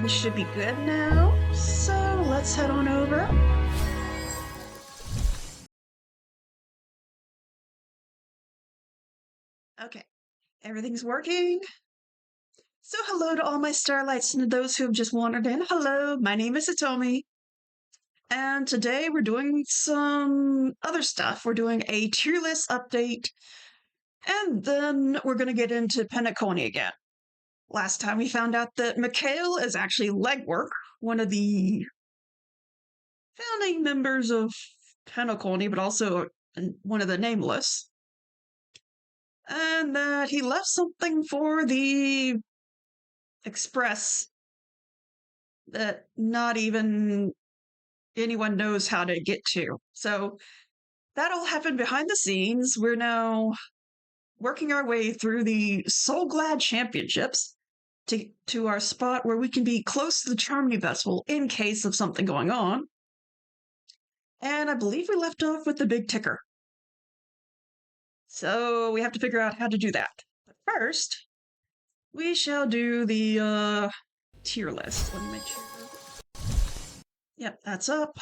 we should be good now. So let's head on over. Okay, everything's working. So hello to all my starlights and to those who have just wandered in. Hello, my name is Hitomi. And today we're doing some other stuff. We're doing a tier list update. And then we're going to get into Penacony again. Last time we found out that Mikhail is actually Legwork, one of the founding members of Penacony, but also one of the Nameless. And that he left something for the Express that not even anyone knows how to get to. So that all happened behind the scenes. We're now working our way through the Soul Glad Championships to our spot where we can be close to the Charmony Festival in case of something going on. And I believe we left off with the big ticker. So we have to figure out how to do that. But first, we shall do the tier list. Let me make sure. Yep, that's up.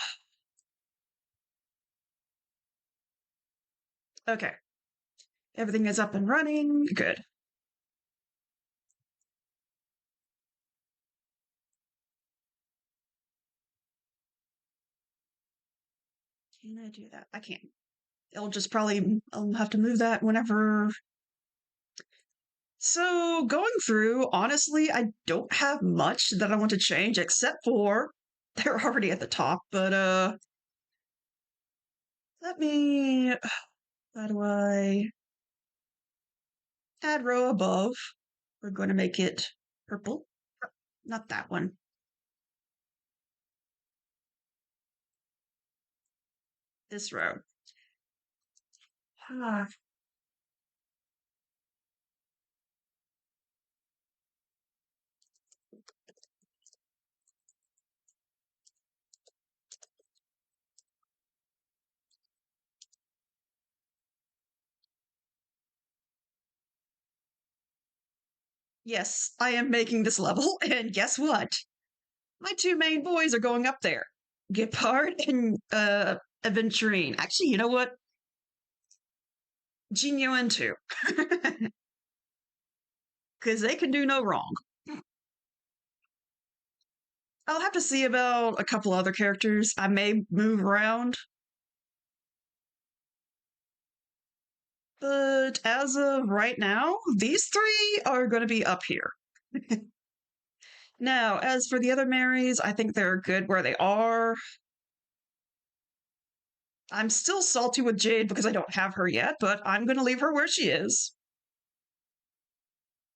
Okay. Everything is up and running. Good. Can I do that? I can't. I'll have to move that whenever. So going through, honestly, I don't have much that I want to change except for they're already at the top, but let me, how do I add row above? We're going to make it purple. Not that one. This row. Ah. Yes, I am making this level, and guess what? My two main boys are going up there. Gepard and Aventurine. Actually, you know what? Genuine too. Because they can do no wrong. I'll have to see about a couple other characters. I may move around. But as of right now, these three are going to be up here. Now, as for the other Marys, I think they're good where they are. I'm still salty with Jade because I don't have her yet, but I'm going to leave her where she is.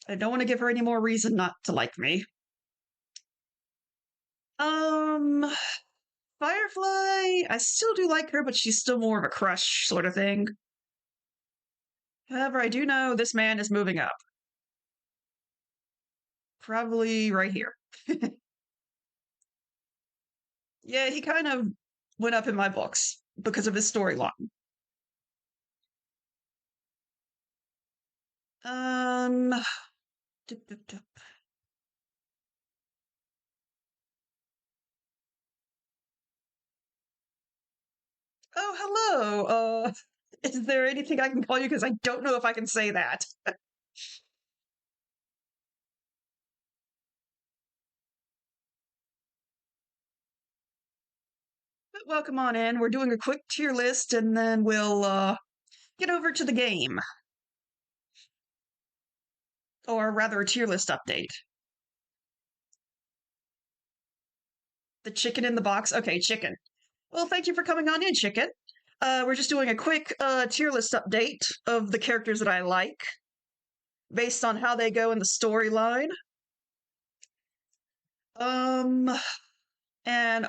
I don't want to give her any more reason not to like me. Firefly, I still do like her, but she's still more of a crush sort of thing. However, I do know this man is moving up. Probably right here. Yeah, he kind of went up in my books because of his storyline. Dip, dip, dip. Oh, hello. Is there anything I can call you? Because I don't know if I can say that. But welcome on in. We're doing a quick tier list, and then we'll get over to the game. Or rather, a tier list update. The chicken in the box. Okay, chicken. Well, thank you for coming on in, chicken. We're just doing a quick tier list update of the characters that I like based on how they go in the storyline. And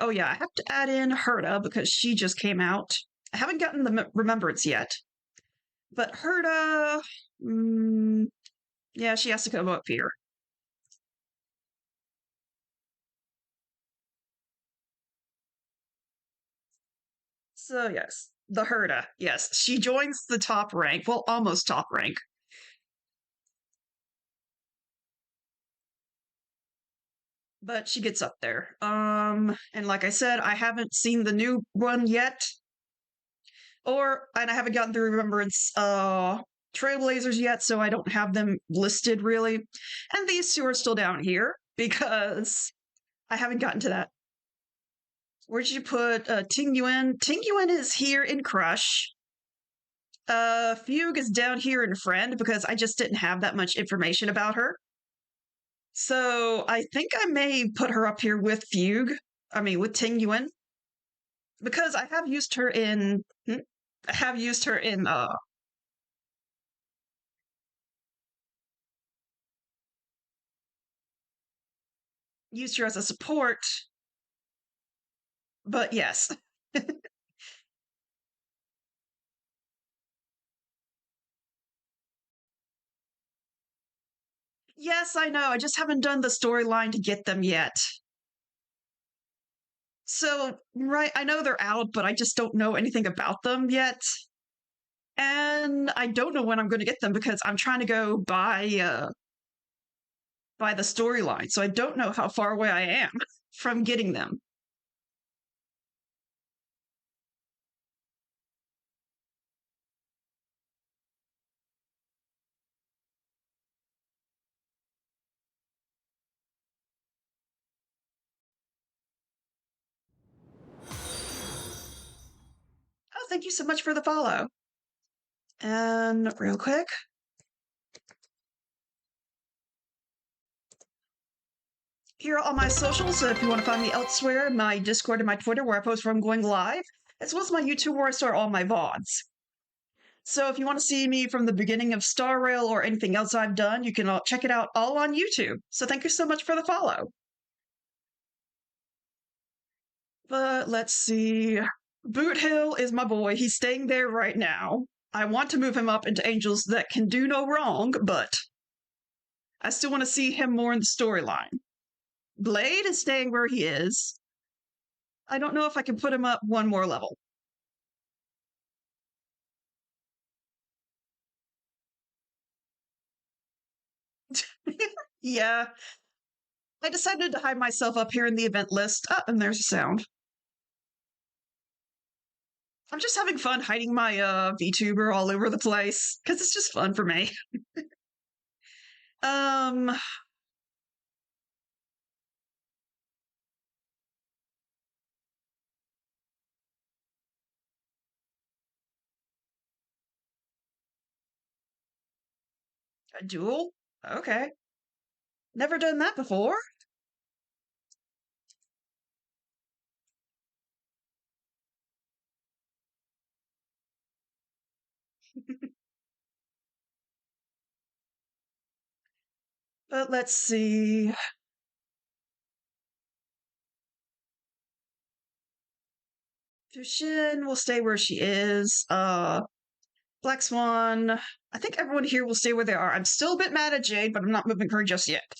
oh yeah, I have to add in Herta because she just came out. I haven't gotten the remembrance yet. But Herta, yeah, she has to come up here. So yes, the Herta, yes, she joins the top rank, well, almost top rank. but she gets up there. And like I said, I haven't seen the new one yet, and I haven't gotten through Remembrance Trailblazers yet, so I don't have them listed really. And these two are still down here because I haven't gotten to that. Where'd you put Ting Yuan? Ting Yuan is here in Crush. Fugue is down here in Friend because I just didn't have that much information about her. So I think I may put her up here with Fugue. I mean, with Ting Yuan. Because I have used her in. I have used her in. Used her as a support. But yes. Yes, I know. I just haven't done the storyline to get them yet. So, right, I know they're out, but I just don't know anything about them yet. And I don't know when I'm going to get them because I'm trying to go by the storyline. So I don't know how far away I am from getting them. Oh, thank you so much for the follow. And real quick, here are all my socials. So if you want to find me elsewhere, my Discord and my Twitter, where I post when I'm going live, as well as my YouTube, where I start all my VODs. So if you want to see me from the beginning of Star Rail or anything else I've done, you can check it out all on YouTube. So thank you so much for the follow. But let's see. Boot Hill is my boy. He's staying there right now. I want to move him up into Angels that can do no wrong, but I still want to see him more in the storyline. Blade is staying where he is. I don't know if I can put him up one more level. Yeah, I decided to hide myself up here in the event list. Oh, and there's a sound. I'm just having fun hiding my VTuber all over the place because it's just fun for me. um, a duel? Okay. Never done that before. But let's see. Fushin will stay where she is. Black Swan. I think everyone here will stay where they are. I'm still a bit mad at Jade, but I'm not moving her just yet.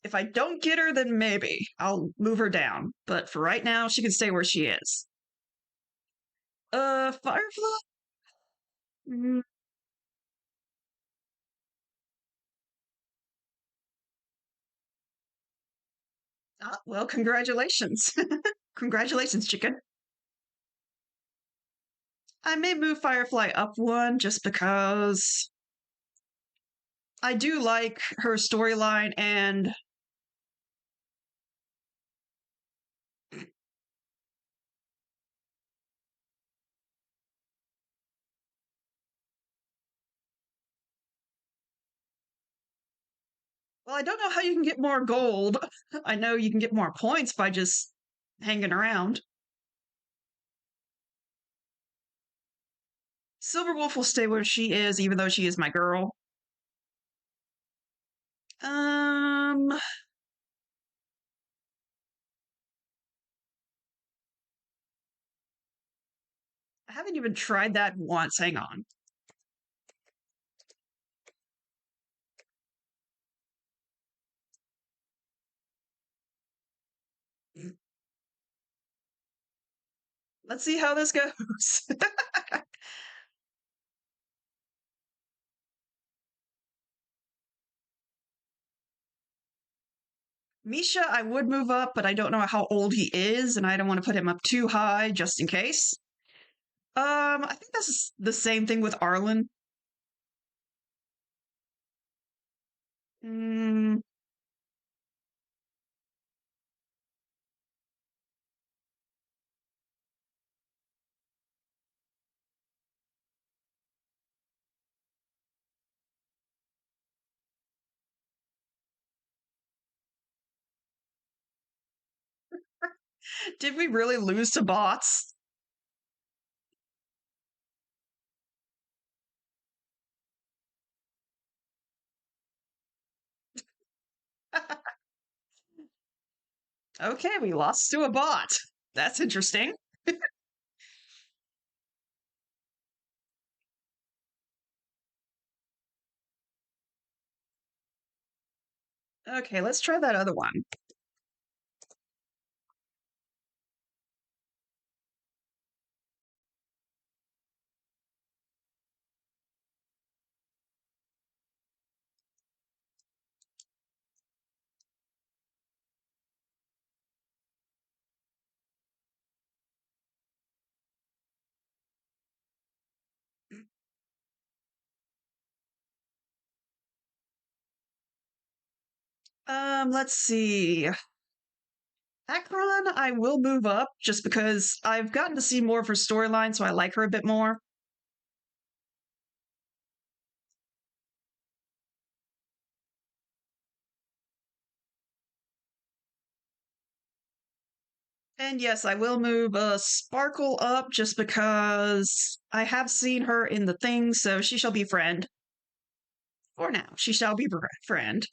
If I don't get her, then maybe I'll move her down. But for right now, she can stay where she is. Firefly? Mm, well, congratulations. Congratulations, chicken. I may move Firefly up one just because I do like her storyline and well, I don't know how you can get more gold. I know you can get more points by just hanging around. Silverwolf will stay where she is, even though she is my girl. I haven't even tried that once. Hang on. Let's see how this goes. Misha, I would move up, but I don't know how old he is, and I don't want to put him up too high just in case. I think that's the same thing with Arlen. Mm, did we really lose to bots? Okay, we lost to a bot. That's interesting. Okay, let's try that other one. Let's see. Akron, I will move up just because I've gotten to see more of her storyline, so I like her a bit more. And yes, I will move Sparkle up just because I have seen her in the thing, so she shall be friend. For now, she shall be friend.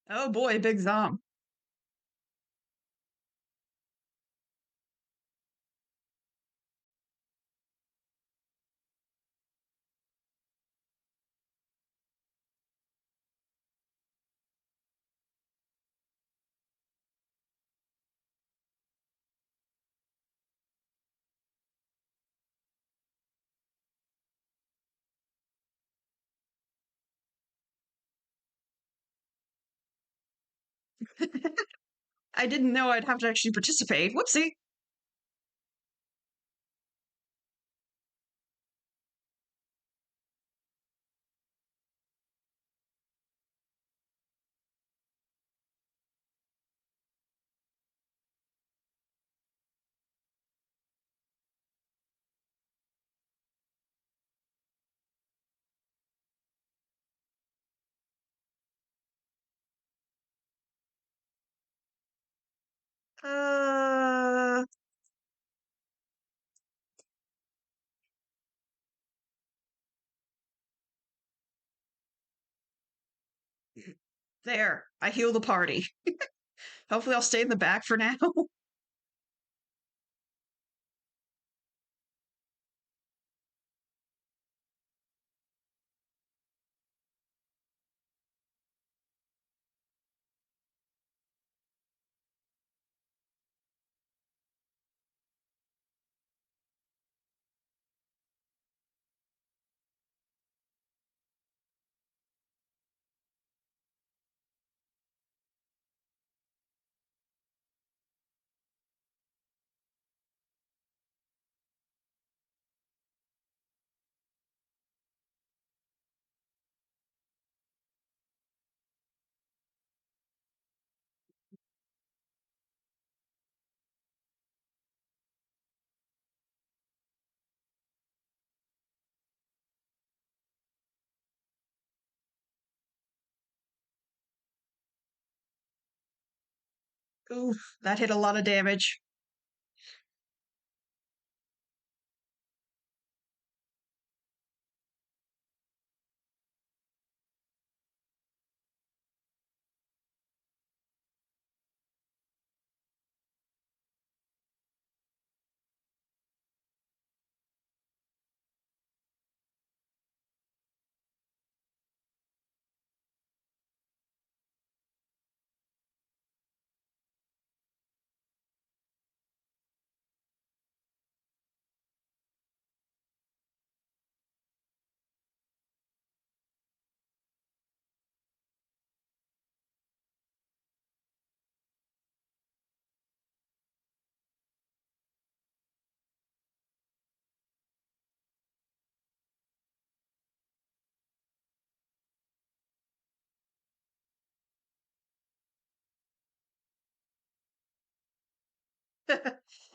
Oh boy, Big Zom. I didn't know I'd have to actually participate. Whoopsie. Uh, there. I heal the party. Hopefully, I'll stay in the back for now. Oof, that hit a lot of damage.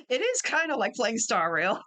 It is kind of like playing Star Rail.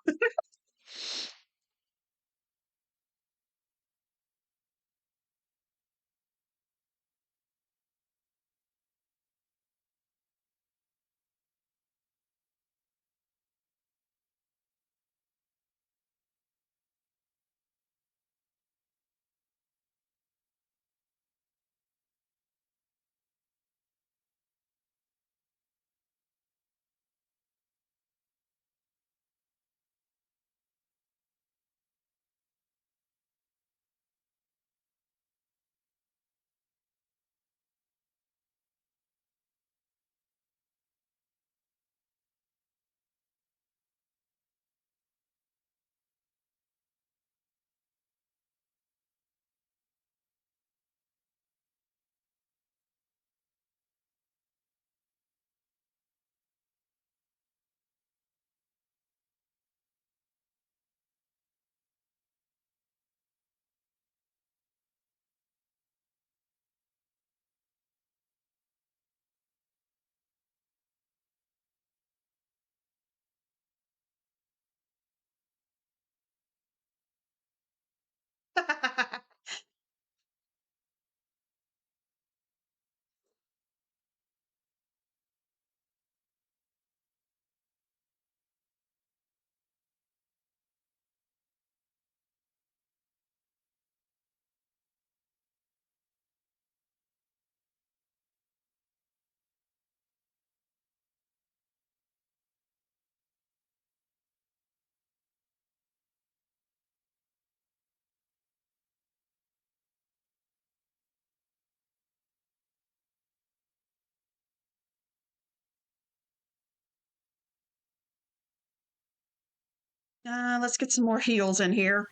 Let's get some more heals in here.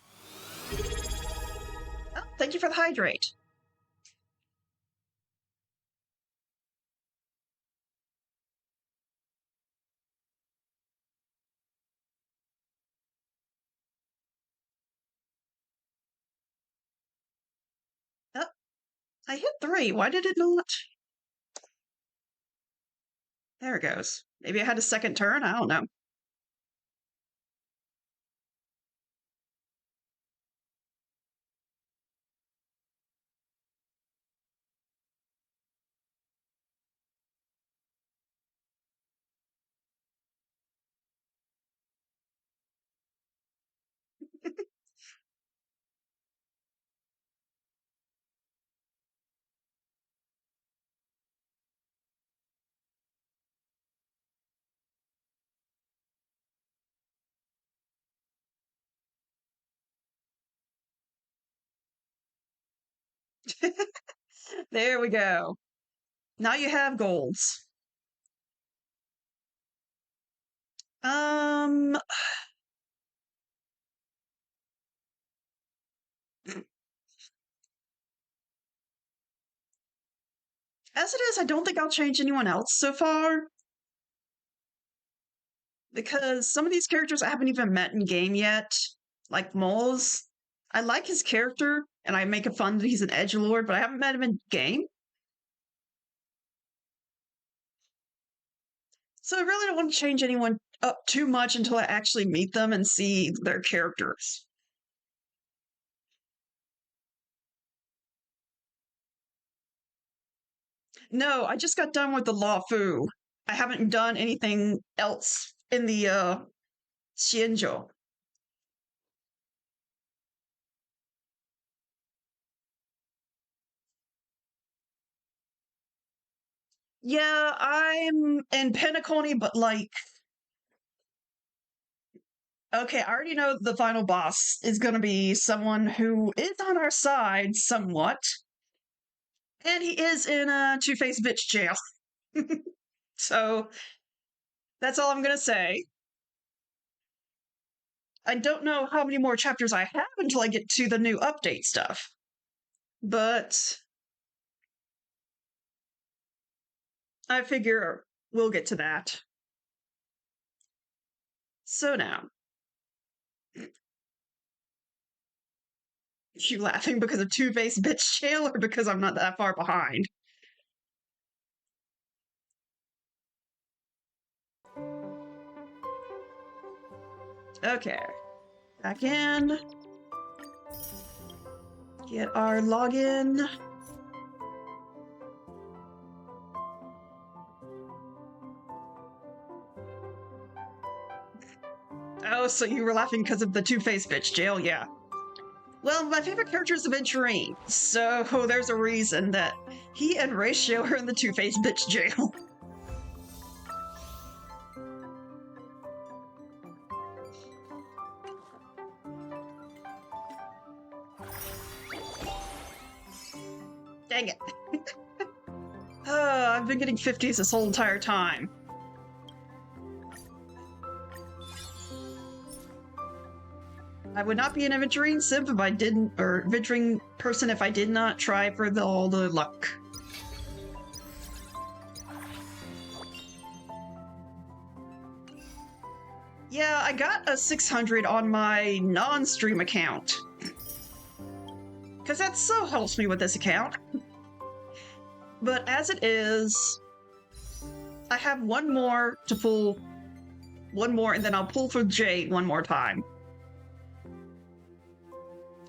Oh, thank you for the hydrate. Oh, I hit 3. Why did it not? There it goes. Maybe I had a second turn. I don't know. There we go. Now you have golds. Um, as it is, I don't think I'll change anyone else so far because some of these characters I haven't even met in game yet, like Moles. I like his character and I make it fun that he's an edgelord, but I haven't met him in game. So I really don't want to change anyone up too much until I actually meet them and see their characters. No, I just got done with the Law Fu. I haven't done anything else in the Xianzhou. Yeah, I'm in Penacony, but like, okay, I already know the final boss is going to be someone who is on our side somewhat, and he is in a two-faced bitch jail. So that's all I'm going to say. I don't know how many more chapters I have until I get to the new update stuff, but I figure we'll get to that. So now, you laughing because of two-faced bitch jail or because I'm not that far behind? Okay. Back in. Get our login. Oh, so you were laughing because of the Two-Faced bitch jail, yeah. Well, my favorite character is Aventurine, so there's a reason that he and Ratio are in the Two-Faced bitch jail. Dang it. I've been getting 50s this whole entire time. I would not be an Aventurine simp if I didn't, or Aventurine person if I did not try for all the luck. Yeah, I got a 600 on my non-stream account. Because that so helps me with this account. But as it is, I have one more to pull. One more, and then I'll pull for J one more time.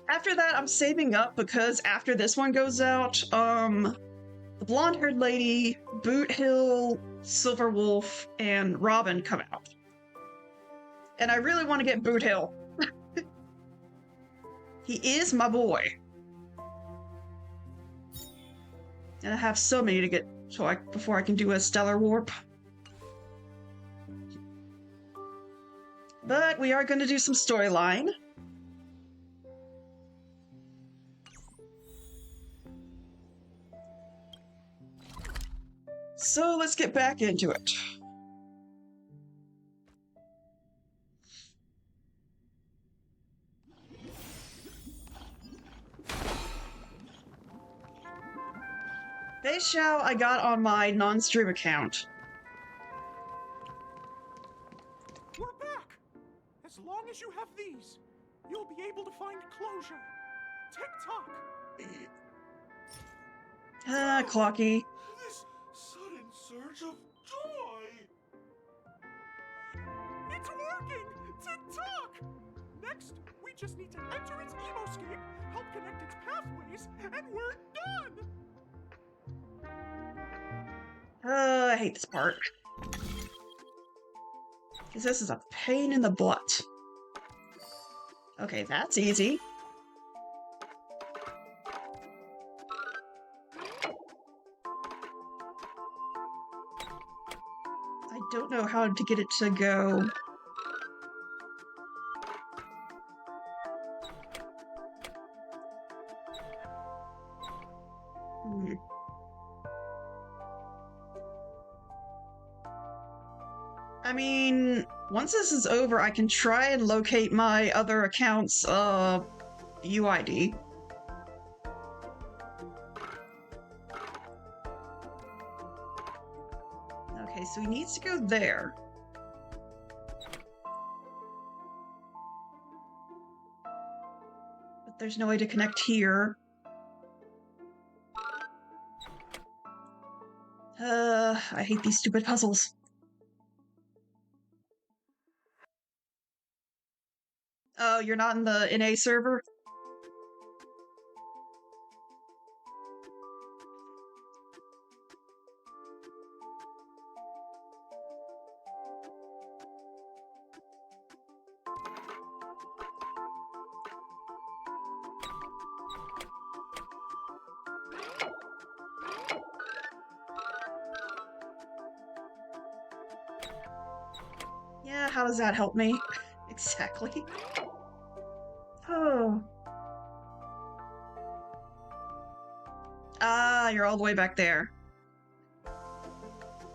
After that, I'm saving up because after this one goes out, the blonde-haired lady, Boot Hill, Silver Wolf, and Robin come out. And I really want to get Boot Hill. He is my boy. And I have so many to get before I can do a Stellar Warp. But we are going to do some storyline. So let's get back into it. Base Xiao I got on my non-stream account. We're back! As long as you have these, you'll be able to find closure. Tick-tock! Clocky. This sudden surge of joy! It's working! Tick-tock! Next, we just need to enter its emoscape, help connect its pathways, and we're done! I hate this part. Because this is a pain in the butt. Okay, that's easy. I don't know how to get it to go. I mean, once this is over, I can try and locate my other account's, UID. Okay, so he needs to go there. But there's no way to connect here. I hate these stupid puzzles. Oh, you're not in the NA server? Yeah, how does that help me? Exactly. Oh. Ah, you're all the way back there.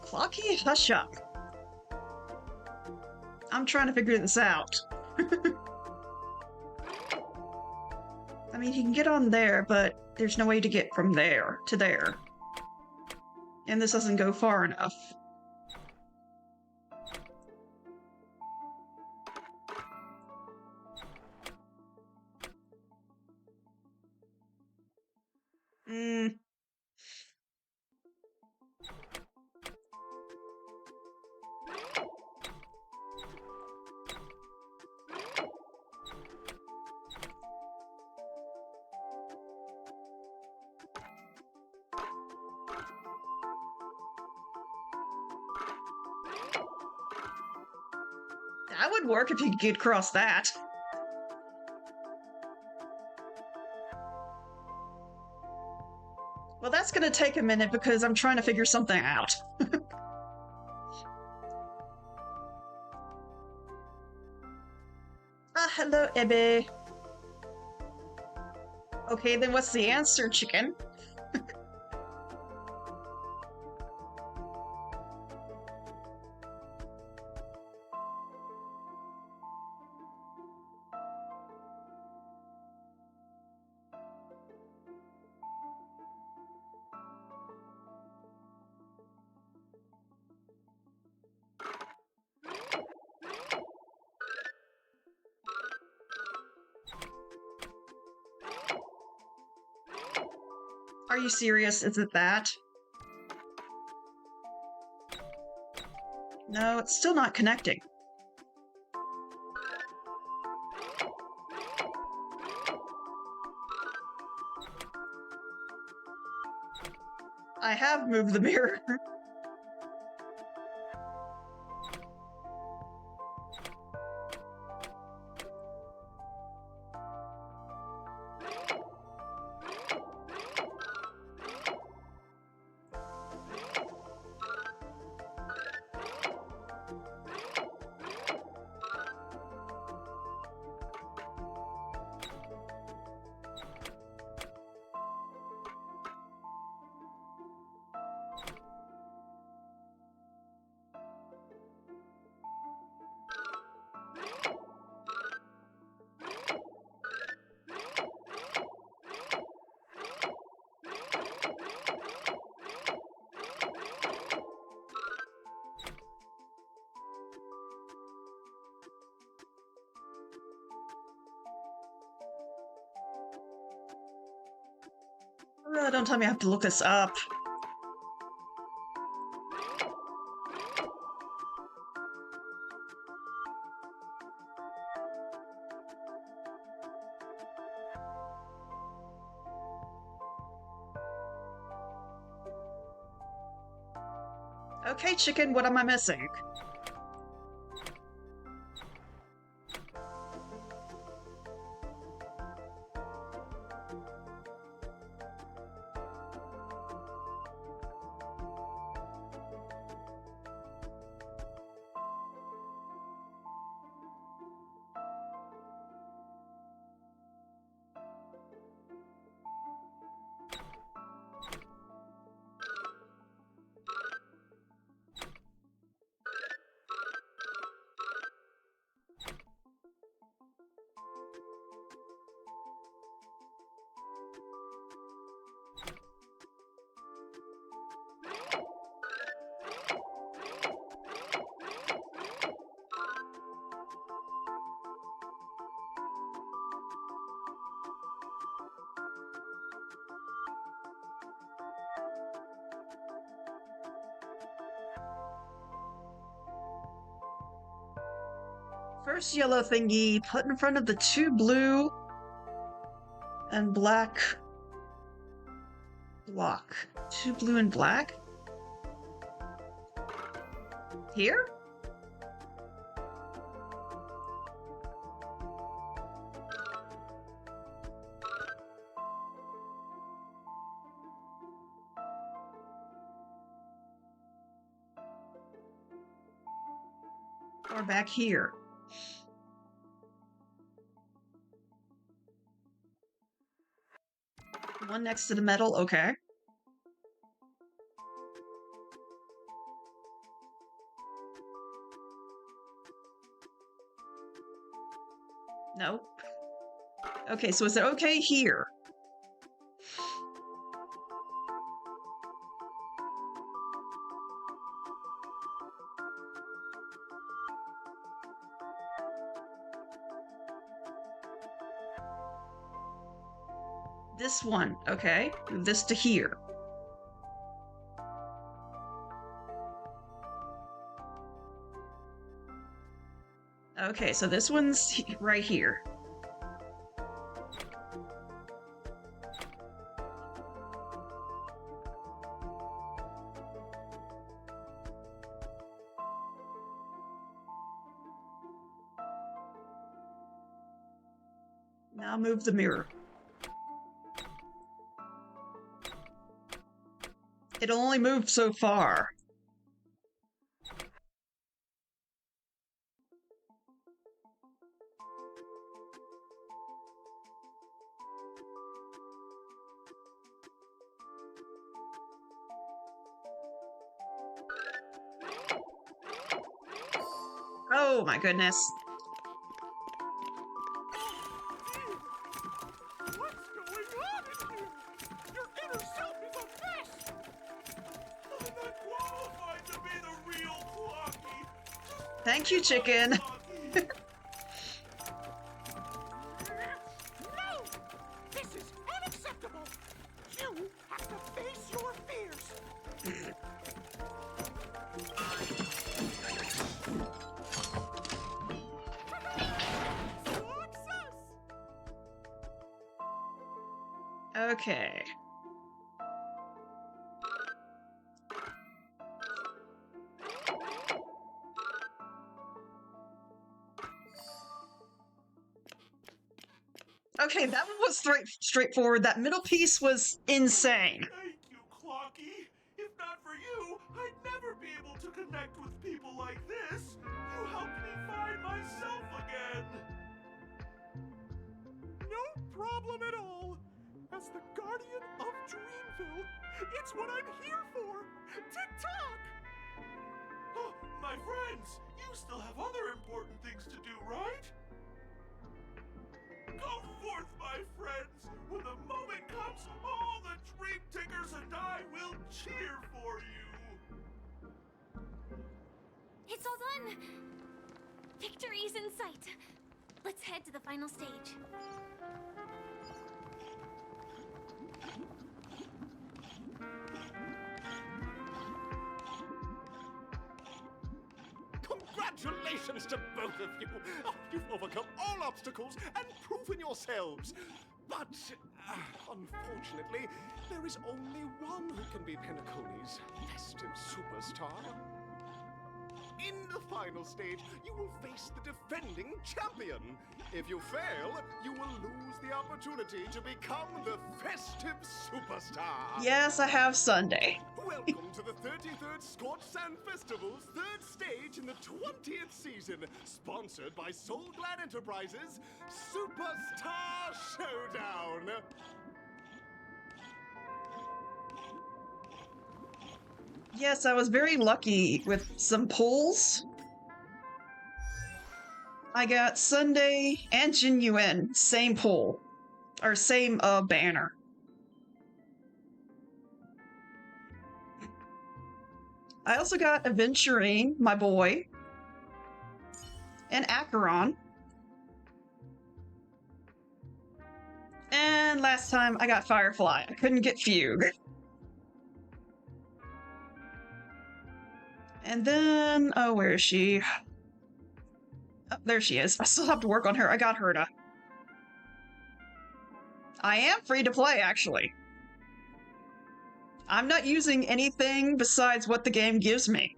Clocky, hush up. I'm trying to figure this out. I mean, he can get on there, but there's no way to get from there to there. And this doesn't go far enough. That would work if you could get across that. Well, that's gonna take a minute because I'm trying to figure something out. Hello, Ebbe. Okay, then what's the answer, chicken? Are you serious? Is it that? No, it's still not connecting. I have moved the mirror. Don't tell me I have to look this up. Okay, chicken, what am I missing? First yellow thingy put in front of the two blue and black block. Two blue and black? Here? Or back here? One next to the metal, okay. No. Okay, so is it okay here? This one, okay. Move this to here. Okay, so this one's right here. Now move the mirror. It'll only move so far. Oh my goodness. What's going on in here? Your inner self is a mess! I'm not qualified to be the real Clocky! Thank you, chicken. No! This is unacceptable! You have to face your fears! Success! Okay. Okay, that one was straightforward. That middle piece was insane. Thank you, Clocky. If not for you, I'd never be able to connect with people like this. You helped me find myself again. No problem at all. As the guardian of Dreamville, it's what I'm here for. To talk. Oh, my friends, you still have other important things to do, right? Go forth, my friends! When the moment comes, all the Dream Takers and I will cheer for you! It's all done! Victory's in sight! Let's head to the final stage. Congratulations to both of you! Oh, you've overcome all obstacles and proven yourselves! But, unfortunately, there is only one who can be Penacony's festive superstar. In the final stage, you will face the defending champion. If you fail, you will lose the opportunity to become the festive superstar. Yes, I have Sunday. Welcome to the 33rd Scorch Sand Festival's third stage in the 20th season, sponsored by Soul Glad Enterprises, Superstar Showdown. Yes, I was very lucky with some pulls. I got Sunday and Genuine, same pull. Or same banner. I also got Aventurine, my boy. And Acheron. And last time I got Firefly. I couldn't get Fugue. And then, oh, where is she? Oh, there she is. I still have to work on her. I got Herta. I am free to play, actually. I'm not using anything besides what the game gives me.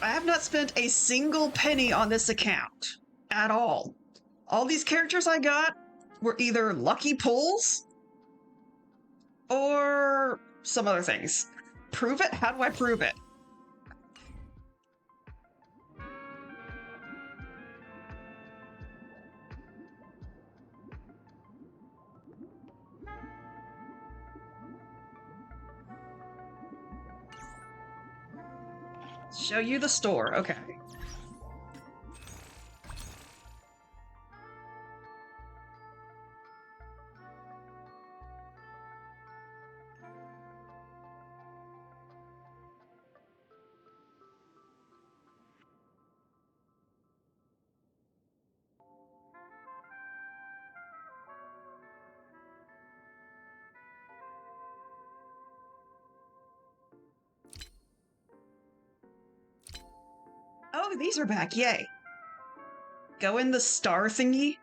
I have not spent a single penny on this account. At all. All these characters I got were either lucky pulls or some other things. Prove it? How do I prove it? Show you the store. Okay. Oh, these are back. Yay. Go in the star thingy.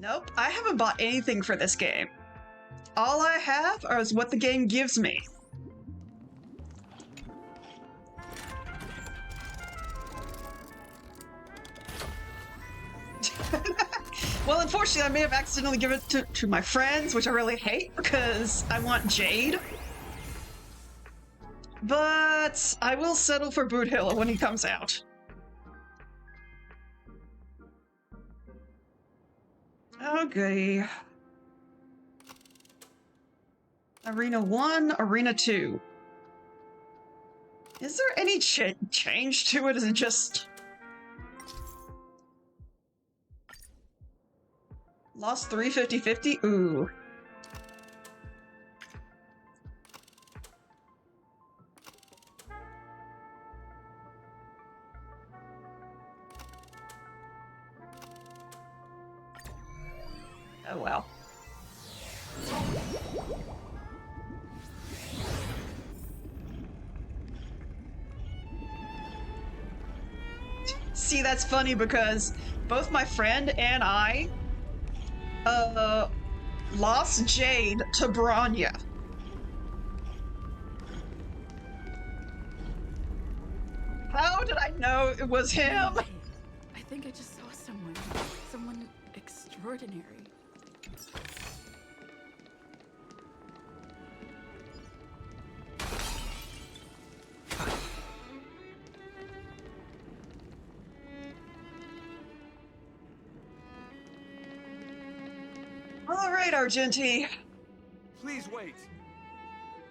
Nope, I haven't bought anything for this game. All I have is what the game gives me. Well, unfortunately, I may have accidentally given it to my friends, which I really hate because I want Jade. But I will settle for Boot Hill when he comes out. Okay. Arena 1, Arena 2. Is there any change to it? Is it just... Lost 3 50-50? Ooh. Oh well. See, that's funny because both my friend and I lost Jade to Bronya. How did I know it was him? I think I just saw someone extraordinary. All right, Argenti. Please wait,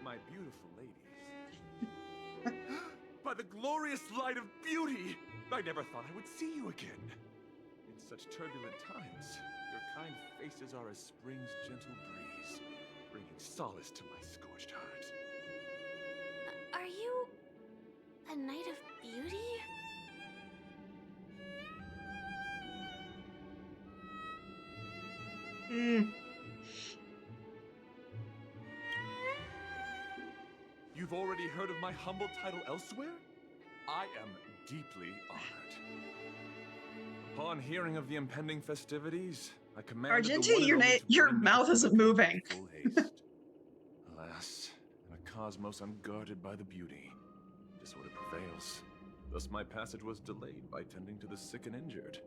my beautiful ladies. By the glorious light of beauty, I never thought I would see you again. In such turbulent times, your kind faces are as spring's gentle breeze, bringing solace to my scorched heart. Are you a knight of beauty? You've already heard of my humble title elsewhere? I am deeply honored. Upon hearing of the impending festivities, I commanded the Argenti, one and only to your bring me mouth to isn't the moving. in full haste. Alas, in a cosmos unguarded by the beauty, disorder prevails. Thus my passage was delayed by tending to the sick and injured.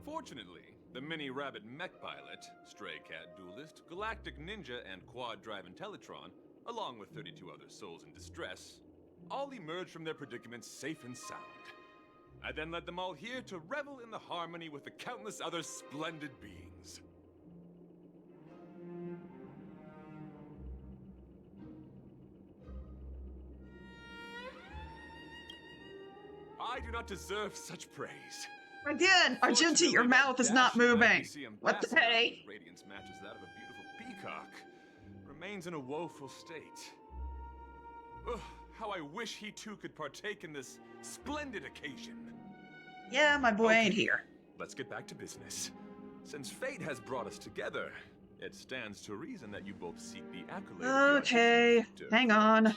Fortunately, the mini-rabbit mech pilot, stray cat duelist, galactic ninja, and quad-drive Intellitron, along with 32 other souls in distress, all emerged from their predicaments safe and sound. I then led them all here to revel in the harmony with the countless other splendid beings. I do not deserve such praise. Again, Argenti, your mouth is not moving. What the hey? Radiance matches that of a beautiful peacock. Remains in a woeful state. Ugh, how I wish he too could partake in this splendid occasion. Yeah, my boy ain't here. Let's get back to business. Since fate has brought us together, it stands to reason that you both seek the accolade. Okay, hang on. Though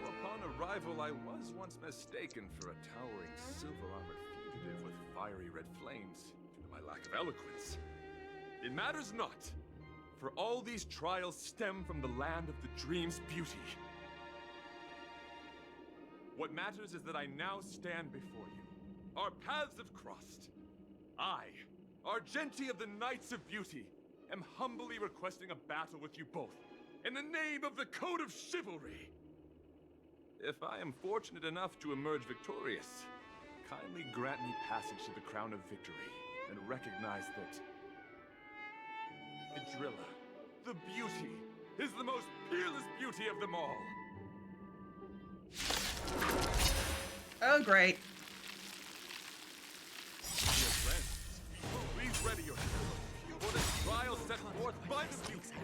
upon arrival, I was once mistaken for a towering silver-armored fugitive with fiery red flames due to my lack of eloquence. It matters not, for all these trials stem from the land of the dream's beauty. What matters is that I now stand before you. Our paths have crossed. I, Argenti of the Knights of Beauty, am humbly requesting a battle with you both, in the name of the Code of Chivalry. If I am fortunate enough to emerge victorious, kindly grant me passage to the Crown of Victory, and recognize that Idrilla, the beauty, is the most peerless beauty of them all. Oh, great. Dear friends, please ready yourselves for the trial set forth by the beauty.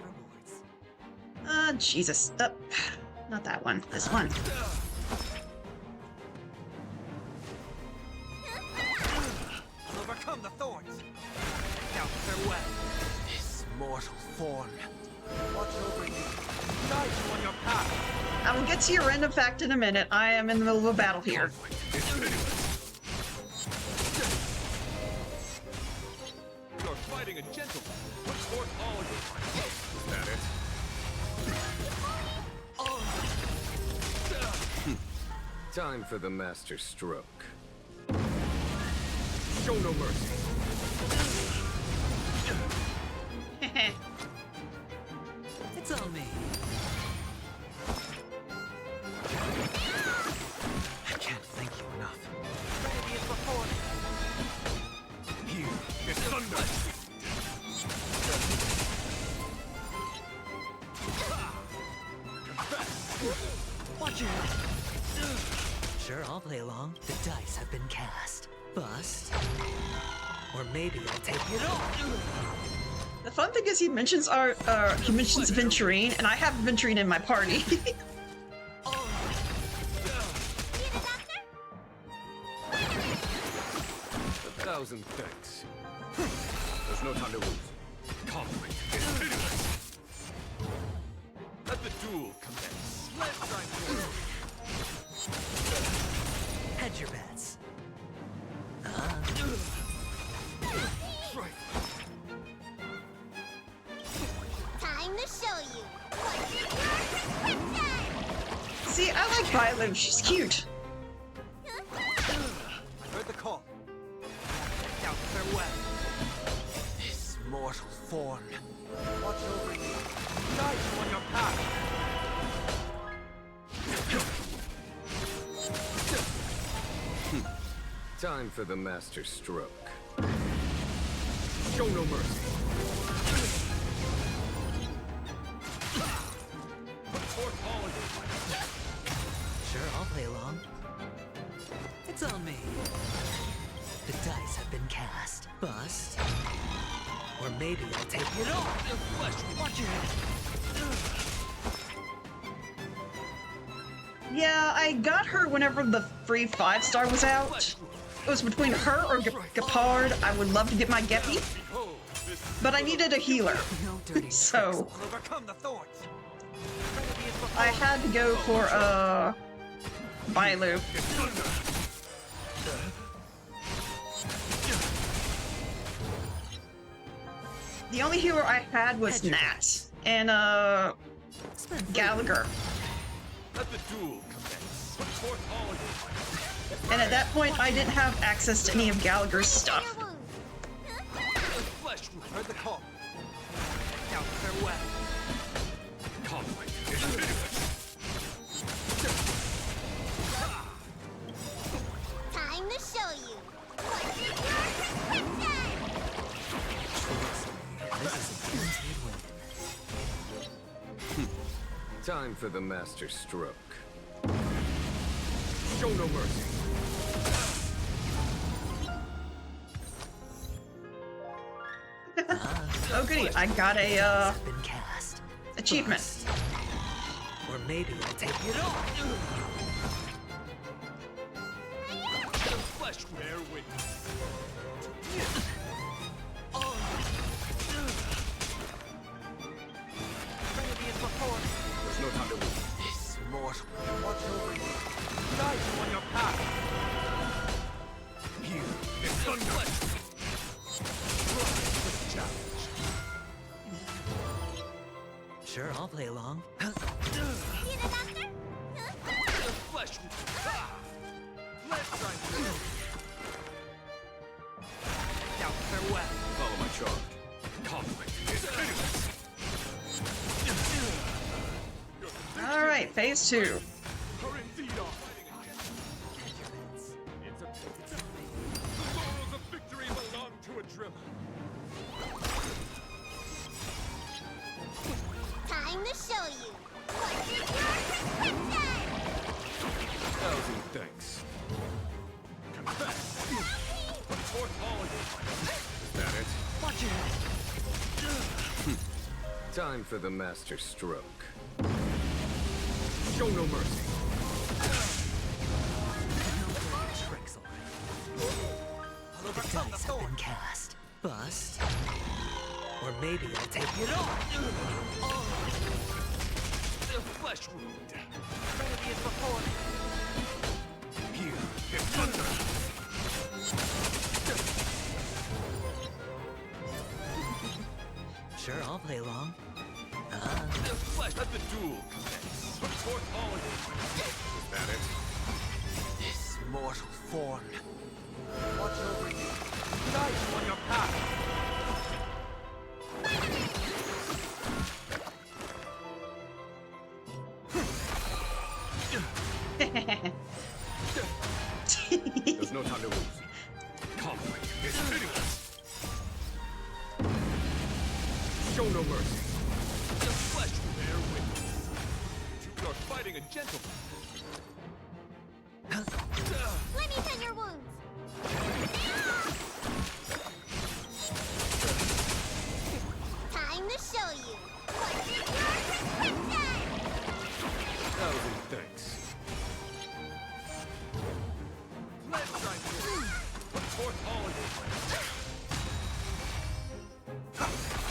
Jesus. Not that one. This one. Overcome the thorns. Take out their web. This mortal form. Watch over you. Guide you on your path. I will get to your random fact in a minute. I am in the middle of a battle here. fighting a gentleman. Put forth all your might. Is that it? Time for the master stroke. Show no mercy. It's on me. I can't thank you enough. Ready as before. Here is thunder. Watch it. Sure, I'll play along. The dice have been cast. Bust. Or maybe I'll take it off. The fun thing is he mentions Venturine, and I have Venturine in my party. Need a doctor? 1,000 thanks. There's no time to lose. Conflict is pitiless. Let the duel commence. Let's ride forward. Hedge your bets. Strike. Time to show you. What's your prescription? See, I like Violet. She's cute. I heard the call. Out farewell. This mortal form. Watch over you. Guide you on your path. Time for the master stroke. Show no mercy. Put forth all your might. Sure, I'll play along. It's on me. The dice have been cast. Bust. Or maybe I'll take it off. The flesh. Watch it. Yeah, I got her whenever the free 5-star was out. It was between her or Gepard. I would love to get my Geppy, Behold, this but I needed a healer. No dirty So- tricks will overcome the thorns. Ready as before. I had to go for, Bailu. is thunder. The only healer I had was Nat and, Spend free. Gallagher. Let the duel commence. Put forth all your might. And at that point, I didn't have access to any of Gallagher's stuff. Your wound. The flesh will heard the call. Out farewell. Conflict is pitiless. Time to show you. What's your prescription? This is a guaranteed win. Time for the master stroke. Show no mercy. Oh goody, I got a, Have been cast. achievement. Bust. Or maybe I'll take it off. The flesh will bear witness. Ready as before. There's no time to lose. This mortal. Watch over you. Guide you on your path. Here is thunder. Rise to the challenge. Sure, I'll play along. Need a doctor? The flesh will... Let's ride forward. Out farewell. Follow my charge. Conflict is pitiless. Alright, phase 2. Are indeed on. It's a The laurels of victory belong to a driller. Time to show you. What's your prescription? 1,000 thanks. Confess. Put forth all your might. Is that it? Watch it. Time for the master stroke. Show no mercy. No dirty tricks already. The dice have been cast. Bust. Or maybe I'll take it off. The flesh wound. Ready as before. Here is thunder. Sure, I'll play along. The flesh, let the duel commence. Put forth all of you. Is that it? This mortal form. Watch over you. Guide you on your path. There's no time to lose. Conflict is pitiless. Show no mercy. The flesh will bear witness. You are fighting a gentleman. Let me tend your wounds. Time to show you. What's your prescription? Thousand thanks. Let's try this. Put forth all of you.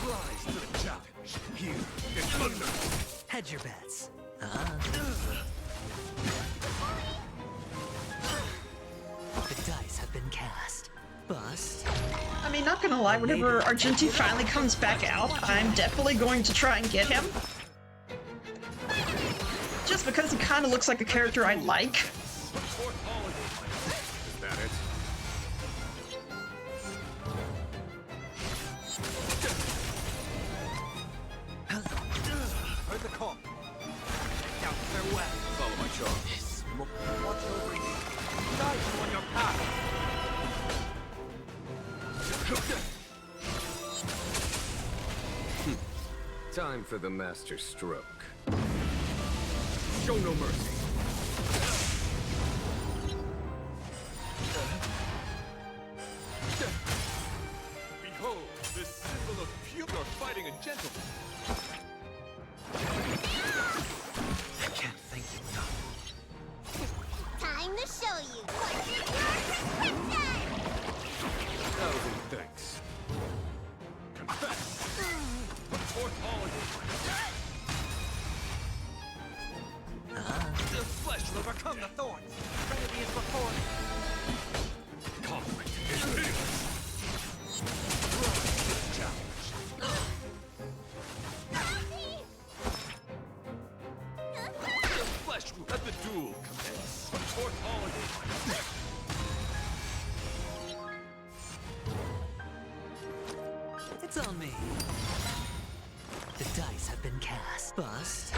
Rise to the challenge. Here is thunder. Hedge your bets. The dice have been cast. Bust. I mean, not gonna lie, whenever Argenti finally comes back out, I'm definitely going to try and get him. Just because he kind of looks like a character I like. Put forth all of Is that it? you. Heard the call. Now farewell. Follow my charm. Watch over you. Guide you on your path. Time for the master stroke. Show no mercy. Behold, this symbol of pure fighting a gentleman. I can't thank you enough. Time to show you. What's your prescription? Thousand thanks. Confess. Put forth all of you. The flesh will overcome the thorns. Remedy is before me. Conflict is pitiless. Rise to the challenge. The flesh will let the duel commence. Put forth all of you. It's on me. The dice have been cast. Bust.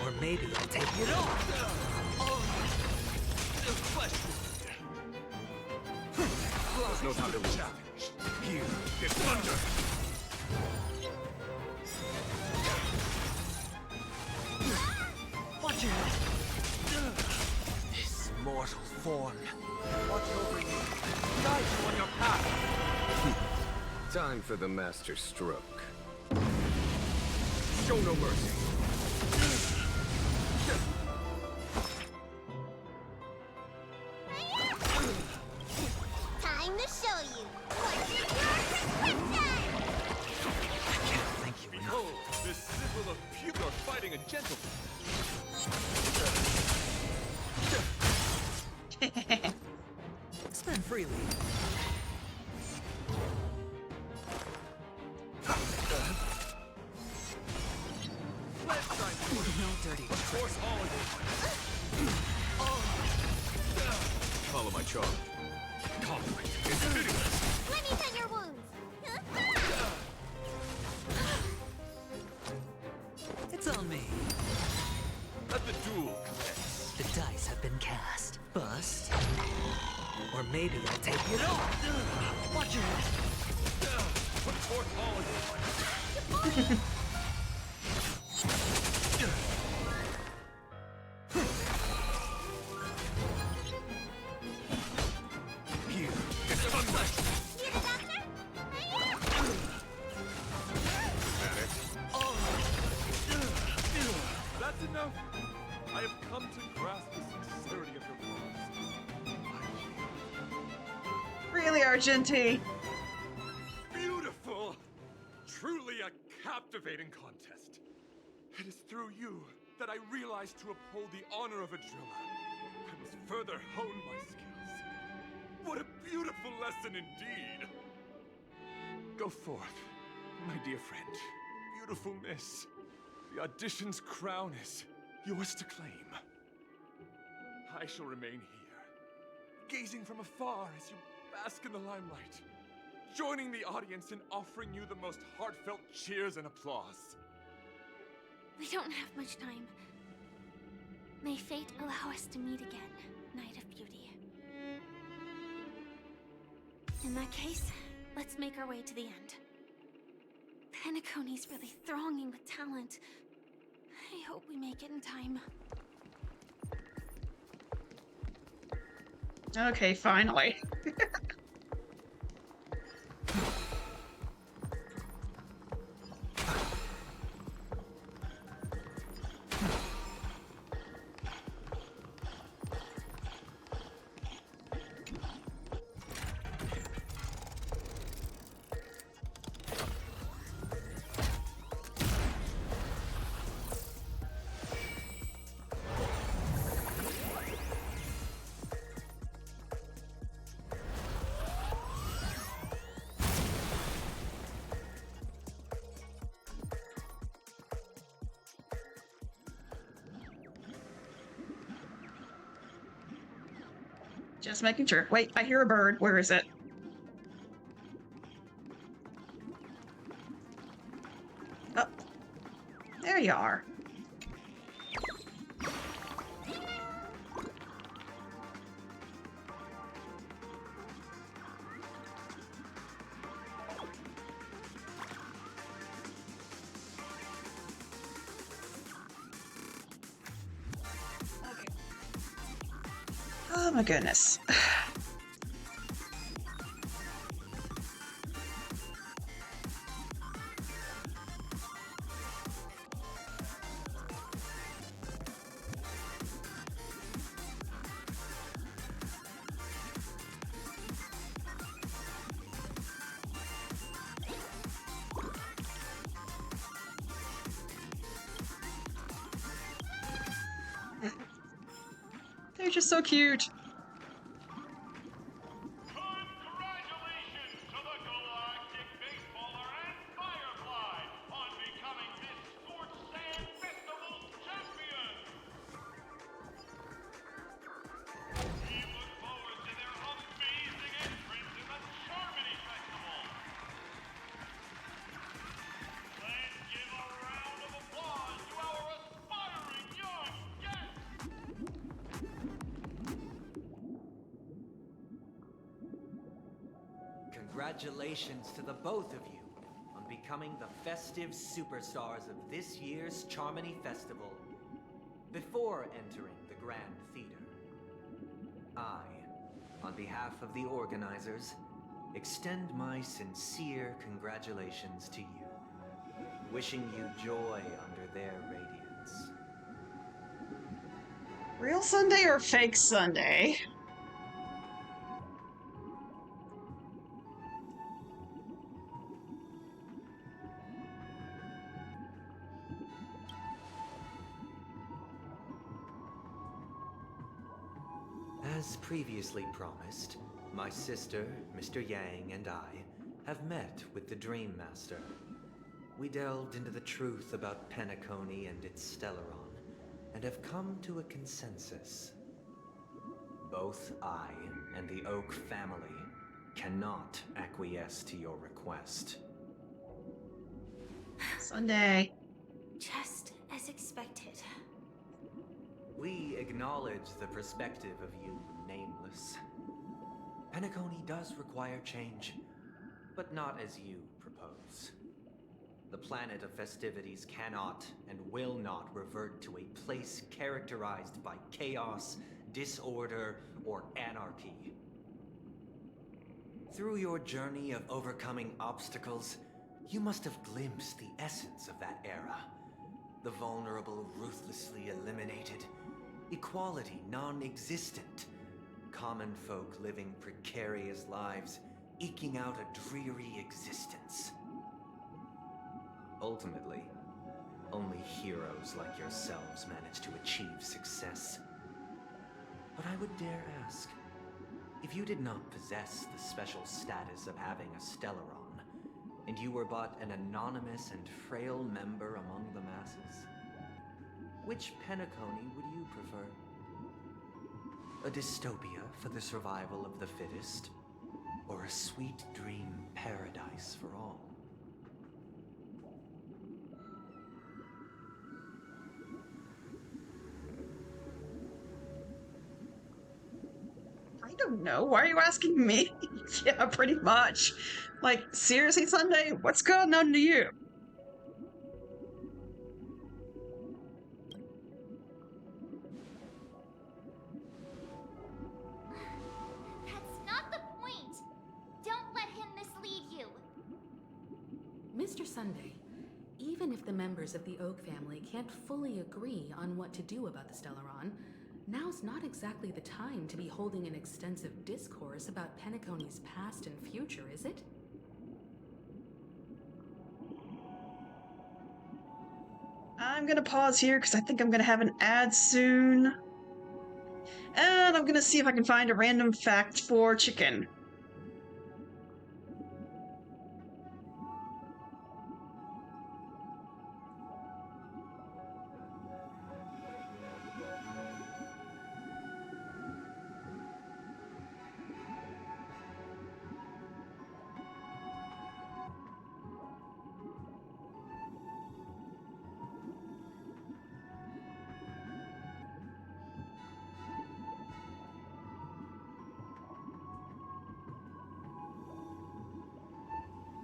Or maybe I'll take it all. The flesh will There's no time to lose. challenge. Here is thunder. Watch your head. This mortal form. Watch over you. Guide you on your path. Time for the master stroke. Show no mercy. Time to show you. What's your prescription? I can't thank you enough. Behold, this symbol of pure fighting a gentleman. Spend freely. Let's try this. No dirty tricks. Force all of Follow my charm. Conflict is pitiless. Let me tend your wounds. It's on me. you. Let the duel commence. The dice have been cast. Bust. Or maybe I'll take it all. Watch your head. Put forth all of you. Here is thunder. You the doctor? Is that it? That's enough. I have come to grasp the sincerity of your cause. Really, Argenti? Beautiful! Truly a captivating contest. It is through you that I realized to uphold the honor of a driller. I must further hone my skills. What a beautiful lesson indeed! Go forth. My dear friend, beautiful miss, the audition's crown is yours to claim. I shall remain here, gazing from afar as you bask in the limelight, joining the audience in offering you the most heartfelt cheers and applause. We don't have much time. May fate allow us to meet again, Knight of Beauty. In that case, let's make our way to the end. Penacony's really thronging with talent. I hope we make it in time. Okay, finally. Just making sure. Wait, I hear a bird. Where is it? Oh, there you are. Oh my goodness. They're just so cute. Congratulations to the Galactic Baseballer and Firefly on becoming this Scorched Sand Festival's champion! We look forward to their amazing entrance in the Charmony Festival! Let's give a round of applause to our aspiring young guests! Congratulations to the both of you on becoming the festive superstars of this year's Charmony Festival. Before entering the Grand Theater, I, on behalf of the organizers, extend my sincere congratulations to you, wishing you joy under their radiance. Real Sunday or fake Sunday? As previously promised, my sister, Mr. Yang, and I have met with the Dream Master. We delved into the truth about Penacony and its Stellaron, and have come to a consensus. Both I and the Oak family cannot acquiesce to your request. Sunday. Just as expected. We acknowledge the perspective of you, Nameless. Penacony does require change, but not as you propose. The planet of festivities cannot and will not revert to a place characterized by chaos, disorder, or anarchy. Through your journey of overcoming obstacles, you must have glimpsed the essence of that era. The vulnerable ruthlessly eliminated, equality non-existent, common folk living precarious lives, eking out a dreary existence. Ultimately, only heroes like yourselves manage to achieve success. But I would dare ask, if you did not possess the special status of having a Stellaron, and you were but an anonymous and frail member among the masses. Which Penacony would you prefer? A dystopia for the survival of the fittest, or a sweet dream paradise for all? I don't know. Why are you asking me? Yeah, pretty much. Like, seriously, Sunday? What's going on to you? That's not the point! Don't let him mislead you! Mr. Sunday, even if the members of the Oak family can't fully agree on what to do about the Stellaron, now's not exactly the time to be holding an extensive discourse about Penacony's past and future, is it? I'm gonna pause here because I think I'm gonna have an ad soon. And I'm gonna see if I can find a random fact for chicken.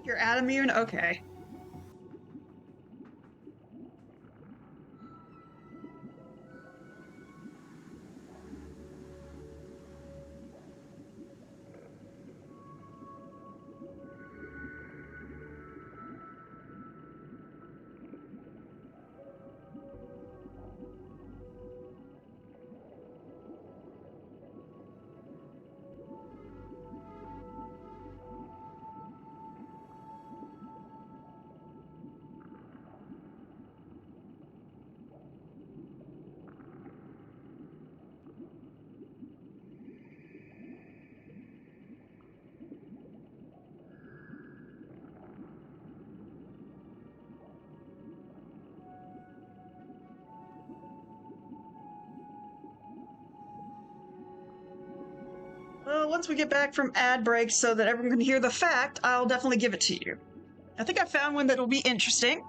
You're ad immune? Okay. Well, once we get back from ad break so that everyone can hear the fact, I'll definitely give it to you. I think I found one that'll be interesting.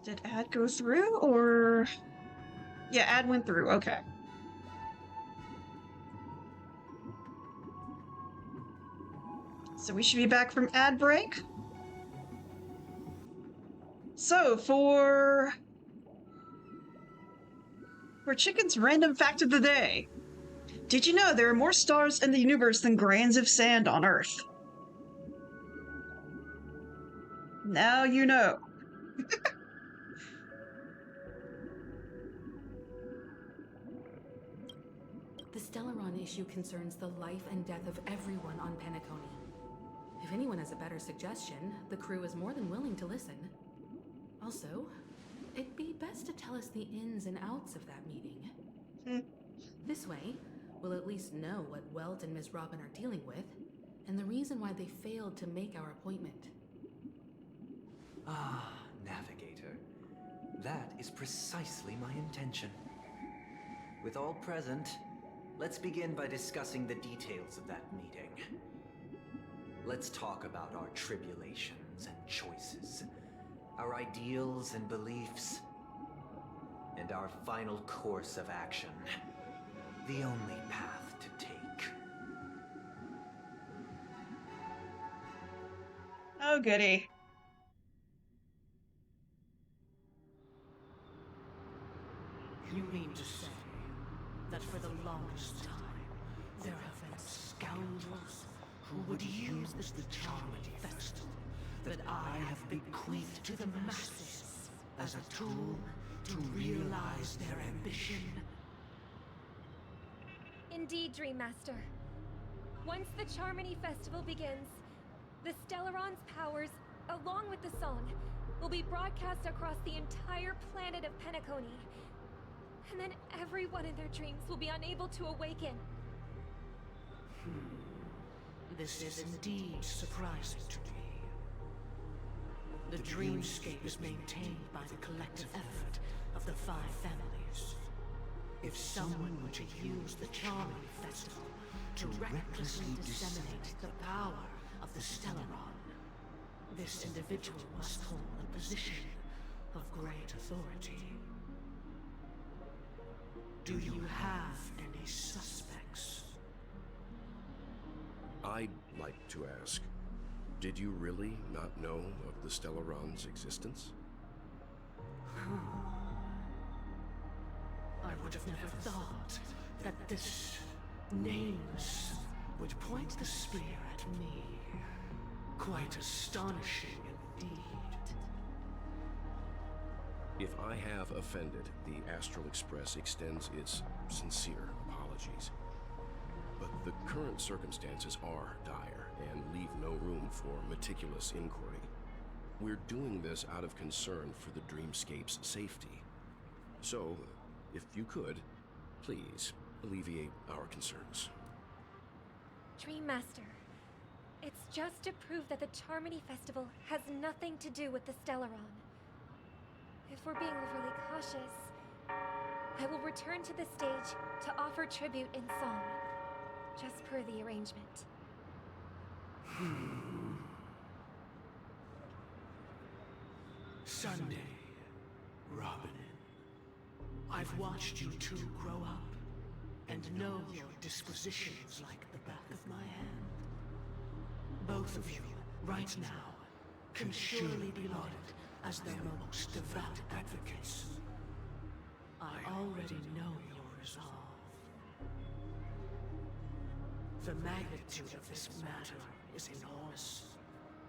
Did ad go through, or... Yeah, ad went through, okay. So we should be back from ad break. So, for Chicken's random fact of the day. Did you know there are more stars in the universe than grains of sand on Earth? Now you know. The Stellaron issue concerns the life and death of everyone on Penacony. If anyone has a better suggestion, the crew is more than willing to listen. Also, it'd be best to tell us the ins and outs of that meeting. This way, we'll at least know what Welt and Miss Robin are dealing with, and the reason why they failed to make our appointment. Ah, Navigator. That is precisely my intention. With all present, let's begin by discussing the details of that meeting. Let's talk about our tribulations and choices, our ideals and beliefs, and our final course of action. The only path to take. Oh, goody. You mean to say that for the longest time, there have been scoundrels who would use the Charmony Festival that I have bequeathed to the masses as a tool to realize their ambition? Indeed, Dream Master. Once the Charmony Festival begins, The Stellaron's powers, along with the song, will be broadcast across the entire planet of Penacony. And then everyone in their dreams will be unable to awaken. This is indeed surprising to me. The dreamscape is maintained by the collective effort of the 5 families. If someone were to use the Charming Festival to recklessly disseminate the power of the Stellaron, this individual must hold a position of great authority. Do you have any suspects? I'd like to ask, did you really not know of the Stellaron's existence? I would have never thought that this nameless would point the spear at me. Quite astonishing indeed. If I have offended, the Astral Express extends its sincere apologies. But the current circumstances are dire and leave no room for meticulous inquiry. We're doing this out of concern for the Dreamscape's safety. So, if you could, please alleviate our concerns. Dreammaster, it's just to prove that the Charmony Festival has nothing to do with the Stellaron. If we're being overly cautious, I will return to the stage to offer tribute in song, just per the arrangement. Sunday, Robin. I've watched you two grow up and know your dispositions like the back of my hand. Both of you, right now, can surely be lauded as their most devout advocates. I already know your resolve. The magnitude of this matter is enormous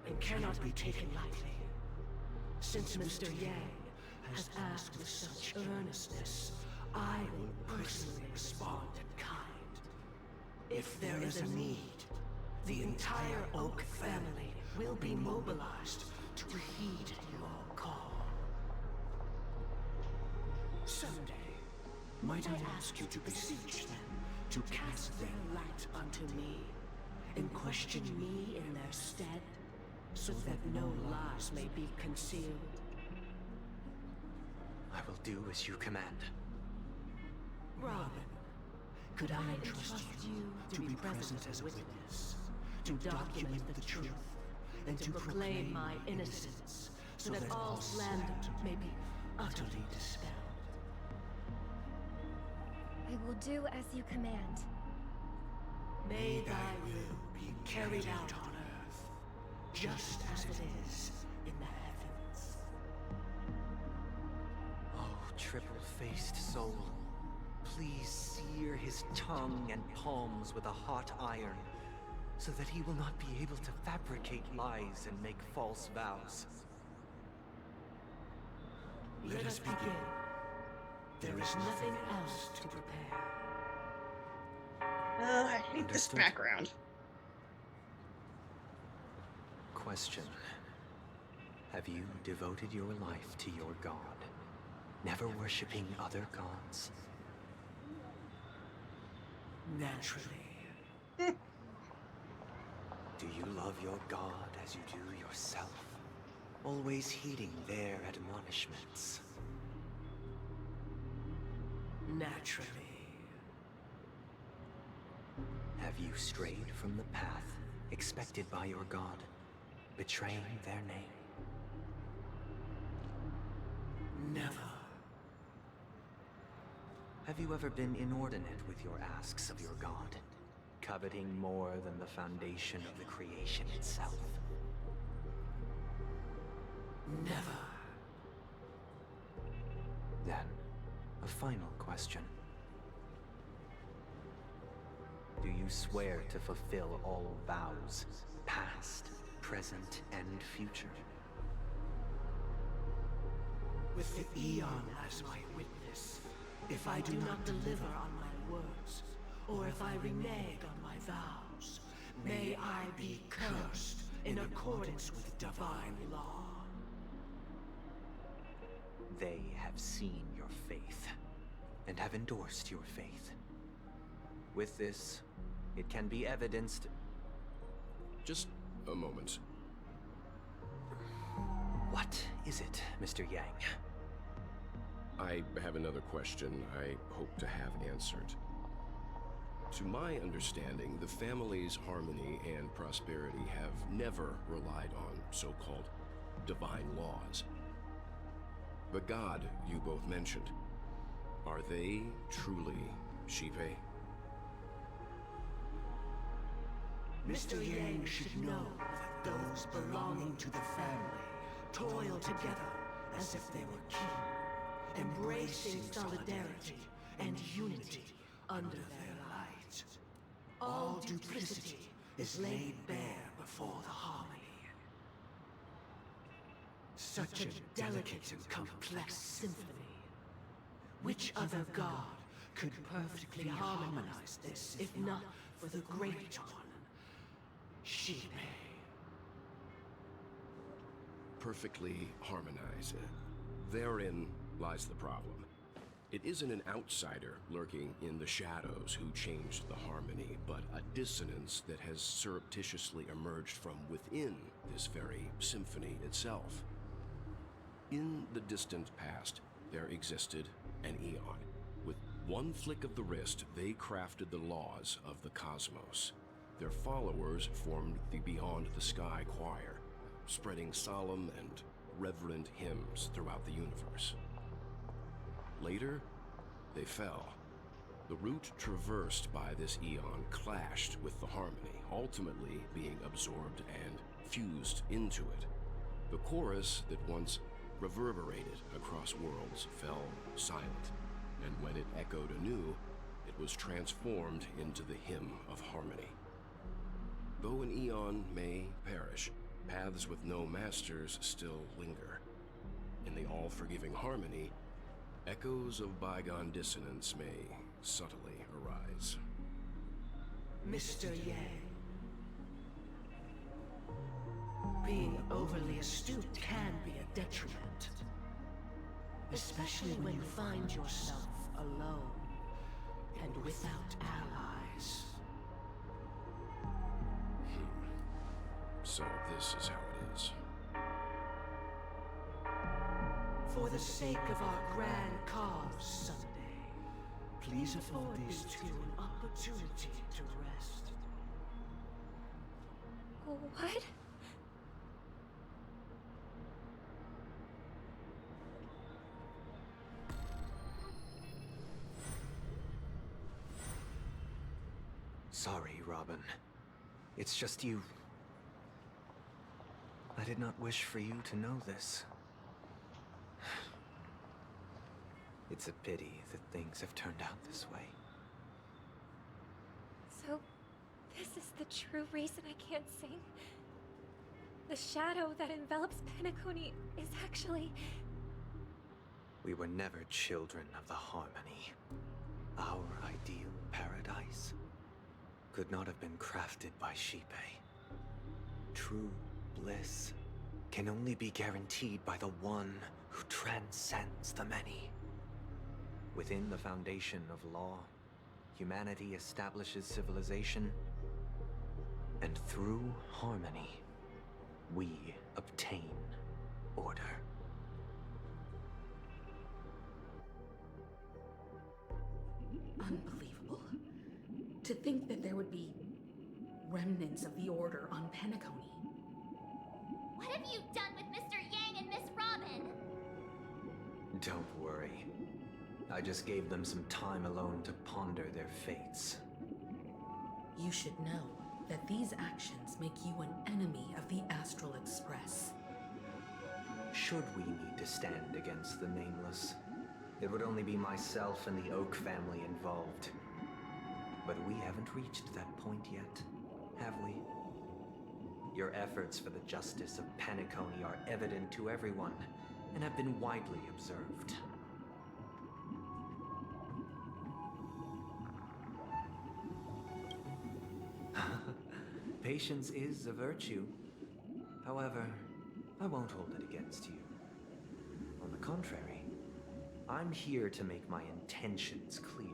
and cannot be taken lightly. Since Mr. Yang has asked with such earnestness, I will personally respond in kind. If there is a need, the entire Oak family will be mobilized to heed your call. Someday, might I ask you to beseech them to cast their light unto me and question me in their stead, so that no lies may be concealed? I will do as you command. Robin, could I entrust you to be present as a witness, to document the truth, and to proclaim my innocence, so that all slander may be utterly dispelled? I will do as you command. May thy will be carried out on earth, just as it is in the heavens. Oh, triple-faced soul, please sear his tongue and palms with a hot iron, so that he will not be able to fabricate lies and make false vows. Let us begin. There is nothing else to prepare. I hate this background. Question. Have you devoted your life to your god, never worshipping other gods? Naturally. Do you love your god as you do yourself, always heeding their admonishments? Naturally. Have you strayed from the path expected by your god, betraying their name? Never. Have you ever been inordinate with your asks of your god, coveting more than the foundation of the creation itself? Never. Then, a final question. Do you swear to fulfill all vows, past, present, and future? With the Eon as my witness, if I do not deliver on my words, or if I renege on my vows, may I be cursed in accordance with divine law. They have seen your faith, and have endorsed your faith. With this, it can be evidenced... Just a moment. What is it, Mr. Yang? I have another question I hope to have answered. To my understanding, the family's harmony and prosperity have never relied on so-called divine laws. The god you both mentioned, are they truly Shipe? Mr. Yang should know that those belonging to the family toil together as if they were kin, embracing solidarity and unity under their light. All duplicity is laid bare before the harmony. Such a delicate and complex symphony. Which other god could perfectly harmonize this, if not for the great one, Shipe? Perfectly harmonize. Therein lies the problem. It isn't an outsider lurking in the shadows who changed the harmony, but a dissonance that has surreptitiously emerged from within this very symphony itself. In the distant past, there existed an eon. With one flick of the wrist, they crafted the laws of the cosmos. Their followers formed the Beyond the Sky Choir, spreading solemn and reverent hymns throughout the universe. Later, they fell. The route traversed by this eon clashed with the harmony, ultimately being absorbed and fused into it. The chorus that once reverberated across worlds fell silent, and when it echoed anew, it was transformed into the hymn of harmony. Though an eon may perish, paths with no masters still linger. In the all-forgiving harmony, echoes of bygone dissonance may subtly arise. Mr. Yang. Being overly astute can be a detriment. Especially when you find yourself alone and without allies. So this is how it is. For the sake of our grand cause someday, please afford these two an opportunity to rest. What? Sorry, Robin. It's just you. I did not wish for you to know this. It's a pity that things have turned out this way. So, this is the true reason I can't sing? The shadow that envelops Penacony is actually... We were never children of the harmony. Our ideal paradise could not have been crafted by Shipe. True bliss can only be guaranteed by the one who transcends the many. Within the foundation of law, humanity establishes civilization, and through harmony, we obtain order. Unbelievable. To think that there would be remnants of the Order on Penacony. What have you done with Mr. Yang and Miss Robin? Don't worry. I just gave them some time alone to ponder their fates. You should know that these actions make you an enemy of the Astral Express. Should we need to stand against the Nameless, it would only be myself and the Oak family involved. But we haven't reached that point yet, have we? Your efforts for the justice of Penacony are evident to everyone, and have been widely observed. Patience is a virtue. However, I won't hold it against you. On the contrary, I'm here to make my intentions clear.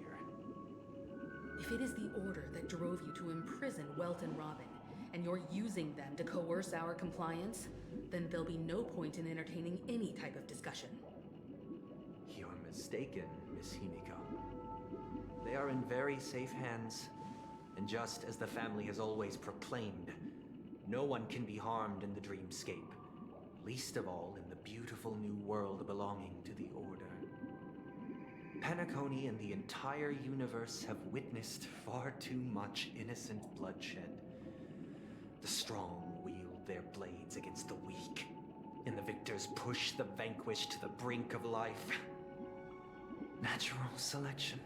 If it is the Order that drove you to imprison Welt and Robin, and you're using them to coerce our compliance, then there'll be no point in entertaining any type of discussion. You're mistaken, Miss Himiko. They are in very safe hands, and just as the family has always proclaimed, no one can be harmed in the dreamscape, least of all in the beautiful new world belonging to the Order. Penacony and the entire universe have witnessed far too much innocent bloodshed. The strong wield their blades against the weak, and the victors push the vanquished to the brink of life. Natural selection.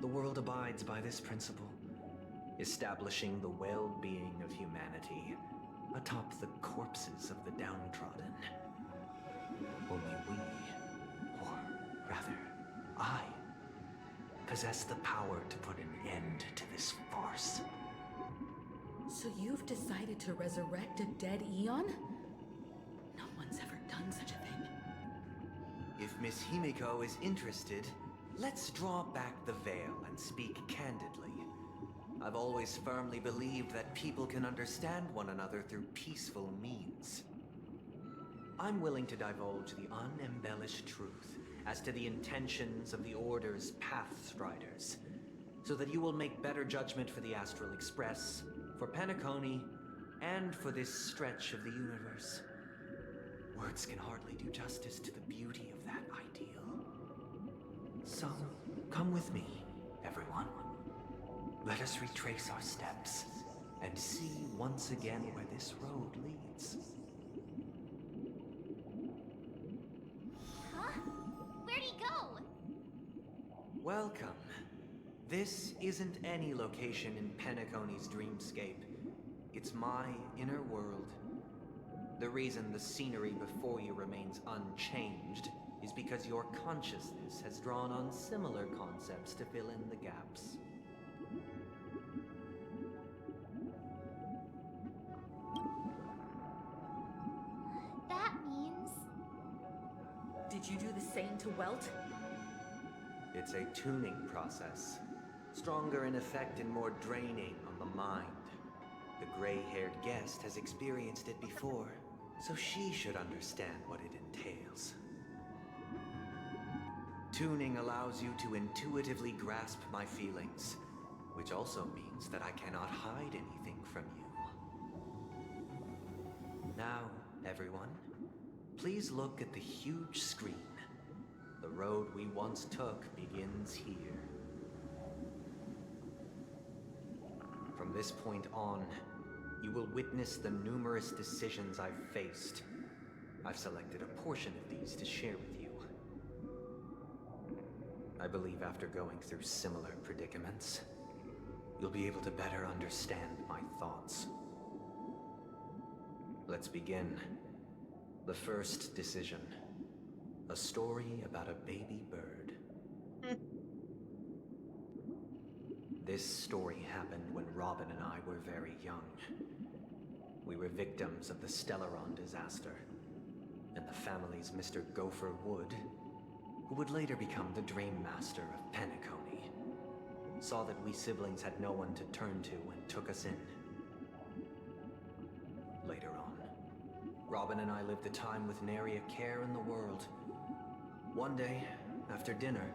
The world abides by this principle, establishing the well-being of humanity atop the corpses of the downtrodden. Only we, or rather, I, possess the power to put an end to this farce. So you've decided to resurrect a dead Eon? No one's ever done such a thing. If Miss Himiko is interested, let's draw back the veil and speak candidly. I've always firmly believed that people can understand one another through peaceful means. I'm willing to divulge the unembellished truth as to the intentions of the Order's Pathstriders, so that you will make better judgment for the Astral Express, for Penacony, and for this stretch of the universe. Words can hardly do justice to the beauty of that ideal. So, come with me, everyone. Let us retrace our steps and see once again where this road leads. Huh? Where'd he go? Welcome. This isn't any location in Penacony's dreamscape. It's my inner world. The reason the scenery before you remains unchanged is because your consciousness has drawn on similar concepts to fill in the gaps. That means... Did you do the same to Welt? It's a tuning process. Stronger in effect and more draining on the mind. The gray-haired guest has experienced it before, so she should understand what it entails. Tuning allows you to intuitively grasp my feelings, which also means that I cannot hide anything from you. Now, everyone, please look at the huge screen. The road we once took begins here. From this point on, you will witness the numerous decisions I've faced. I've selected a portion of these to share with you. I believe after going through similar predicaments, you'll be able to better understand my thoughts. Let's begin. The first decision. A story about a baby bird. This story happened when Robin and I were very young. We were victims of the Stellaron disaster, and the family's Mr. Gopher Wood, who would later become the Dream Master of Penacony, saw that we siblings had no one to turn to and took us in. Later on, Robin and I lived a time with nary a care in the world. One day, after dinner,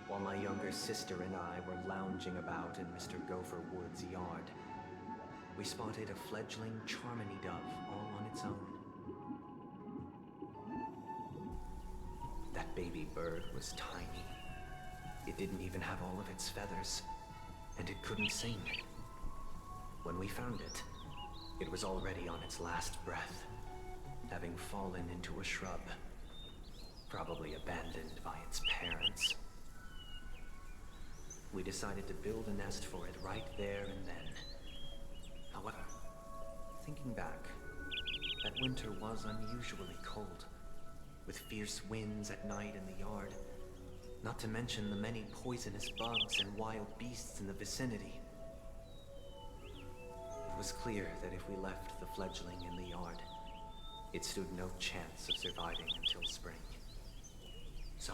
while my younger sister and I were lounging about in Mr. Gopher Wood's yard, we spotted a fledgling Charmony dove all on its own. That baby bird was tiny. It didn't even have all of its feathers, and it couldn't sing. When we found it, it was already on its last breath, having fallen into a shrub, probably abandoned by its parents. We decided to build a nest for it right there and then. However, thinking back, that winter was unusually cold, with fierce winds at night in the yard, not to mention the many poisonous bugs and wild beasts in the vicinity. It was clear that if we left the fledgling in the yard, it stood no chance of surviving until spring. So,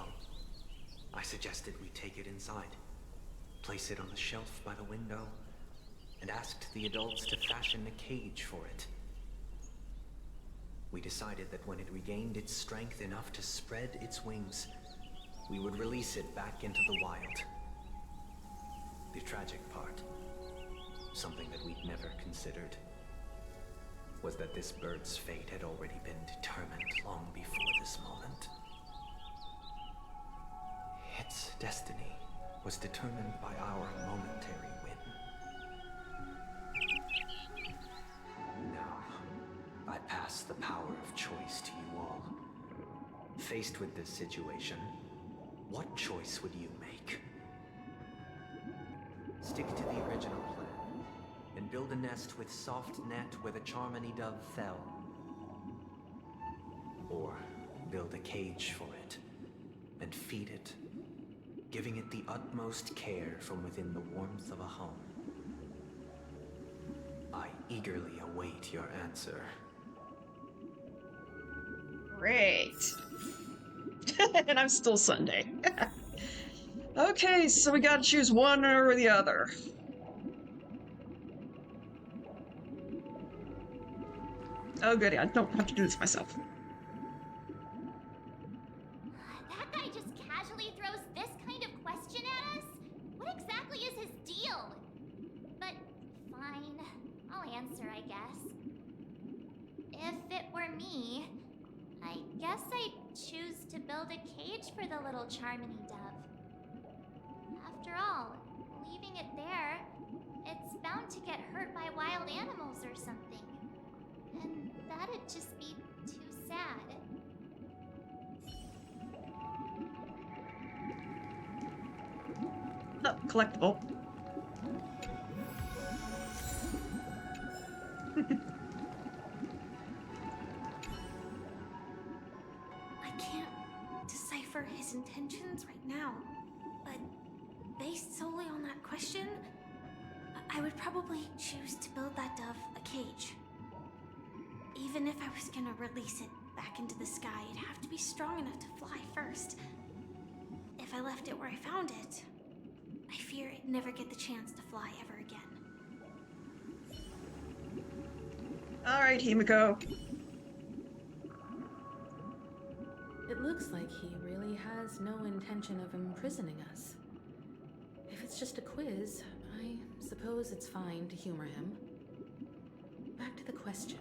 I suggested we take it inside, place it on the shelf by the window, and asked the adults to fashion a cage for it. We decided that when it regained its strength enough to spread its wings, we would release it back into the wild. The tragic part, something that we'd never considered, was that this bird's fate had already been determined long before this moment. Its destiny was determined by our momentary win. Now, I pass the power of choice to you all. Faced with this situation, what choice would you make? Stick to the original plan and build a nest with soft net where the Charmony dove fell. Or build a cage for it and feed it, giving it the utmost care from within the warmth of a home. I eagerly await your answer. Great. And I'm still Sunday. Okay, so we gotta choose one or the other. Oh goody, I don't have to do this myself. That guy just casually throws this kind of question at us? What exactly is his deal? But fine, I'll answer, I guess. If it were me, I guess I'd choose to build a cage for the little Charmony dove. After all, leaving it there, it's bound to get hurt by wild animals or something. And that'd just be too sad. Oh, collectible. I can't decipher his intentions right now, but based solely on that question, I would probably choose to build that dove a cage. Even if I was gonna release it back into the sky, it'd have to be strong enough to fly first. If I left it where I found it, I fear it'd never get the chance to fly ever again. Alright, Himiko. It looks like he really has no intention of imprisoning us. If it's just a quiz, I suppose it's fine to humor him. Back to the question.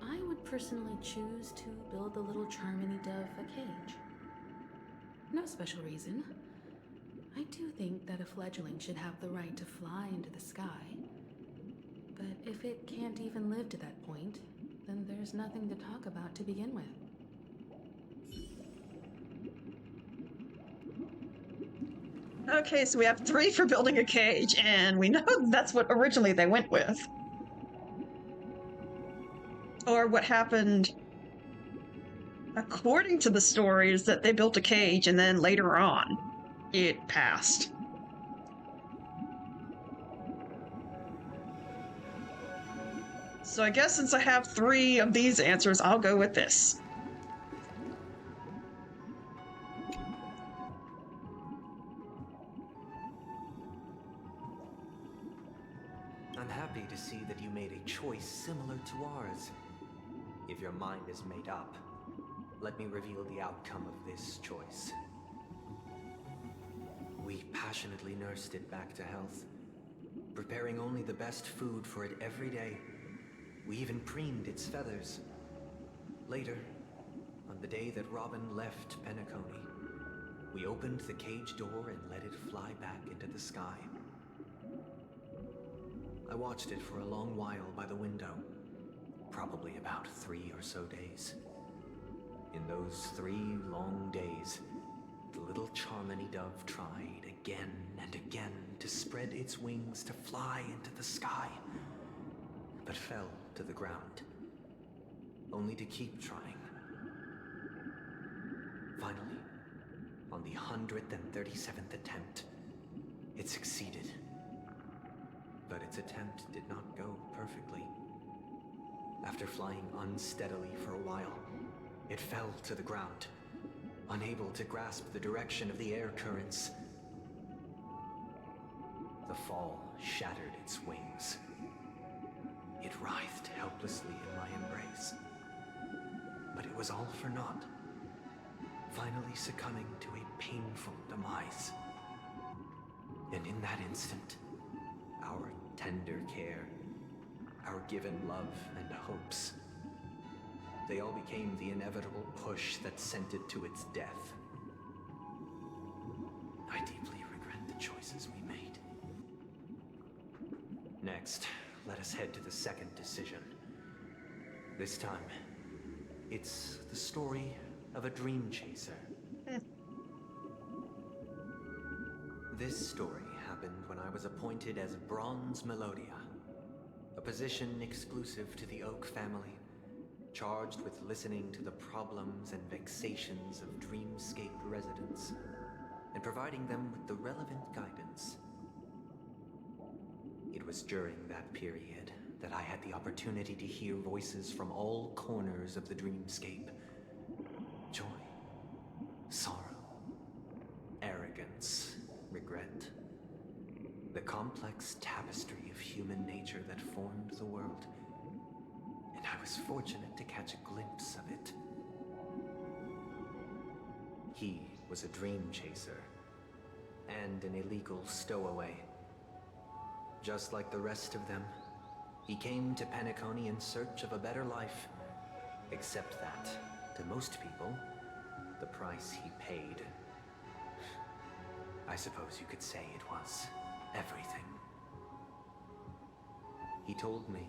I would personally choose to build the little Charmony dove a cage. No special reason. I do think that a fledgling should have the right to fly into the sky. But if it can't even live to that point, then there's nothing to talk about to begin with. Okay, so we have 3 for building a cage, and we know that's what originally they went with. Or what happened, according to the story, is that they built a cage and then later on, it passed. So I guess since I have 3 of these answers, I'll go with this. I'm happy to see that you made a choice similar to ours. If your mind is made up, let me reveal the outcome of this choice. We passionately nursed it back to health, preparing only the best food for it every day. We even preened its feathers. Later, on the day that Robin left Penacony, we opened the cage door and let it fly back into the sky. I watched it for a long while by the window, probably about 3 or so days. In those 3 long days, the little Charmony dove tried again and again to spread its wings to fly into the sky, but fell to the ground, only to keep trying. Finally, on the 137th attempt, it succeeded. but its attempt did not go perfectly. After flying unsteadily for a while, it fell to the ground, unable to grasp the direction of the air currents. The fall shattered its wings. It writhed helplessly in my embrace. But it was all for naught, finally succumbing to a painful demise. And in that instant, our tender care, our given love and hopes, they all became the inevitable push that sent it to its death. I deeply regret the choices we made. Next, let us head to the second decision. This time, it's the story of a dream chaser. This story happened when I was appointed as Bronze Melodia, a position exclusive to the Oak family, charged with listening to the problems and vexations of Dreamscape residents, and providing them with the relevant guidance. It was during that period that I had the opportunity to hear voices from all corners of the dreamscape. Joy, sorrow, arrogance, regret. The complex tapestry of human nature that formed the world. And I was fortunate to catch a glimpse of it. He was a dream chaser and an illegal stowaway. Just like the rest of them, he came to Penacony in search of a better life. Except that, to most people, the price he paid, I suppose you could say it was everything. He told me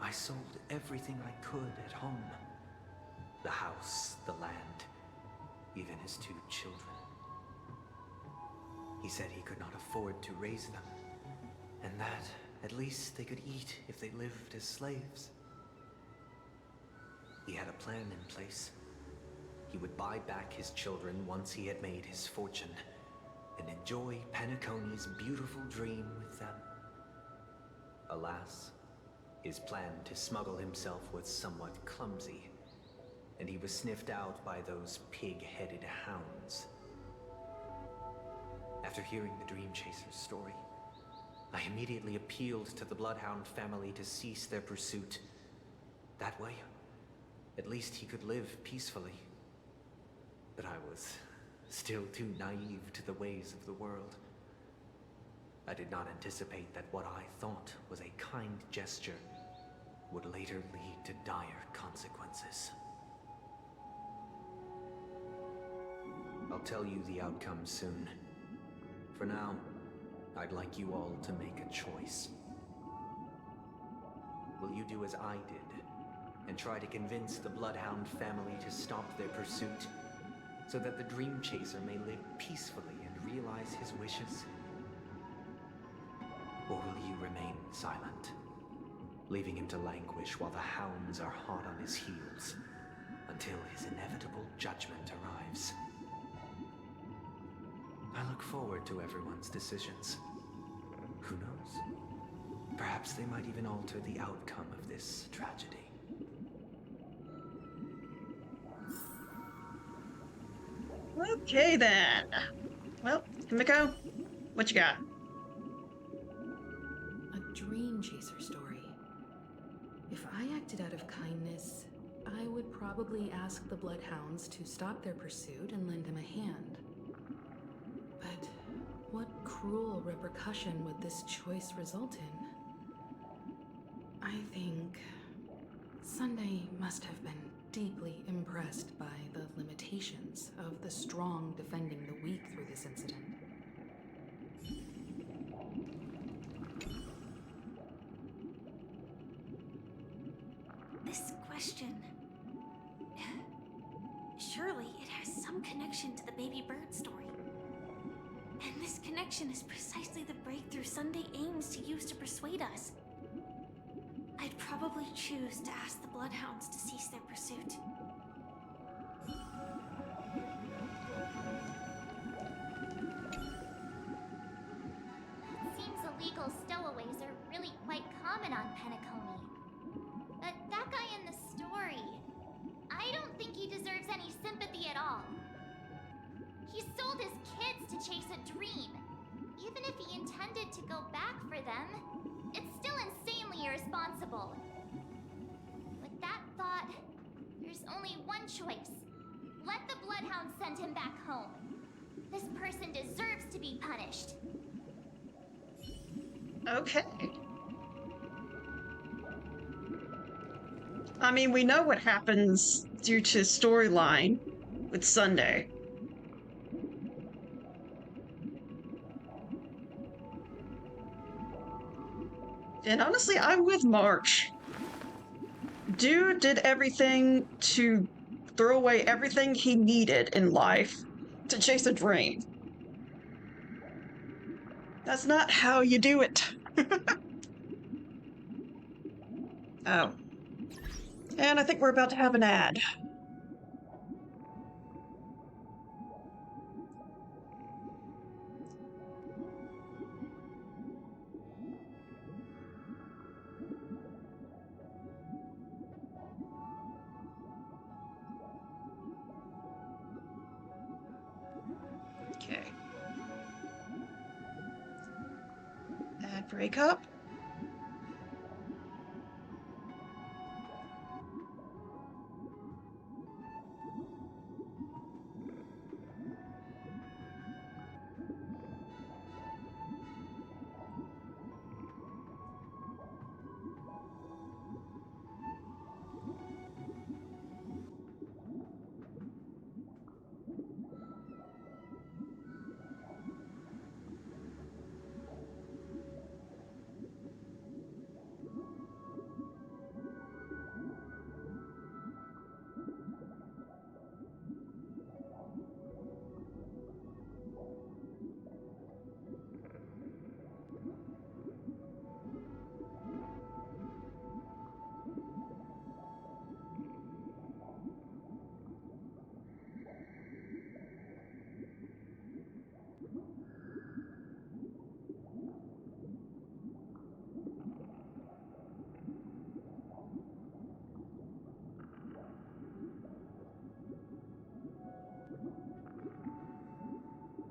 I sold everything I could at home. The house, the land, even his 2 children. He said he could not afford to raise them, and that at least they could eat if they lived as slaves. He had a plan in place. He would buy back his children once he had made his fortune, and enjoy Penacony's beautiful dream with them. Alas, his plan to smuggle himself was somewhat clumsy, and he was sniffed out by those pig-headed hounds. After hearing the Dream Chaser's story, I immediately appealed to the Bloodhound family to cease their pursuit. That way, at least he could live peacefully. But I was still too naive to the ways of the world. I did not anticipate that what I thought was a kind gesture would later lead to dire consequences. I'll tell you the outcome soon. For now, I'd like you all to make a choice. Will you do as I did, and try to convince the Bloodhound family to stop their pursuit, so that the Dream Chaser may live peacefully and realize his wishes? Or will you remain silent, leaving him to languish while the hounds are hot on his heels, until his inevitable judgment arrives? I look forward to everyone's decisions. Who knows? Perhaps they might even alter the outcome of this tragedy. Okay then. Well, Kimiko, what you got? A dream chaser story. If I acted out of kindness, I would probably ask the Bloodhounds to stop their pursuit and lend him a hand. But what cruel repercussion would this choice result in? I think Sunday must have been deeply impressed by the limitations of the strong defending the weak through this incident. This question... Surely it has some connection to the baby bird story. And this connection is precisely the breakthrough Sunday aims to use to persuade us. I'd probably choose to ask the Bloodhounds to cease their pursuit. Seems a illegal stowaways are really quite common on Penacony. But that guy in the story, I don't think he deserves any sympathy at all. He sold his kids to chase a dream. Even if he intended to go back for them, it's still insanely irresponsible. With that thought, there's only one choice. Let the Bloodhound send him back home. This person deserves to be punished. Okay. I mean, we know what happens due to storyline with Sunday. And honestly, I'm with March. Dude did everything to throw away everything he needed in life to chase a dream. That's not how you do it. Oh. And I think we're about to have an ad. Okay. Ad breakup.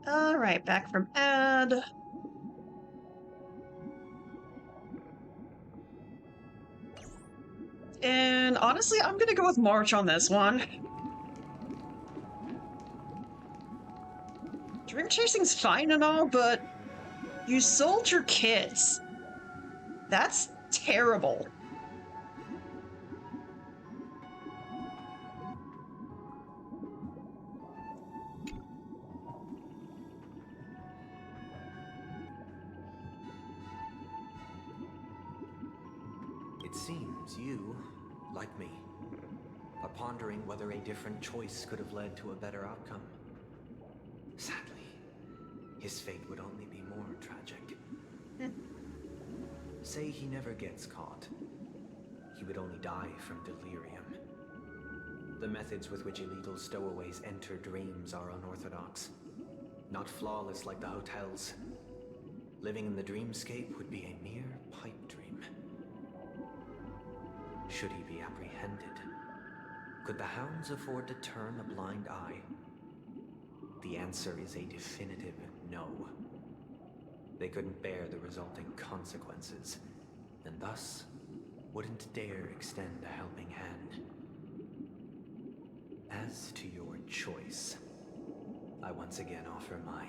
Alright, back from ad. And honestly, I'm gonna go with March on this one. Dream chasing's fine and all, but you sold your kids. That's terrible. It seems you, like me, are pondering whether a different choice could have led to a better outcome. Sadly, his fate would only be more tragic. Say he never gets caught. He would only die from delirium. The methods with which illegal stowaways enter dreams are unorthodox. Not flawless like the hotels. Living in the dreamscape would be a mere pipe dream. Should he be apprehended? Could the hounds afford to turn a blind eye? The answer is a definitive no. They couldn't bear the resulting consequences, and thus wouldn't dare extend a helping hand. As to your choice, I once again offer my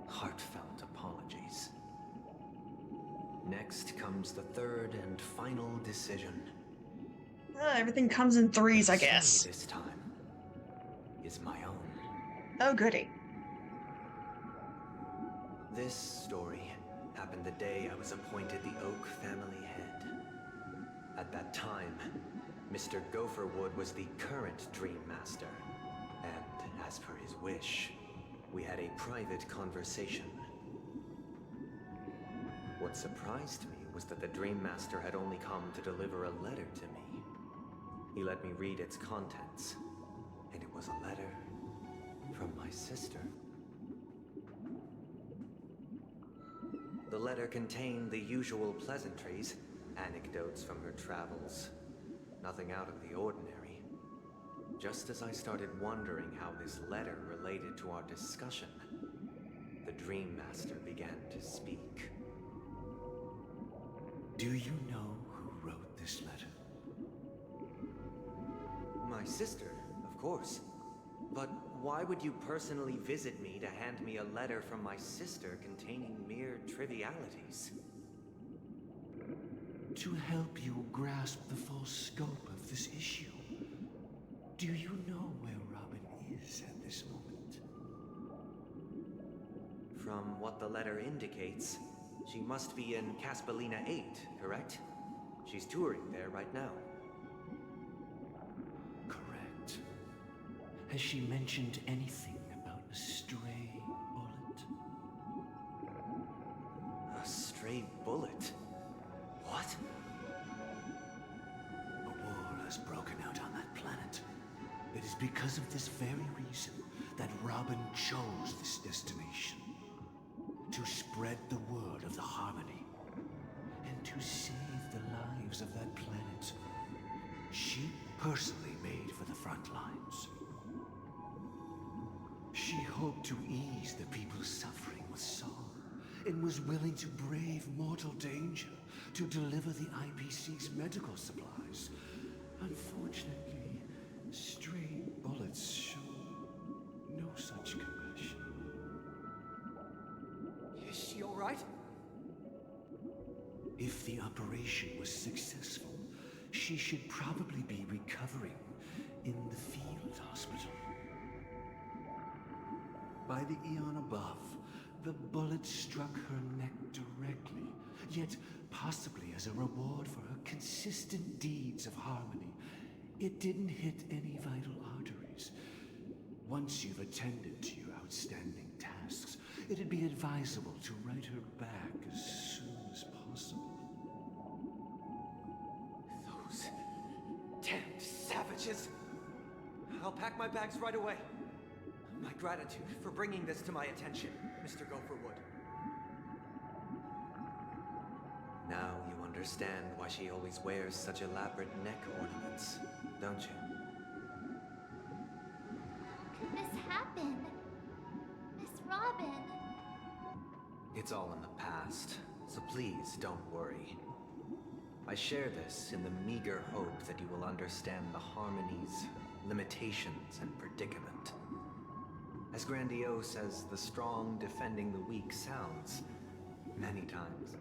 heartfelt apologies. Next comes the third and final decision. Everything comes in threes, I guess. Say this time is my own. Oh, goody. This story happened the day I was appointed the Oak family head. At that time, Mr. Gopherwood was the current Dream Master, and as per his wish, we had a private conversation. What surprised me was that the Dream Master had only come to deliver a letter to me. He let me read its contents, and it was a letter from my sister. The letter contained the usual pleasantries, anecdotes from her travels. Nothing out of the ordinary. Just as I started wondering how this letter related to our discussion, the Dream Master began to speak. Do you know who wrote this letter? My sister, of course. But why would you personally visit me to hand me a letter from my sister containing mere trivialities? To help you grasp the full scope of this issue. Do you know where Robin is at this moment? From what the letter indicates, she must be in Caspelina 8, correct? She's touring there right now. Correct. Has she mentioned anything about a stray bullet? A stray bullet? What? A war has broken out on that planet. It is because of this very reason that Robin chose this destination. To spread the word of the Harmony. And to save the lives of that planet. She personally made for the front lines. She hoped to ease the people's suffering with song, and was willing to brave mortal danger to deliver the IPC's medical supplies. Unfortunately, stray bullets show no such compassion. Is she all right? If the operation was successful, she should probably be recovering in the field hospital. By the eon above, the bullet struck her neck directly, yet possibly as a reward for her consistent deeds of harmony. It didn't hit any vital arteries. Once you've attended to your outstanding tasks, it'd be advisable to write her back as soon as possible. Those damned savages! I'll pack my bags right away. My gratitude for bringing this to my attention, Mr. Gopherwood. Now you understand why she always wears such elaborate neck ornaments, don't you? How could this happen? Miss Robin. It's all in the past, so please don't worry. I share this in the meager hope that you will understand the Harmony's limitations and predicament. As grandiose as the strong defending the weak sounds, many times,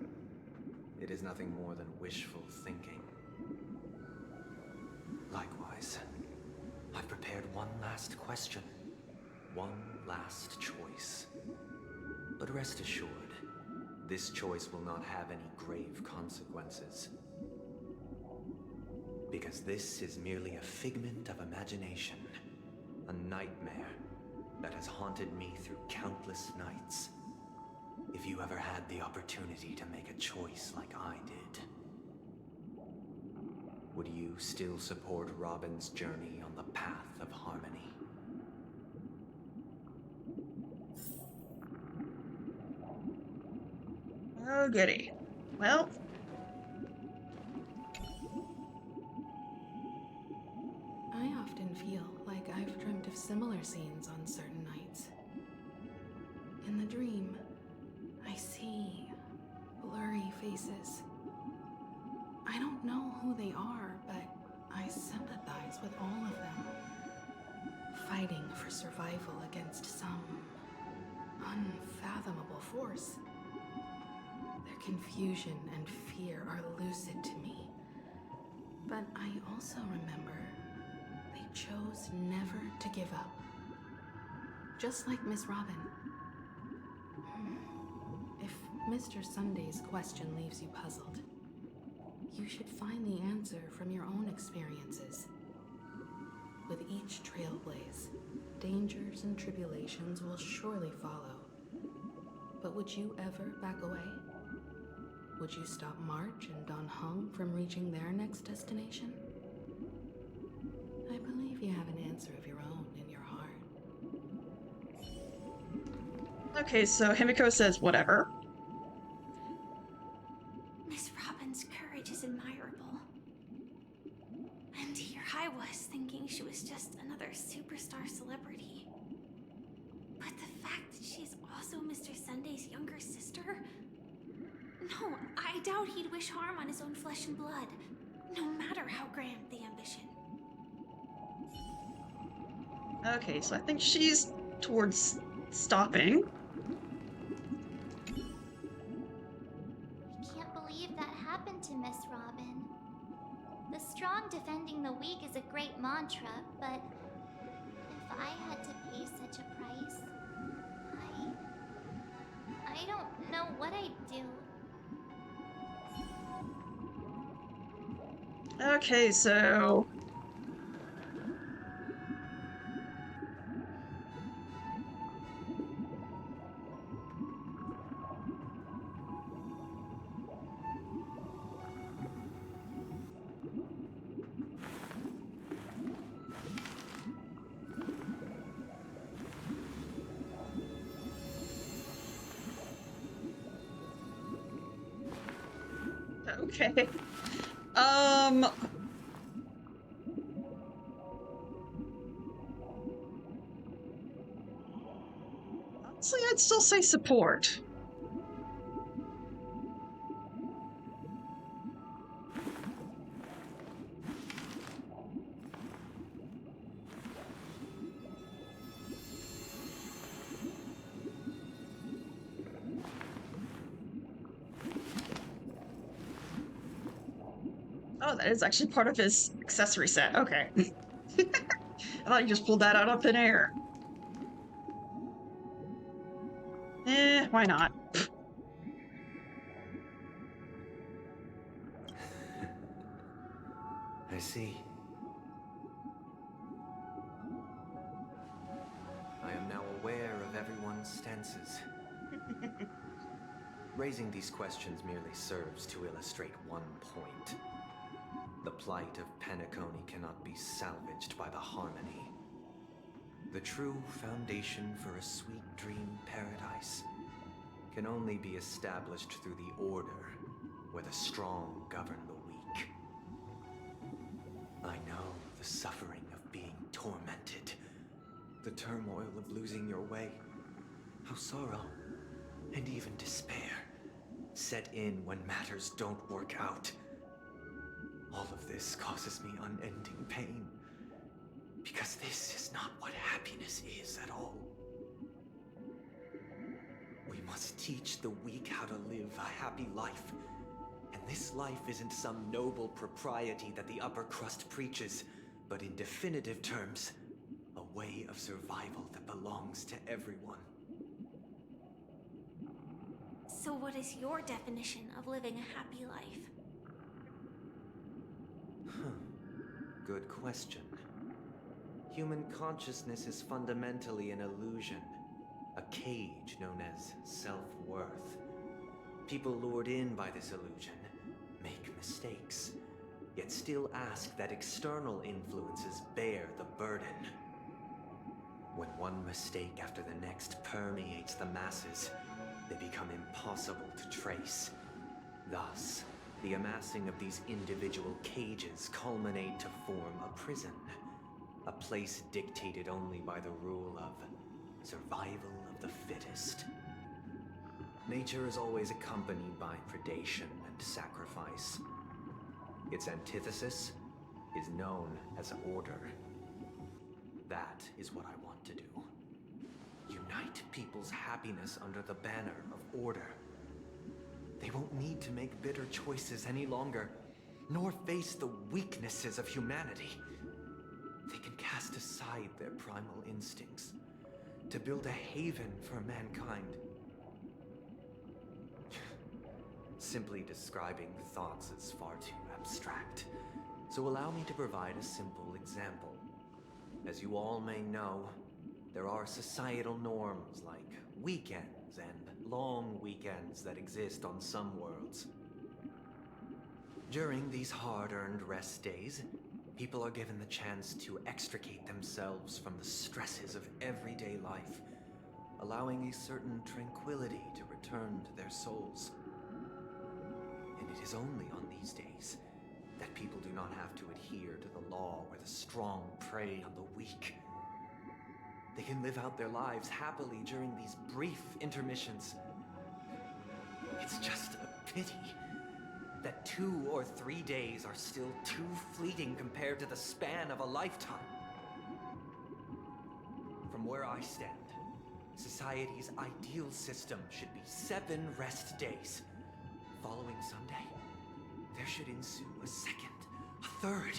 it is nothing more than wishful thinking. Likewise, I've prepared one last question, one last choice. But rest assured, this choice will not have any grave consequences. Because this is merely a figment of imagination, a nightmare that has haunted me through countless nights. If you ever had the opportunity to make a choice like I did, would you still support Robin's journey on the path of harmony? Oh, goody. Well. I often feel like I've dreamt of similar scenes on certain nights. In the dream, I see blurry faces. I don't know who they are, but I sympathize with all of them. Fighting for survival against some unfathomable force. Their confusion and fear are lucid to me. But I also remember they chose never to give up. Just like Miss Robin. If Mr. Sunday's question leaves you puzzled, you should find the answer from your own experiences. With each trailblaze, dangers and tribulations will surely follow. But would you ever back away? Would you stop March and Don Hung from reaching their next destination? I believe you have an answer of your own in your heart. Okay, so Himiko says whatever. Miss Robin's courage is admirable. And here I was thinking she was just another superstar celebrity. But the fact that she's also Mr. Sunday's younger sister? No, I doubt he'd wish harm on his own flesh and blood, no matter how grand the ambition. Okay, so I think she's towards stopping. I can't believe that happened to Miss Robin. The strong defending the weak is a great mantra, but if I had to pay such a price, I don't know what I'd do. Okay, so okay. Honestly, I'd still say support. Oh, that is actually part of his accessory set. Okay. I thought you just pulled that out of thin air. Why not? I see. I am now aware of everyone's stances. Raising these questions merely serves to illustrate one point. The plight of Penacony cannot be salvaged by the harmony. The true foundation for a sweet dream paradise can only be established through the order, where the strong govern the weak. I know the suffering of being tormented, the turmoil of losing your way, how sorrow and even despair set in when matters don't work out. All of this causes me unending pain, because this is not what happiness is at all. We must teach the weak how to live a happy life. And this life isn't some noble propriety that the upper crust preaches, but in definitive terms, a way of survival that belongs to everyone. So what is your definition of living a happy life? Good question. Human consciousness is fundamentally an illusion, a cage known as self-worth. People lured in by this illusion make mistakes, yet still ask that external influences bear the burden. When one mistake after the next permeates the masses, they become impossible to trace. Thus, the amassing of these individual cages culminate to form a prison, a place dictated only by the rule of survival of the fittest. Nature is always accompanied by predation and sacrifice. Its antithesis is known as order. That is what I want to do. Unite people's happiness under the banner of order. They won't need to make bitter choices any longer, nor face the weaknesses of humanity. They can cast aside their primal instincts to build a haven for mankind. Simply describing thoughts is far too abstract, so allow me to provide a simple example. As you all may know, there are societal norms like weekends and long weekends that exist on some worlds. During these hard-earned rest days, people are given the chance to extricate themselves from the stresses of everyday life, allowing a certain tranquility to return to their souls. And it It is only on these days that people do not have to adhere to the law where the strong prey on the weak. They can live out their lives happily during these brief intermissions. It's just a pity that 2 or 3 days are still too fleeting compared to the span of a lifetime. From where I stand, society's ideal system should be 7 rest days. Following Sunday, there should ensue a second, a third,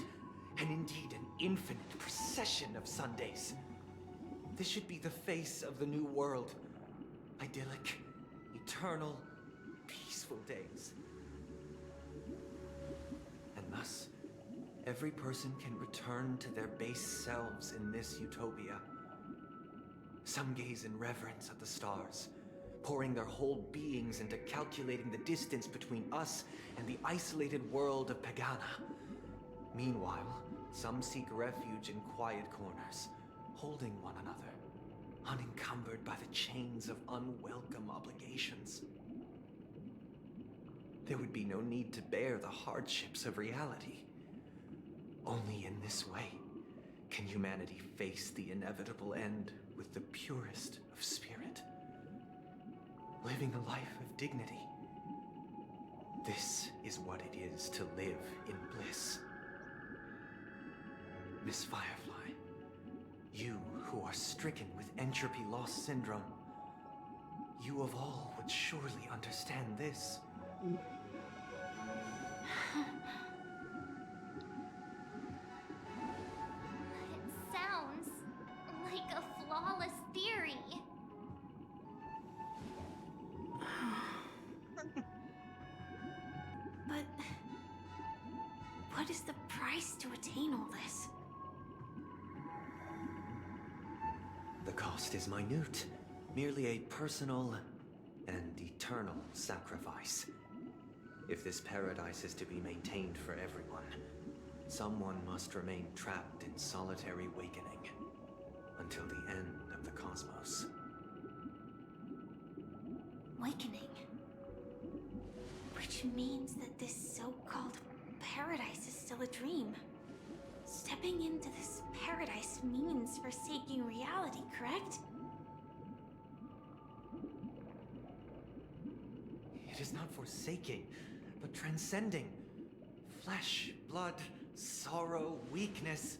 and indeed an infinite procession of Sundays. This should be the face of the new world. Idyllic, eternal, peaceful days. And thus, every person can return to their base selves in this utopia. Some gaze in reverence at the stars, pouring their whole beings into calculating the distance between us and the isolated world of Pagana. Meanwhile, some seek refuge in quiet corners, holding one another, unencumbered by the chains of unwelcome obligations. There would be no need to bear the hardships of reality. Only in this way can humanity face the inevitable end with the purest of spirit, living a life of dignity. This is what it is to live in bliss. Miss Firefly, you who are stricken with entropy loss syndrome, you of all would surely understand this. It sounds like a flawless theory. But what is the price to attain all this? The cost is minute, merely a personal and eternal sacrifice. If this paradise is to be maintained for everyone, someone must remain trapped in solitary wakening until the end of the cosmos. Awakening. Which means that this so-called paradise is still a dream. Stepping into this paradise means forsaking reality, correct? It is not forsaking, but transcending. Flesh, blood, sorrow, weakness.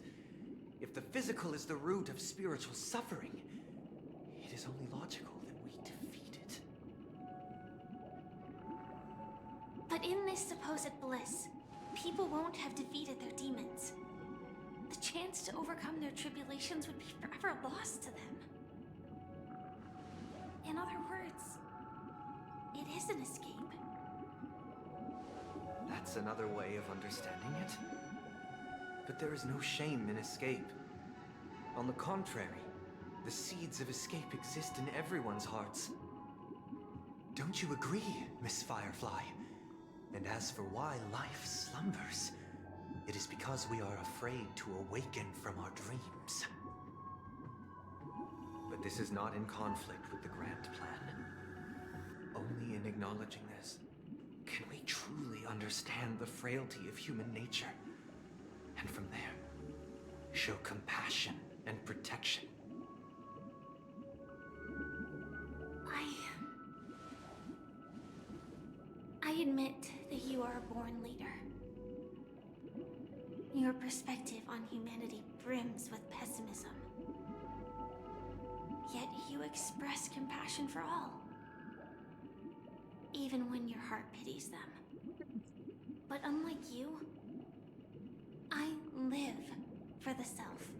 If the physical is the root of spiritual suffering, it is only logical that we defeat it. But in this supposed bliss, people won't have defeated their demons. The chance to overcome their tribulations would be forever lost to them. In other words, it is an escape. That's another way of understanding it. But there is no shame in escape. On the contrary, the seeds of escape exist in everyone's hearts. Don't you agree, Miss Firefly? And as for why life slumbers, it is because we are afraid to awaken from our dreams. But this is not in conflict with the grand plan. Only in acknowledging this can we truly understand the frailty of human nature, and from there, show compassion and protection. I admit that you are a born leader. Your perspective on humanity brims with pessimism. Yet you express compassion for all, even when your heart pities them. But unlike you, I live for the self.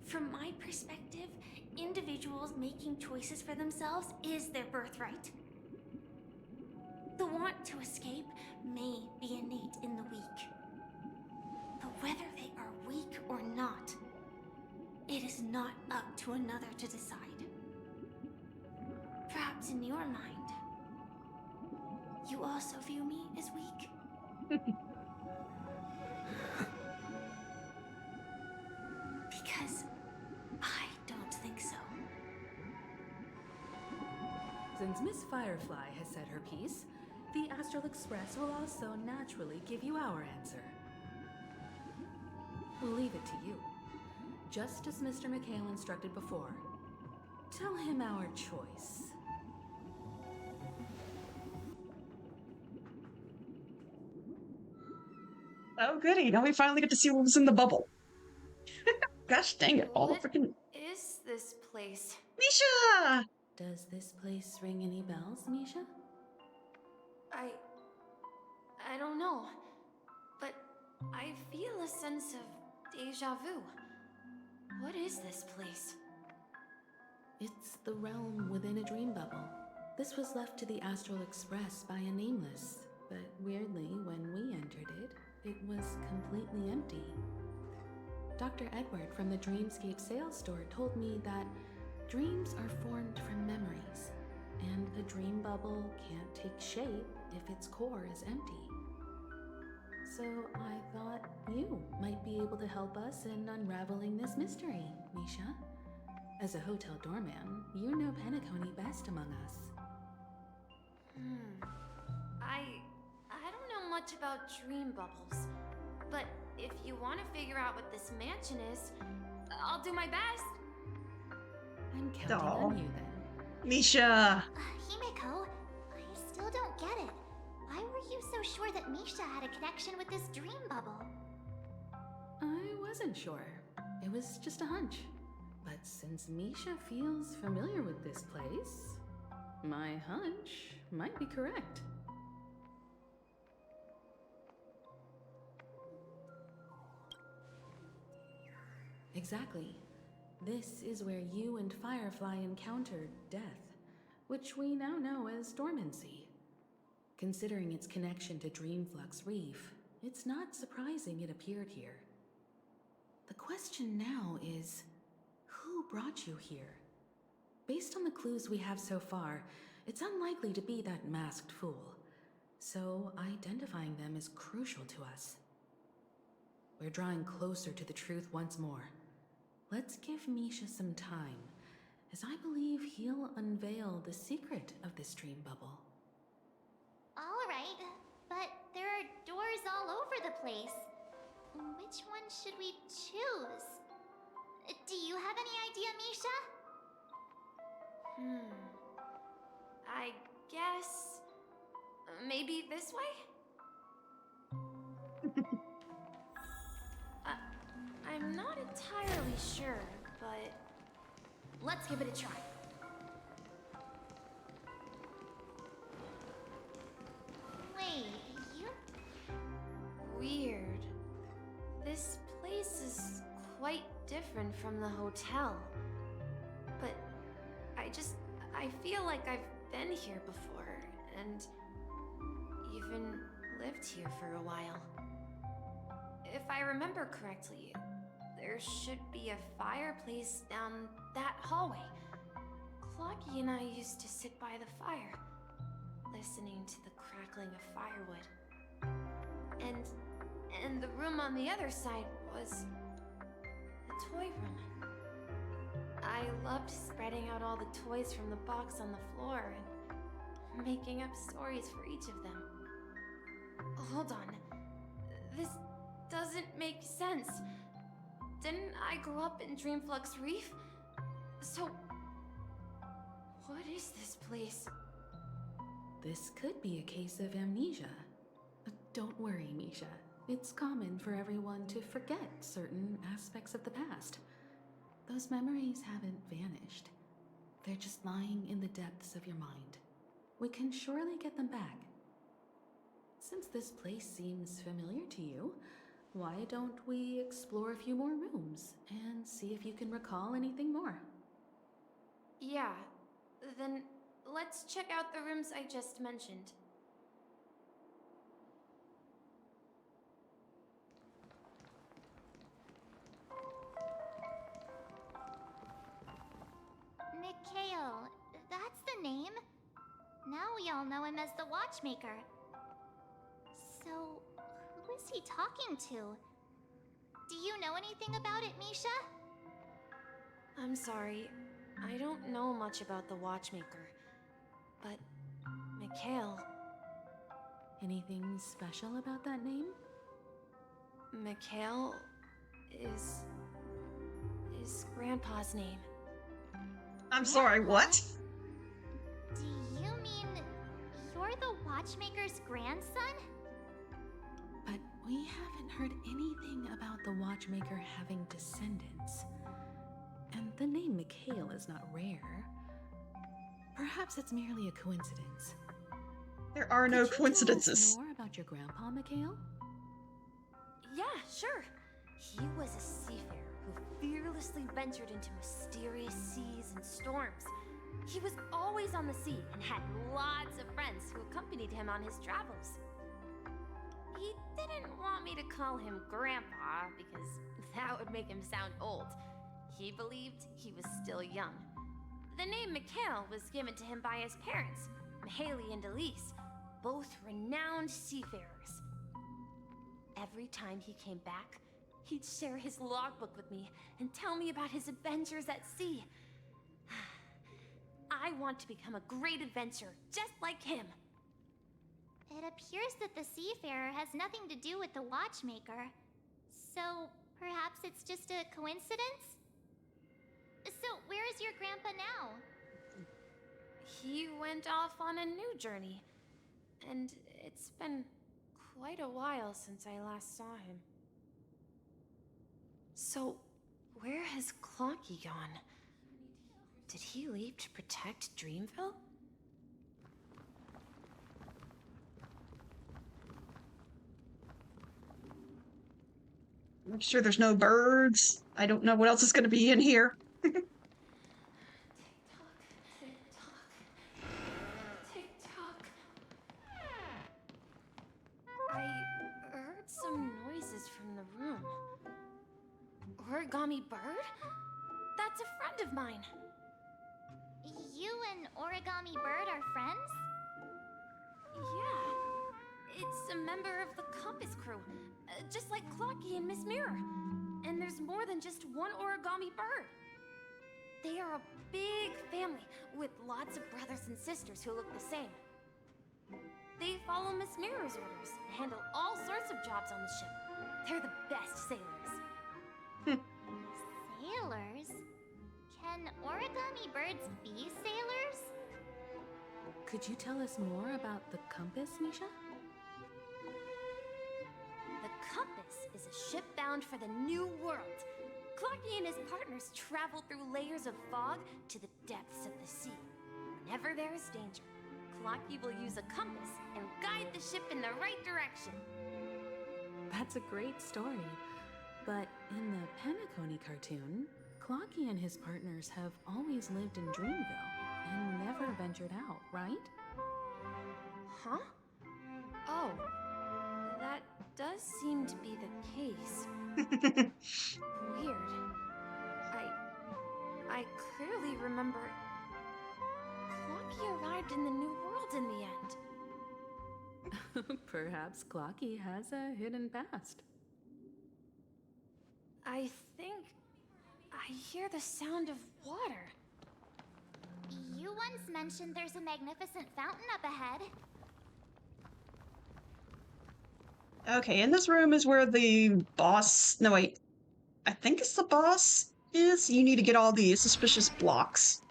From my perspective, individuals making choices for themselves is their birthright. The want to escape may be innate in the weak. But whether they are weak or not, it is not up to another to decide. Perhaps in your mind, you also view me as weak? Because I don't think so. Since Miss Firefly has said her piece, the Astral Express will also naturally give you our answer. We'll leave it to you. Just as Mr. McHale instructed before, tell him our choice. Oh, goody. Now we finally get to see what was in the bubble. Gosh dang it. All the What freaking. is this place? Misha! Does this place ring any bells, Misha? I don't know, but I feel a sense of deja vu. What is this place? It's the realm within a dream bubble. This was left to the Astral Express by a nameless, but weirdly, when we entered it, it was completely empty. Dr. Edward from the Dreamscape sales store told me that dreams are formed from memories, and a dream bubble can't take shape if its core is empty. So I thought you might be able to help us in unraveling this mystery, Misha. As a hotel doorman, you know Penacony best among us. I don't know much about dream bubbles, but if you want to figure out what this mansion is, I'll do my best. I'm counting on you then. Misha! Himeko, I still don't get it. Why were you so sure that Misha had a connection with this dream bubble? I wasn't sure. It was just a hunch. But since Misha feels familiar with this place, my hunch might be correct. Exactly. This is where you and Firefly encountered death, which we now know as dormancy. Considering its connection to Dreamflux Reef, it's not surprising it appeared here. The question now is, who brought you here? Based on the clues we have so far, it's unlikely to be that masked fool, so identifying them is crucial to us. We're drawing closer to the truth once more. Let's give Misha some time, as I believe he'll unveil the secret of this dream bubble. Alright, but there are doors all over the place. Which one should we choose? Do you have any idea, Misha? I guess... maybe this way? I'm not entirely sure, but... let's give it a try. Wait, you... Weird. This place is quite different from the hotel. But I feel like I've been here before, and even lived here for a while. If I remember correctly, there should be a fireplace down that hallway. Clocky and I used to sit by the fire, listening to the crackling of firewood. And the room on the other side was the toy room. I loved spreading out all the toys from the box on the floor and making up stories for each of them. Hold on. This doesn't make sense. Didn't I grow up in Dreamflux Reef? So, what is this place? This could be a case of amnesia. But don't worry, Misha. It's common for everyone to forget certain aspects of the past. Those memories haven't vanished. They're just lying in the depths of your mind. We can surely get them back. Since this place seems familiar to you, why don't we explore a few more rooms and see if you can recall anything more? Yeah, then let's check out the rooms I just mentioned. Mikhail, that's the name. Now we all know him as the Watchmaker. So, who is he talking to? Do you know anything about it, Misha? I'm sorry, I don't know much about the Watchmaker. But, Mikhail, Anything special about that name? Mikhail is Grandpa's name. I'm sorry, what? Do you mean you're the watchmaker's grandson? But we haven't heard anything about the watchmaker having descendants. And the name Mikhail is not rare. Perhaps it's merely a coincidence. There are no Could you coincidences. tell us more about your grandpa, Mikhail? Yeah, sure. He was a seafarer who fearlessly ventured into mysterious seas and storms. He was always on the sea and had lots of friends who accompanied him on his travels. He didn't want me to call him Grandpa because that would make him sound old. He believed he was still young. The name Mikhail was given to him by his parents, Mihaly and Elise, both renowned seafarers. Every time he came back, he'd share his logbook with me and tell me about his adventures at sea. I want to become a great adventurer, just like him. It appears that the seafarer has nothing to do with the watchmaker. So, perhaps it's just a coincidence? So, where is your grandpa now? He went off on a new journey, and it's been quite a while since I last saw him. So, where has Clocky gone? Did he leave to protect Dreamville? I'm sure there's no birds. I don't know what else is going to be in here. I heard some noises from the room. Origami Bird? That's a friend of mine. You and Origami Bird are friends? Yeah. It's a member of the Compass crew, just like Clocky and Miss Mirror. And there's more than just one Origami Bird. They are a big family with lots of brothers and sisters who look the same. They follow Miss Mirror's orders and handle all sorts of jobs on the ship. They're the best sailors. Sailors? Can origami birds be sailors? Could you tell us more about the compass, Misha? The Compass is a ship bound for the New World. Clocky and his partners travel through layers of fog to the depths of the sea. Whenever there is danger, Clocky will use a compass and guide the ship in the right direction. That's a great story. But in the Penacony cartoon, Clocky and his partners have always lived in Dreamville and never ventured out, right? Huh? Oh, that does seem to be the case. Weird. I clearly remember Clocky arrived in the New World in the end. Perhaps Clocky has a hidden past. I think I hear the sound of water. You once mentioned there's a magnificent fountain up ahead. Okay, in this room is where the boss... No, wait. I think it's the boss is. You need to get all the suspicious blocks.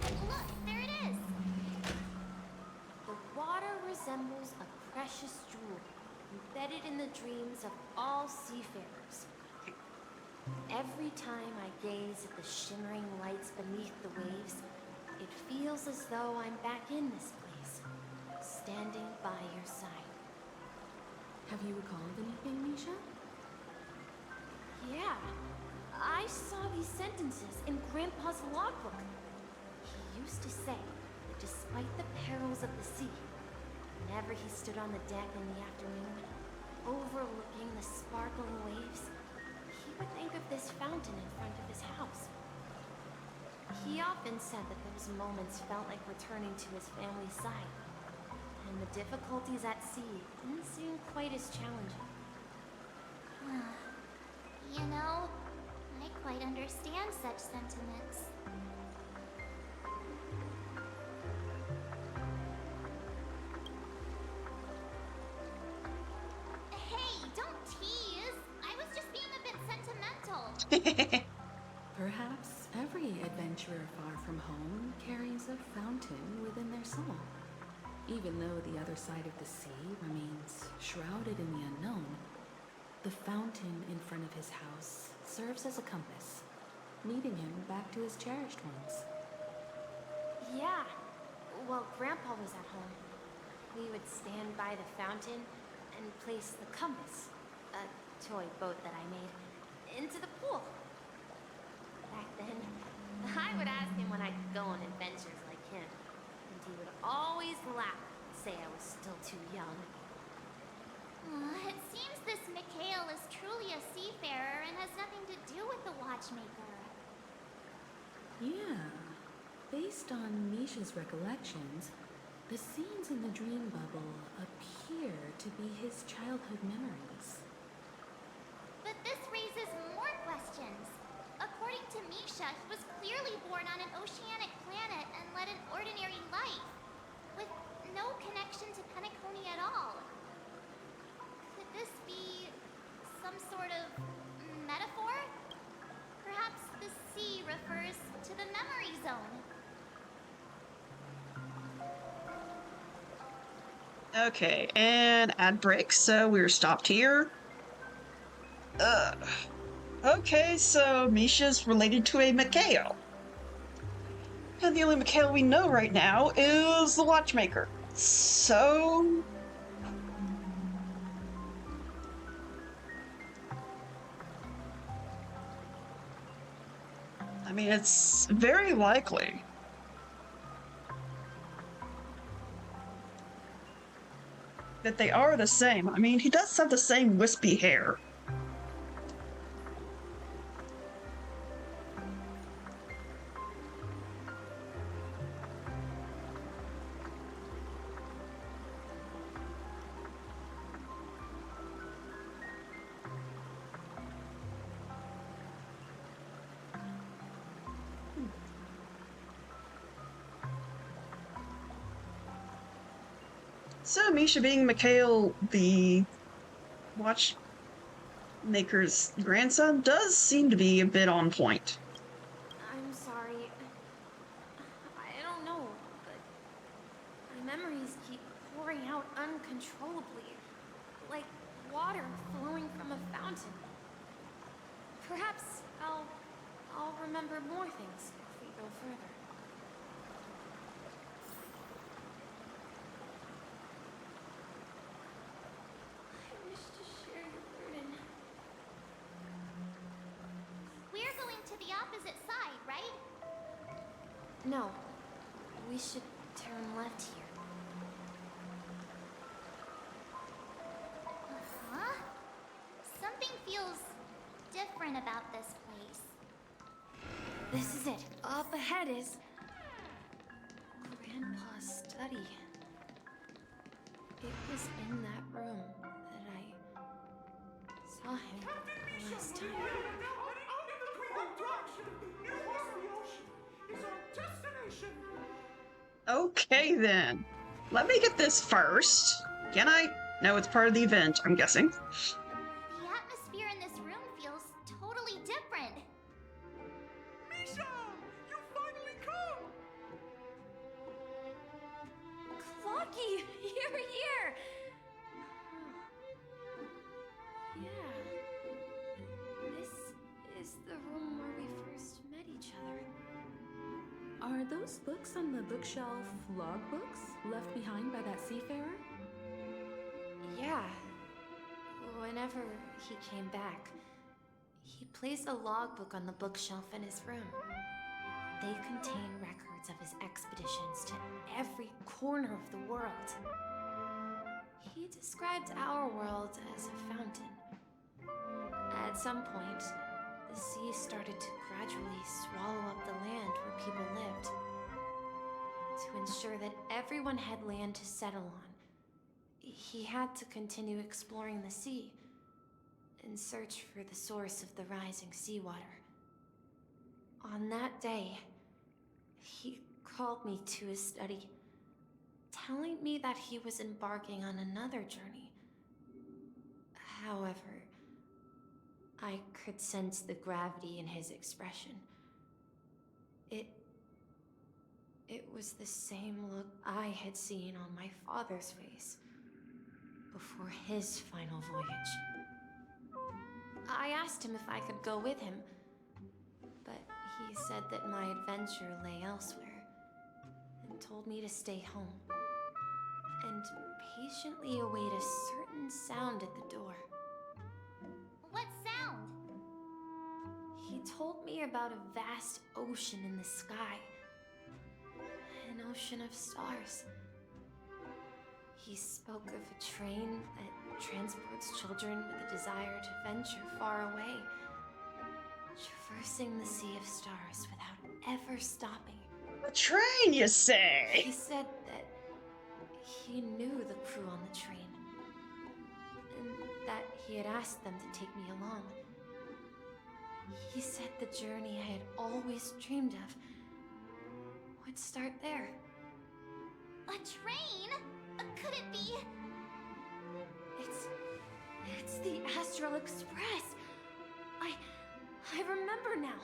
Look, there it is! The water resembles a precious jewel embedded in the dreams of all seafarers. Every time I gaze at the shimmering lights beneath the waves, it feels as though I'm back in this place, standing by your side. Have you recalled anything, Misha? Yeah, I saw these sentences in Grandpa's logbook. He used to say that despite the perils of the sea, whenever he stood on the deck in the afternoon, overlooking the sparkling waves, he would think of this fountain in front of his house. He often said that those moments felt like returning to his family's side, and the difficulties at sea didn't seem quite as challenging. You know, I quite understand such sentiments. Perhaps every adventurer far from home carries a fountain within their soul. Even though the other side of the sea remains shrouded in the unknown, the fountain in front of his house serves as a compass, leading him back to his cherished ones. Yeah. While Grandpa was at home, we would stand by the fountain and place the compass, a toy boat that I made, into the pool. Back then, I would ask him when I could go on adventures like him, and he would always laugh and say I was still too young. It seems this Mikhail is truly a seafarer and has nothing to do with the watchmaker. Yeah. Based on Misha's recollections, the scenes in the dream bubble appear to be his childhood memories. But this raises more questions. According to Misha, he was clearly born on an oceanic planet and led an ordinary life, with no connection to Penacony at all. Could this be some sort of metaphor? Perhaps the sea refers to the memory zone. Okay, and ad break, so we're stopped here. Okay, so Misha's related to a Mikhail. And the only Mikhail we know right now is the watchmaker. So... I mean, it's very likely. That they are the same. I mean, he does have the same wispy hair. So Misha being Mikhail, the watchmaker's grandson, does seem to be a bit on point. I'm sorry. I don't know, but my memories keep pouring out uncontrollably, like water flowing from a fountain. Perhaps I'll remember more things if we go further. I wish to share your burden. We're going to the opposite side, right? No, we should turn left here. Huh? Something feels different about this place. This is it. Up ahead is Grandpa's study. It was in that room that I saw him the last time. Okay then. Let me get this first. Can I? No, it's part of the event, I'm guessing. The atmosphere in this room feels totally different. Misha! You finally come! Clocky! Here! Yeah. This is the room where we first met each other. Are those books on the bookshelf logbooks left behind by that seafarer? Yeah. Whenever he came back, he placed a logbook on the bookshelf in his room. They contain records of his expeditions to every corner of the world. He described our world as a fountain. At some point, the sea started to gradually swallow up the land where people lived. To ensure that everyone had land to settle on, he had to continue exploring the sea in search for the source of the rising seawater. On that day, he called me to his study, telling me that he was embarking on another journey. However, I could sense the gravity in his expression. It was the same look I had seen on my father's face before his final voyage. I asked him if I could go with him, but he said that my adventure lay elsewhere and told me to stay home and patiently await a certain sound at the door. What sound? He told me about a vast ocean in the sky. An ocean of stars. He spoke of a train that transports children with a desire to venture far away, traversing the sea of stars without ever stopping. A train, you say? He said that he knew the crew on the train, and that he had asked them to take me along. He said the journey I had always dreamed of would start there. A train? Could it be? It's the Astral Express. I remember now.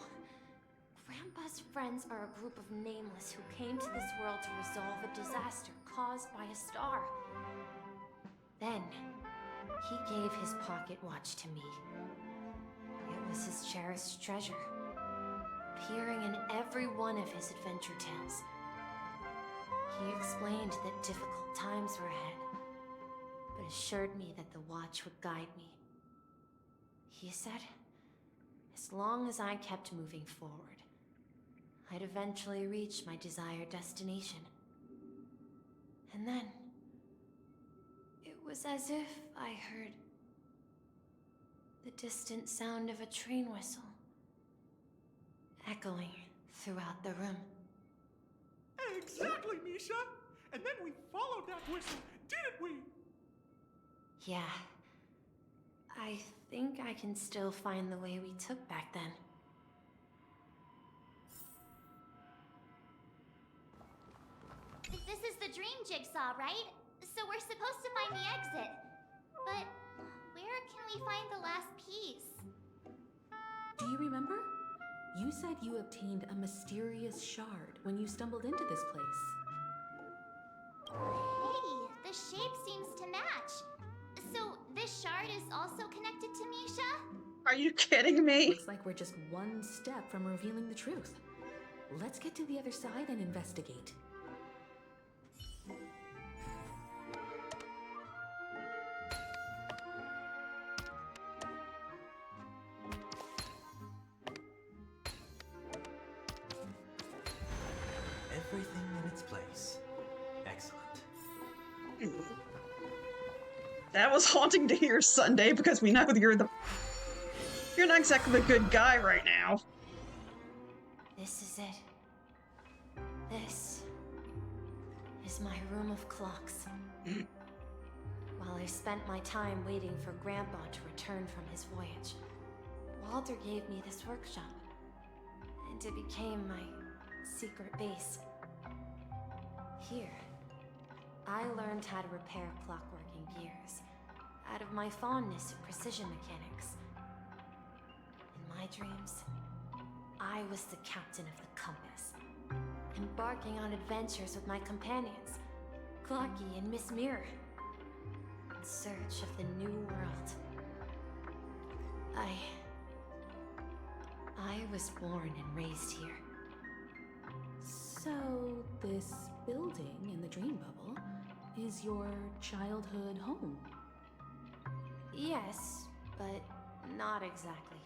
Grandpa's friends are a group of nameless who came to this world to resolve a disaster caused by a star. Then, he gave his pocket watch to me. It was his cherished treasure, appearing in every one of his adventure tales. He explained that difficult times were ahead, but assured me that the watch would guide me. He said, as long as I kept moving forward, I'd eventually reach my desired destination. And then, it was as if I heard the distant sound of a train whistle echoing throughout the room. Exactly, Misha! And then we followed that whistle, didn't we? Yeah. I think I can still find the way we took back then. This is the dream jigsaw, right? So we're supposed to find the exit. But where can we find the last piece? Do you remember? You said you obtained a mysterious shard when you stumbled into this place. Hey, the shape seems to match. So this shard is also connected to Misha? Are you kidding me? Looks like we're just one step from revealing the truth. Let's get to the other side and investigate. Everything in its place. Excellent. That was haunting to hear, Sunday, because we know you're not exactly the good guy right now. This is it. This is my room of clocks. While I spent my time waiting for Grandpa to return from his voyage, Walter gave me this workshop, and it became my secret base. Here, I learned how to repair clockworking gears out of my fondness of precision mechanics. In my dreams, I was the captain of the compass, embarking on adventures with my companions, Clocky and Miss Mirror, in search of the new world. I was born and raised here. So, this building in the dream bubble is your childhood home? Yes, but not exactly.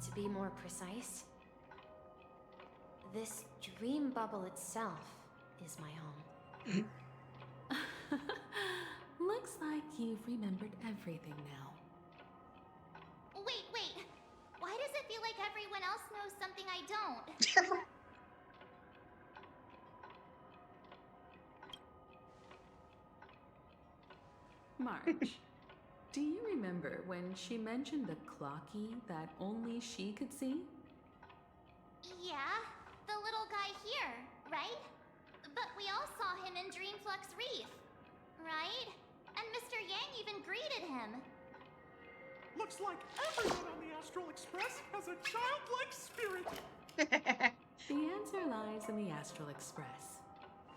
To be more precise, this dream bubble itself is my home. Looks like you've remembered everything now. Wait. Why does it feel like everyone else knows something I don't? Marge, do you remember when she mentioned the clocky that only she could see? Yeah, the little guy here, right? But we all saw him in Dreamflux Reef, right? And Mr. Yang even greeted him. Looks like everyone on the Astral Express has a childlike spirit. The answer lies in the Astral Express.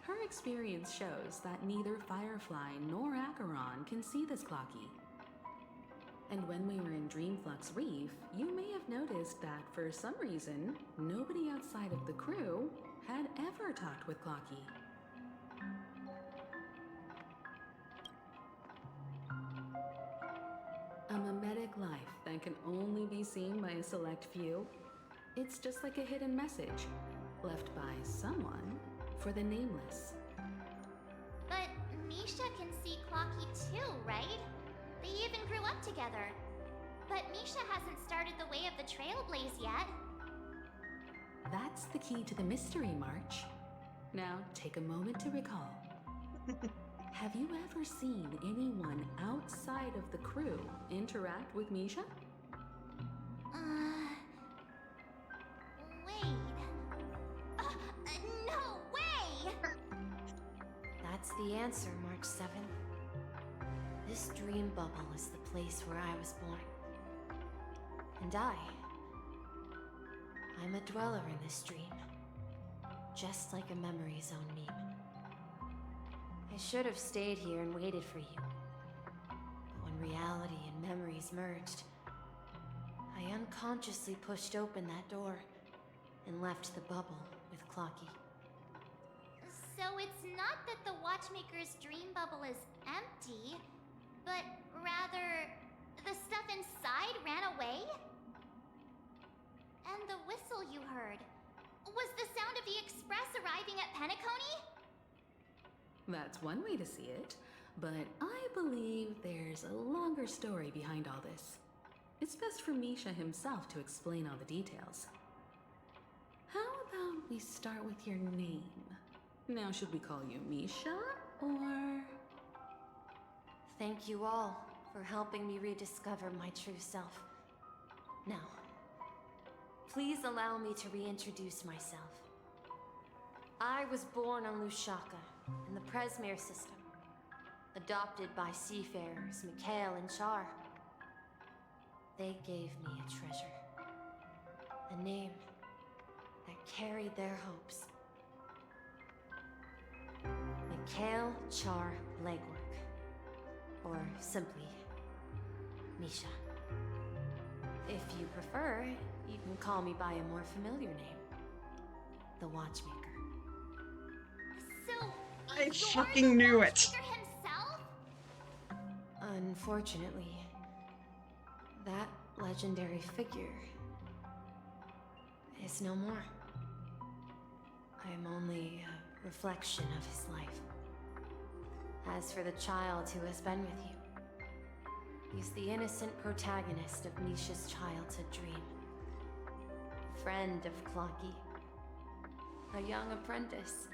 Her experience shows that neither Firefly nor Acheron can see this Clocky. And when we were in Dreamflux Reef, you may have noticed that for some reason, nobody outside of the crew had ever talked with Clocky. A mimetic life that can only be seen by a select few. It's just like a hidden message left by someone for the nameless. But Misha can see Clocky too, right? They even grew up together. But Misha hasn't started the way of the Trailblaze yet. That's the key to the mystery, March. Now, take a moment to recall. Have you ever seen anyone outside of the crew interact with Misha? Wait. No way! That's the answer, March 7th. This dream bubble is the place where I was born. And I'm a dweller in this dream. Just like a memory zone meme. I should have stayed here and waited for you. But when reality and memories merged, I unconsciously pushed open that door and left the bubble with Clocky. So it's not that the Watchmaker's dream bubble is empty, but rather the stuff inside ran away? And the whistle you heard was the sound of the express arriving at Penacony? That's one way to see it, but I believe there's a longer story behind all this. It's best for Misha himself to explain all the details. How about we start with your name? Now, should we call you Misha, or... Thank you all for helping me rediscover my true self. Now, please allow me to reintroduce myself. I was born on Lushaka, in the Presmere system, adopted by seafarers Mikhail and Char. They gave me a treasure, a name that carried their hopes. Mikhail Char Legwork, or simply, Misha. If you prefer, you can call me by a more familiar name, the Watchmaker. So, I fucking knew it. himself? Unfortunately, that legendary figure is no more. I am only a reflection of his life. As for the child who has been with you, he's the innocent protagonist of Misha's childhood dream. Friend of Clocky, a young apprentice,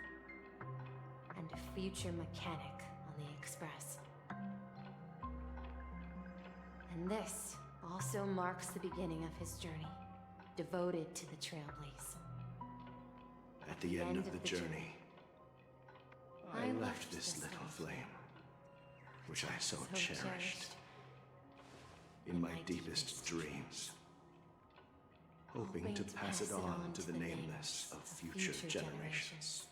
and a future mechanic on the Express. And this also marks the beginning of his journey, devoted to the Trailblaze. At the end of the journey, I left this little flame, which I so cherished, in my deepest dreams, hoping to pass it on to the nameless of future generations.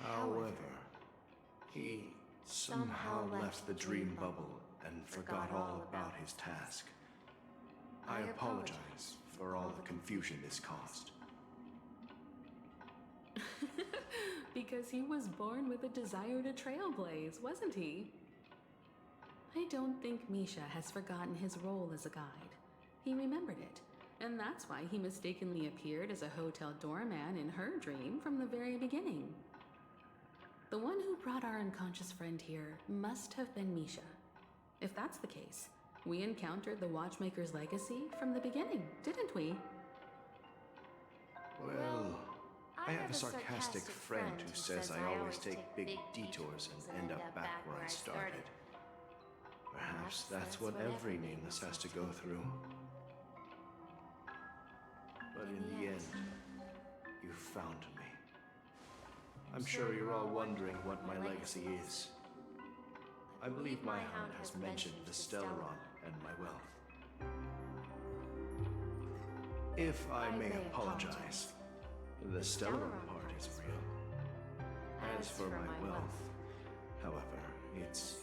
However, he somehow left the dream bubble and forgot all about his task. I apologize for all the confusion this caused. Because he was born with a desire to trailblaze, wasn't he? I don't think Misha has forgotten his role as a guide. He remembered it, and that's why he mistakenly appeared as a hotel doorman in her dream from the very beginning. The one who brought our unconscious friend here must have been Misha. If that's the case, we encountered the Watchmaker's legacy from the beginning, didn't we? Well, I have a sarcastic friend who says I always take big detours and end up back where I started. Perhaps that's what every nameless has to go through. But in the end, you found me. I'm sure you're all wondering what my legacy is. I believe my hound has mentioned the Stellaron and my wealth. If I may apologize, the Stellaron part is real. As for my wealth, however, it's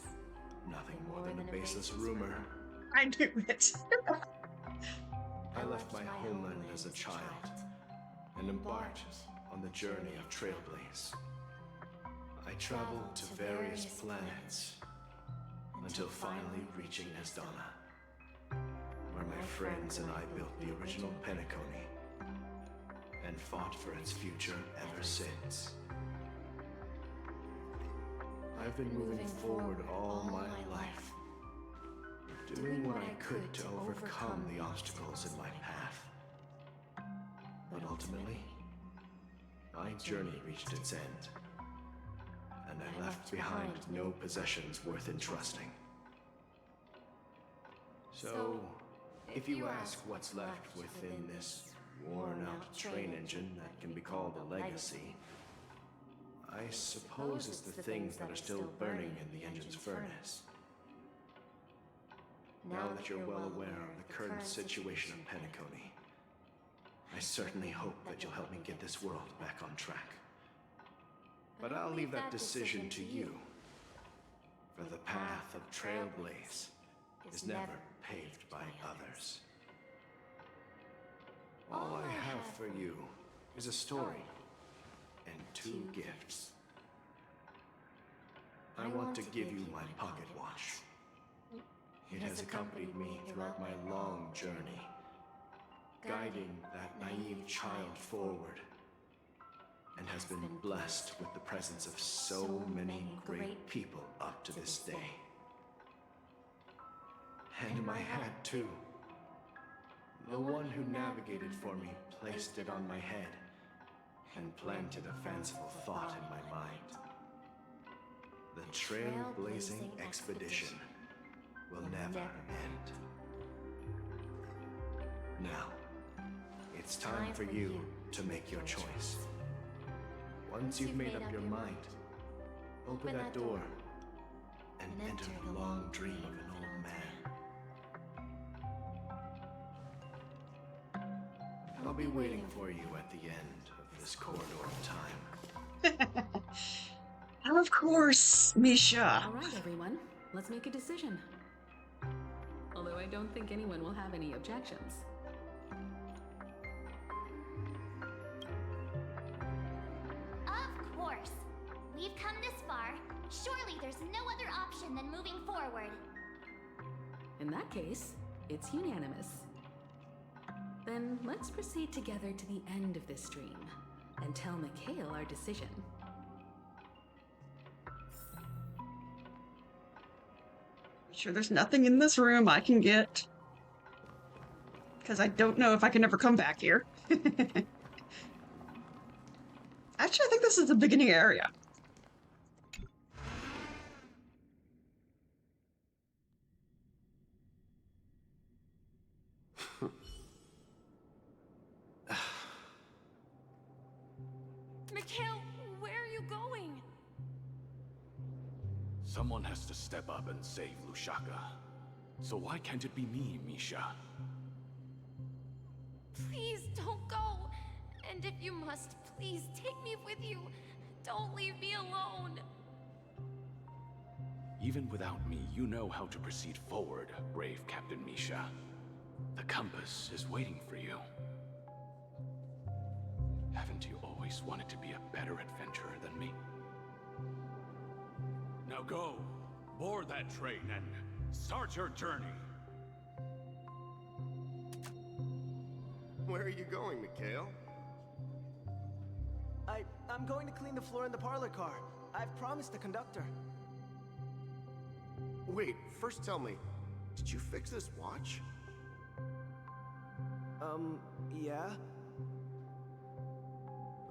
nothing more than a baseless rumor. I knew it. I left my homeland as a child and embarked on the journey of Trailblaze. I traveled to various planets until finally reaching Asdana, where my friends and I built the original Penacony and fought for its future ever since. I've been moving forward all my life, doing what I could to overcome the obstacles in my path. But ultimately, my journey reached its end, and I left behind no possessions worth entrusting. So, if you ask what's left within this worn-out train engine that can be called a legacy, I suppose it's the things that are still burning in the engine's furnace. Now that you're well aware of the current situation of Penacony, I certainly hope that you'll help me get this world back on track. But I'll leave that decision to you, for the path of Trailblaze is never paved by others. All I have for you is a story and 2 gifts. I want to give you my pocket watch. It has accompanied me throughout my long journey, guiding that naive child forward, and has been blessed with the presence of so many great people up to this day. And my hat, too. The one who navigated for me placed it on my head and planted a fanciful thought in my mind. The trailblazing expedition will never end. Now, it's time for you to make your choice. Once you've made up your mind, open that door and enter the long dream of an old man. I'll be waiting for you at the end of this corridor of time. Of course, Misha. All right, everyone. Let's make a decision. Although I don't think anyone will have any objections. Of course. We've come this far. Surely there's no other option than moving forward. In that case, it's unanimous. Then let's proceed together to the end of this stream and tell Mikhail our decision. Sure, there's nothing in this room I can get. Because I don't know if I can ever come back here. Actually, I think this is the beginning area. Mikhail, where are you going? Someone has to step up and save Lushaka. So why can't it be me, Misha? Please don't go. And if you must, please take me with you. Don't leave me alone. Even without me, you know how to proceed forward, brave Captain Misha. The compass is waiting for you. Haven't you always wanted to be a better adventurer than me? Now go, board that train and start your journey. Where are you going, Mikhail? I'm going to clean the floor in the parlor car. I've promised the conductor. Wait, first tell me, did you fix this watch? Yeah?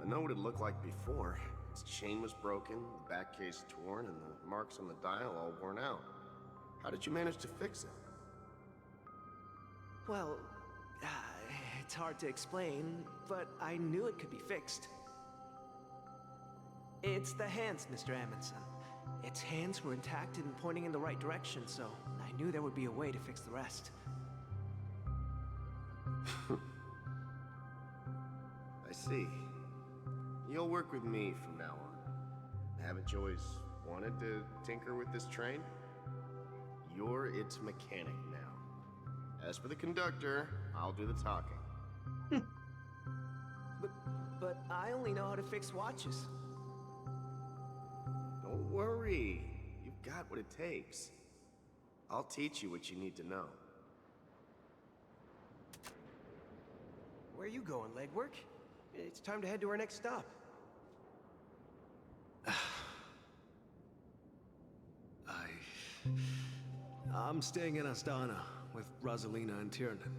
I know what it looked like before. Its chain was broken, the back case torn, and the marks on the dial all worn out. How did you manage to fix it? Well, it's hard to explain, but I knew it could be fixed. It's the hands, Mr. Amundsen. Its hands were intact and pointing in the right direction, so I knew there would be a way to fix the rest. I see. You'll work with me from now on. Haven't you always wanted to tinker with this train? You're its mechanic now. As for the conductor, I'll do the talking. But I only know how to fix watches. Don't worry. You've got what it takes. I'll teach you what you need to know. Where are you going, legwork? It's time to head to our next stop. I'm staying in Astana with Rosalina and Tiernan.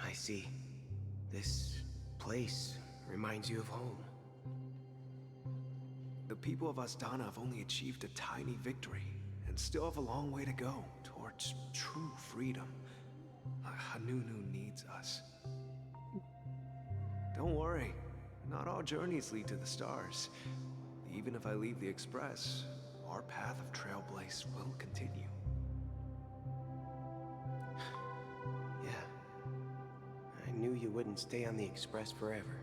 I see. This place reminds you of home. The people of Astana have only achieved a tiny victory and still have a long way to go towards true freedom. Hanunu needs us. Don't worry, not all journeys lead to the stars. Even if I leave the Express, our path of Trailblaze will continue. Yeah. I knew you wouldn't stay on the Express forever.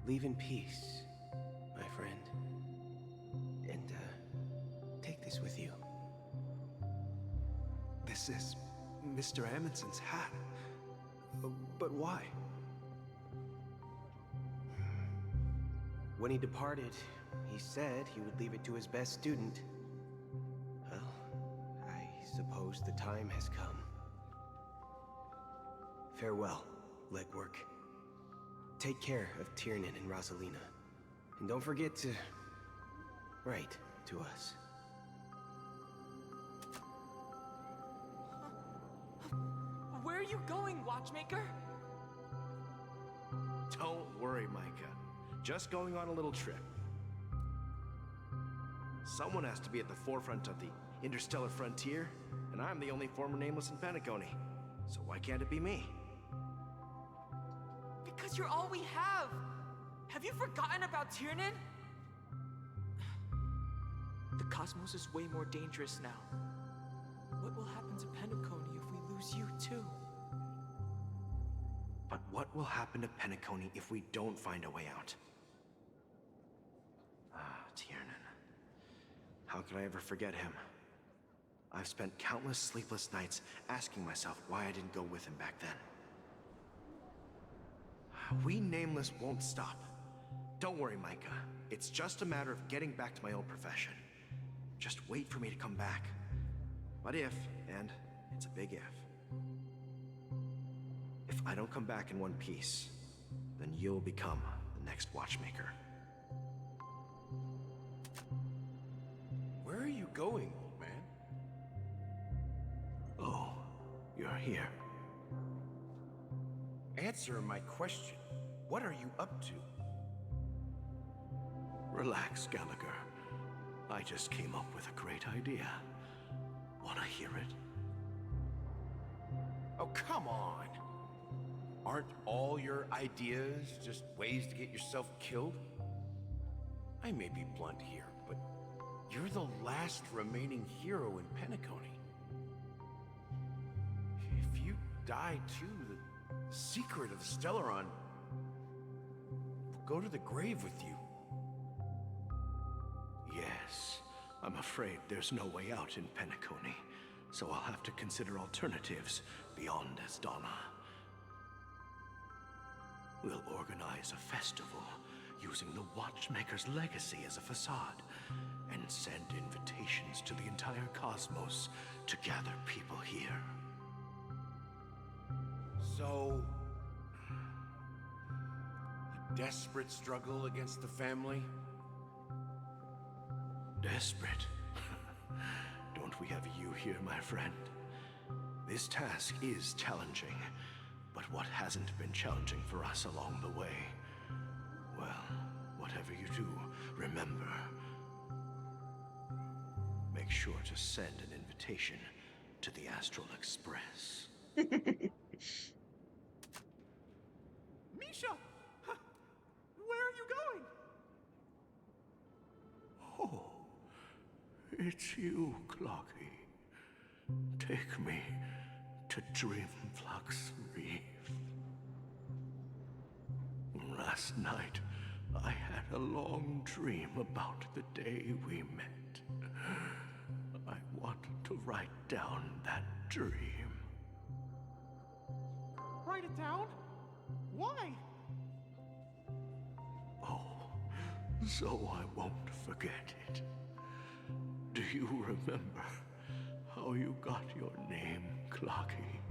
Leave in peace, my friend. And, take this with you. This is Mr. Amundsen's hat. But why? When he departed, he said he would leave it to his best student. Well, I suppose the time has come. Farewell, legwork. Take care of Tiernan and Rosalina. And don't forget to write to us. Where are you going, Watchmaker? Don't worry, Micah. Just going on a little trip. Someone has to be at the forefront of the interstellar frontier, and I'm the only former nameless in Penacony. So why can't it be me? Because you're all we have! Have you forgotten about Tiernan? The cosmos is way more dangerous now. What will happen to Penacony if we lose you too? But what will happen to Penacony if we don't find a way out? Tiernan. How could I ever forget him? I've spent countless sleepless nights asking myself why I didn't go with him back then. We Nameless won't stop. Don't worry, Micah. It's just a matter of getting back to my old profession. Just wait for me to come back. But if, and it's a big if I don't come back in one piece, then you'll become the next Watchmaker. Where are you going, old man? Oh, you're here. Answer my question. What are you up to? Relax, Gallagher. I just came up with a great idea. Wanna hear it? Oh, come on. Aren't all your ideas just ways to get yourself killed? I may be blunt here, but you're the last remaining hero in Penacony. If you die too, the secret of the Stellaron will go to the grave with you. Yes, I'm afraid there's no way out in Penacony, so I'll have to consider alternatives beyond Astana. We'll organize a festival using the Watchmaker's legacy as a facade and send invitations to the entire cosmos to gather people here. So, a desperate struggle against the family? Desperate? Don't we have you here, my friend? This task is challenging, but what hasn't been challenging for us along the way? Well, whatever you do, remember, make sure to send an invitation to the Astral Express. Misha! Where are you going? It's you, Clocky. Take me to Dreamflux Reef. Last night, I had a long dream about the day we met. I want to write down that dream. Write it down? Why? Oh, so I won't forget it. Do you remember how you got your name, Clocky?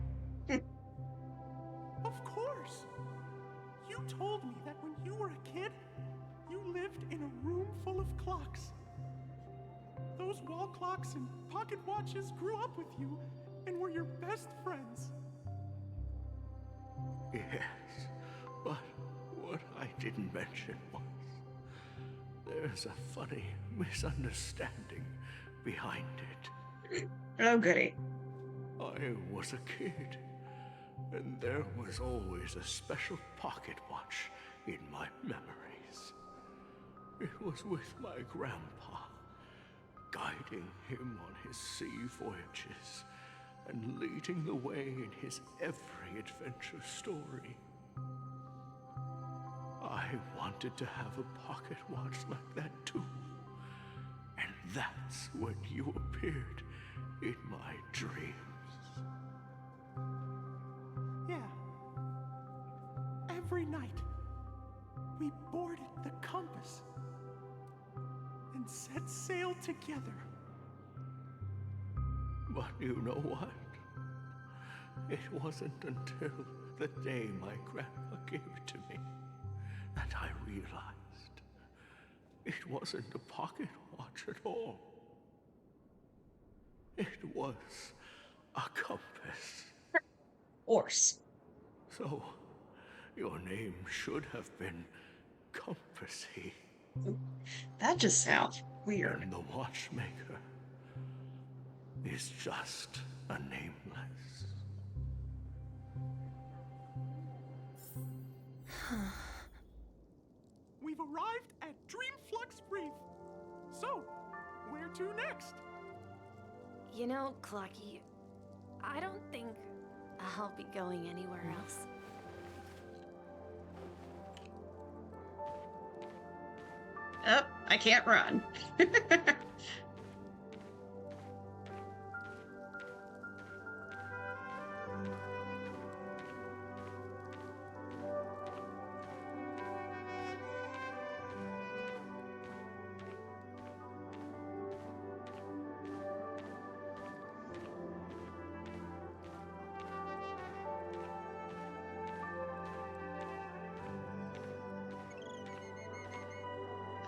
Of course! You told me that when you were a kid, you lived in a room full of clocks. Those wall clocks and pocket watches grew up with you and were your best friends. Yes, but what I didn't mention was there's a funny misunderstanding behind it. Oh, goody. I was a kid, and there was always a special pocket watch in my memories. It was with my grandpa, guiding him on his sea voyages and leading the way in his every adventure story. I wanted to have a pocket watch like that too. And that's when you appeared in my dreams. Yeah. Every night, we boarded the compass and set sail together. But you know what? It wasn't until the day my grandpa gave it to me that I realized it wasn't a pocket watch at all. It was a compass. Horse. So, your name should have been Compassy. That just sounds weird. And the watchmaker is just a nameless. We've arrived at Dreamflux Reef. So, where to next? You know, Clocky, I don't think I'll be going anywhere else. Oh, I can't run.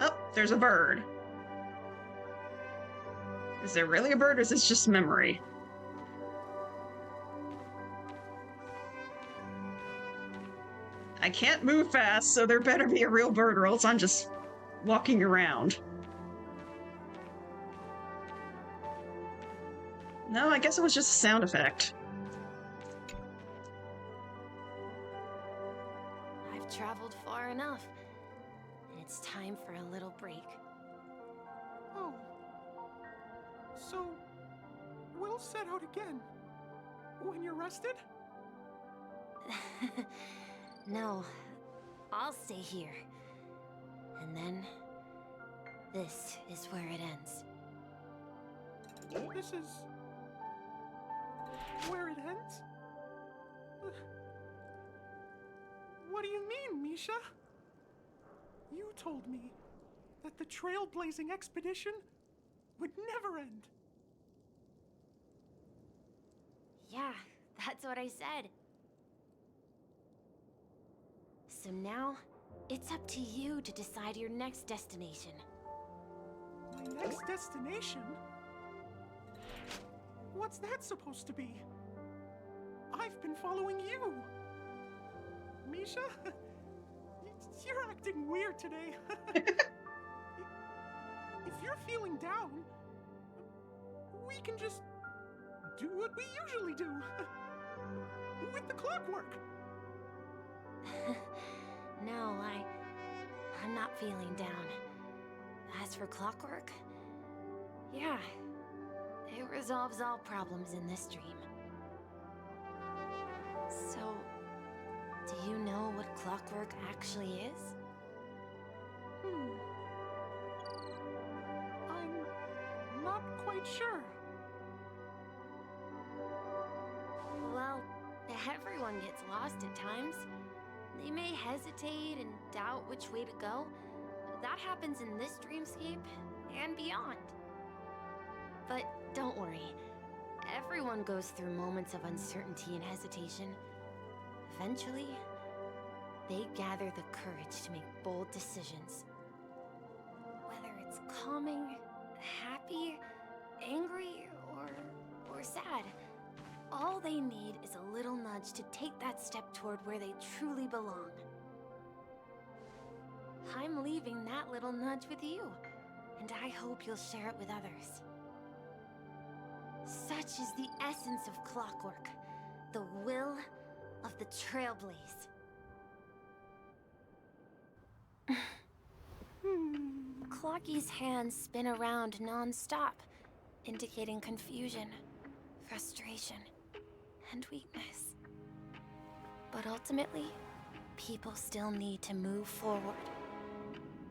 Oh, there's a bird. Is there really a bird, or is this just memory? I can't move fast, so there better be a real bird, or else I'm just walking around. No, I guess it was just a sound effect. I've traveled far enough. It's time for a little break. Oh. So, we'll set out again. When you're rested? No, I'll stay here. And then, this is where it ends. This is... where it ends? What do you mean, Misha? You told me that the trailblazing expedition would never end. Yeah, that's what I said. So now, it's up to you to decide your next destination. My next destination? What's that supposed to be? I've been following you. Misha? You're acting weird today. If you're feeling down, we can just do what we usually do. With the clockwork. No, I'm not feeling down. As for clockwork, Yeah, it resolves all problems in this dream. So, do you know what clockwork actually is? I'm not quite sure. Well, everyone gets lost at times. They may hesitate and doubt which way to go. That happens in this dreamscape and beyond. But don't worry. Everyone goes through moments of uncertainty and hesitation. Eventually, they gather the courage to make bold decisions. Whether it's calming, happy, angry, or sad, all they need is a little nudge to take that step toward where they truly belong. I'm leaving that little nudge with you, and I hope you'll share it with others. Such is the essence of clockwork, the will of the Trailblaze. Clocky's hands spin around non-stop, indicating confusion, frustration, and weakness. But ultimately, people still need to move forward.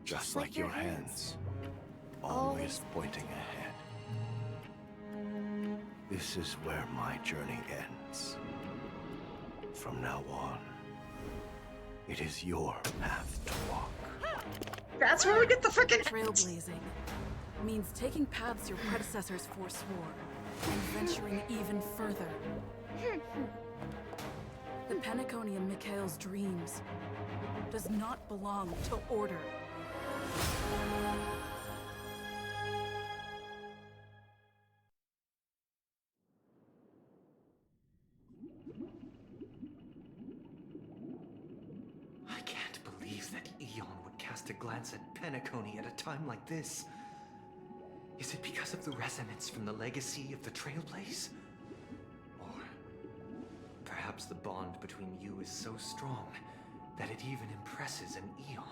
Just like your hands, always pointing ahead. This is where my journey ends. From now on, it is your path to walk. That's where we get the frickin' Trailblazing means taking paths your predecessors forswore and venturing even further. The Penacony in Mikhail's dreams does not belong to order. I can't believe that Eon would cast a glance at Penacony at a time like this. Is it because of the resonance from the legacy of the Trailblaze? Or perhaps the bond between you is so strong that it even impresses an Eon?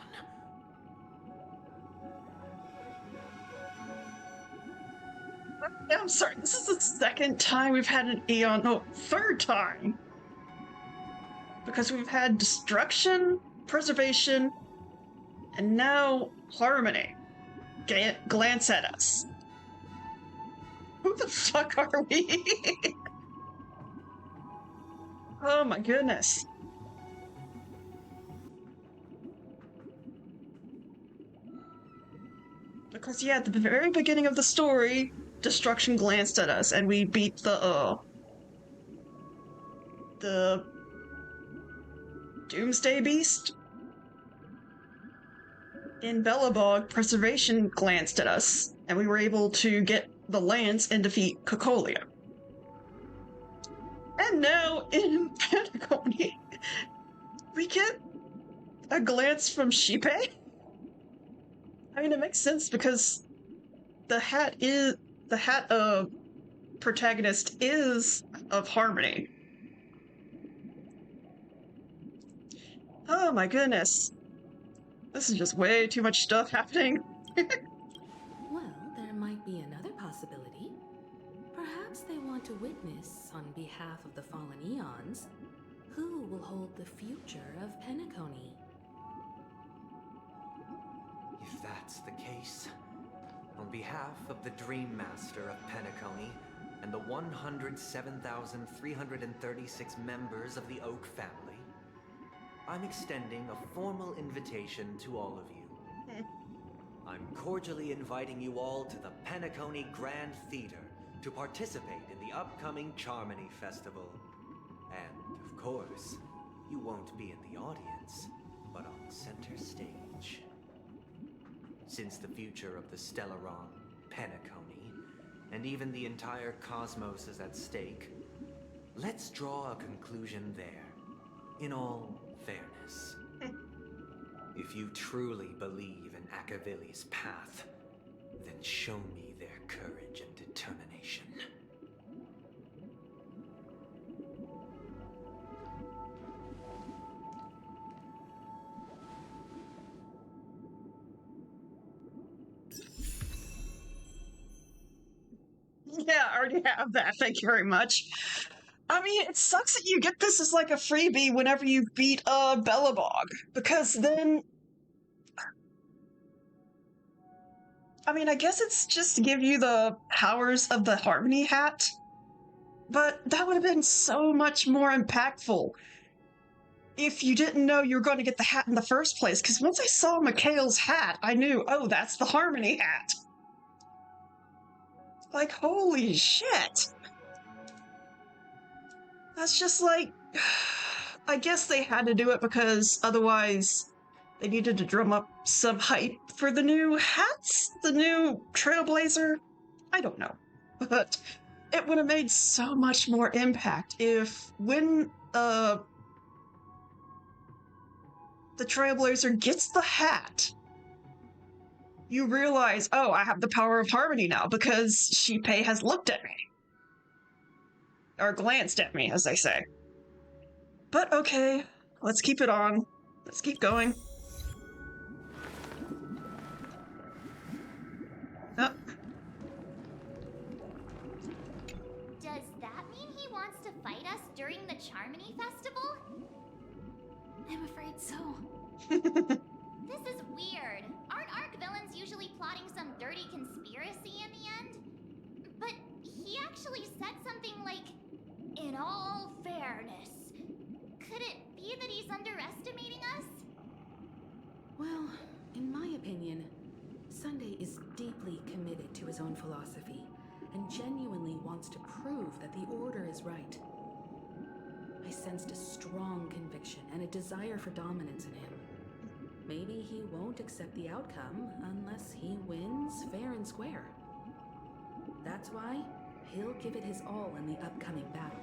I'm sorry, this is the second time we've had an Eon. No, third time. Because we've had destruction, preservation, and now harmony. Glance at us. Who the fuck are we? Oh my goodness. Because yeah, at the very beginning of the story, destruction glanced at us and we beat the Doomsday Beast. In Belobog, preservation glanced at us and we were able to get the lance and defeat Cocolia. And now in Penacony, we get a glance from Shipe. I mean, it makes sense because the hat protagonist is of harmony. Oh my goodness. This is just way too much stuff happening. Well, there might be another possibility. Perhaps they want to witness, on behalf of the fallen Eons, who will hold the future of Penacony. If that's the case, on behalf of the Dream Master of Penacony and the 107,336 members of the Oak family, I'm extending a formal invitation to all of you. I'm cordially inviting you all to the Penacony Grand Theater to participate in the upcoming Charmony Festival. And, of course, you won't be in the audience, but on center stage. Since the future of the Stellaron, Penacony, and even the entire cosmos is at stake, let's draw a conclusion there, in all fairness. If you truly believe in Akavili's path, then show me their courage and determination. already have that. Thank you very much. I mean, it sucks that you get this as like a freebie whenever you beat a Bellabog, because then, I mean, I guess it's just to give you the powers of the Harmony hat, but that would have been so much more impactful if you didn't know you were going to get the hat in the first place, because once I saw Mikhail's hat, I knew, oh, that's the Harmony hat. Like, holy shit. That's just like, I guess they had to do it because otherwise they needed to drum up some hype for the new hats, the new Trailblazer. I don't know, but it would have made so much more impact if when the Trailblazer gets the hat, you realize, oh, I have the power of Harmony now because Shinpei has looked at me. Or glanced at me, as they say. But okay, let's keep it on. Let's keep going. Oh. Does that mean he wants to fight us during the Charmony Festival? I'm afraid so. This is weird. Aren't Arc villains usually plotting some dirty conspiracy in the end? But he actually said something like, in all fairness. Could it be that he's underestimating us? Well, in my opinion, Sunday is deeply committed to his own philosophy and genuinely wants to prove that the Order is right. I sensed a strong conviction and a desire for dominance in him. Maybe he won't accept the outcome unless he wins fair and square. That's why he'll give it his all in the upcoming battle.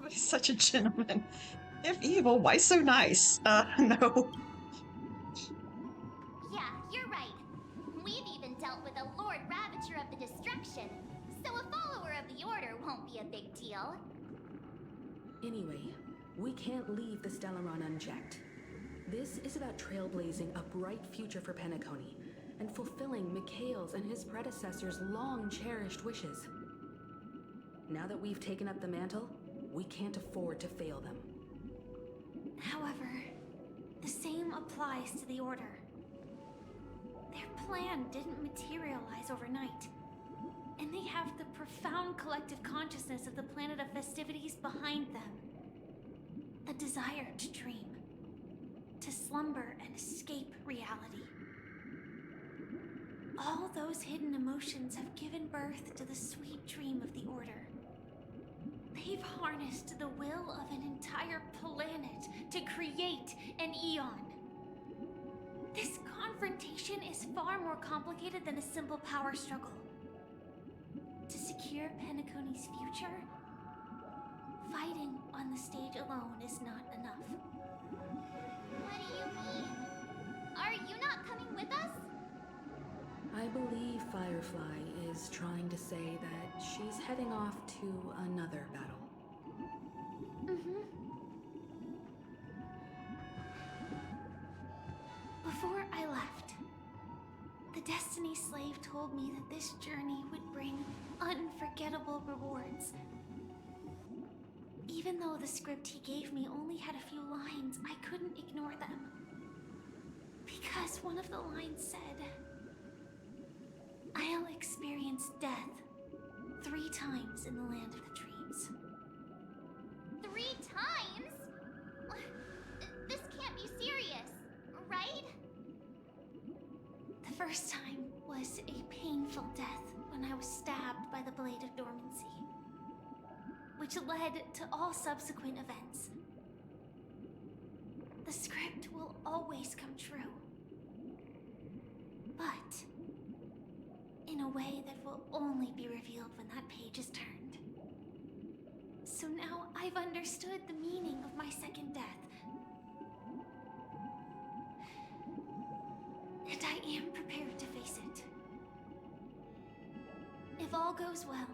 He's such a gentleman. If evil, why so nice? No. Yeah, you're right. We've even dealt with a Lord Ravager of the Destruction, so a follower of the Order won't be a big deal. Anyway, we can't leave the Stellaron unchecked. This is about trailblazing a bright future for Penacony and fulfilling Mikhail's and his predecessors' long-cherished wishes. Now that we've taken up the mantle, we can't afford to fail them. However, the same applies to the Order. Their plan didn't materialize overnight, and they have the profound collective consciousness of the planet of festivities behind them. A desire to dream, to slumber and escape reality. All those hidden emotions have given birth to the sweet dream of the Order. They've harnessed the will of an entire planet to create an eon. This confrontation is far more complicated than a simple power struggle. To secure Penacony's future, fighting on the stage alone is not enough. What do you mean? Are you not coming with us? I believe Firefly is trying to say that she's heading off to another battle. Before I left, the Destiny Slave told me that this journey would bring unforgettable rewards. Even though the script he gave me only had a few lines, I couldn't ignore them. Because one of the lines said, I'll experience death 3 times in the land of the dreams. 3 times? This can't be serious, right? The first time was a painful death when I was stabbed by the Blade of Dormancy, which led to all subsequent events. The script will always come true, but in a way that will only be revealed when that page is turned. So now I've understood the meaning of my second death. And I am prepared to face it. If all goes well,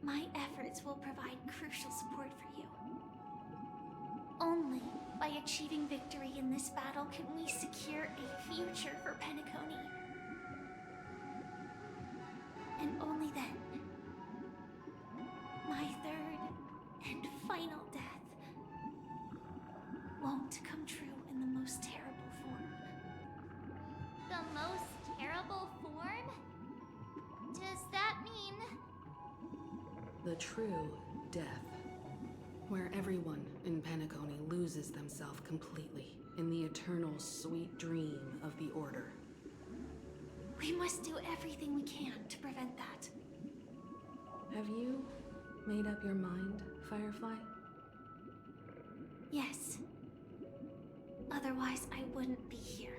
My efforts will provide crucial support for you. Only by achieving victory in this battle can we secure a future for Penacony. And only then, my third and final death won't come true in the most terrible form. The most terrible form? Does that mean... The true death. Where everyone in Penacony loses themselves completely in the eternal sweet dream of the Order. We must do everything we can to prevent that. Have you made up your mind, Firefly? Yes. Otherwise, I wouldn't be here.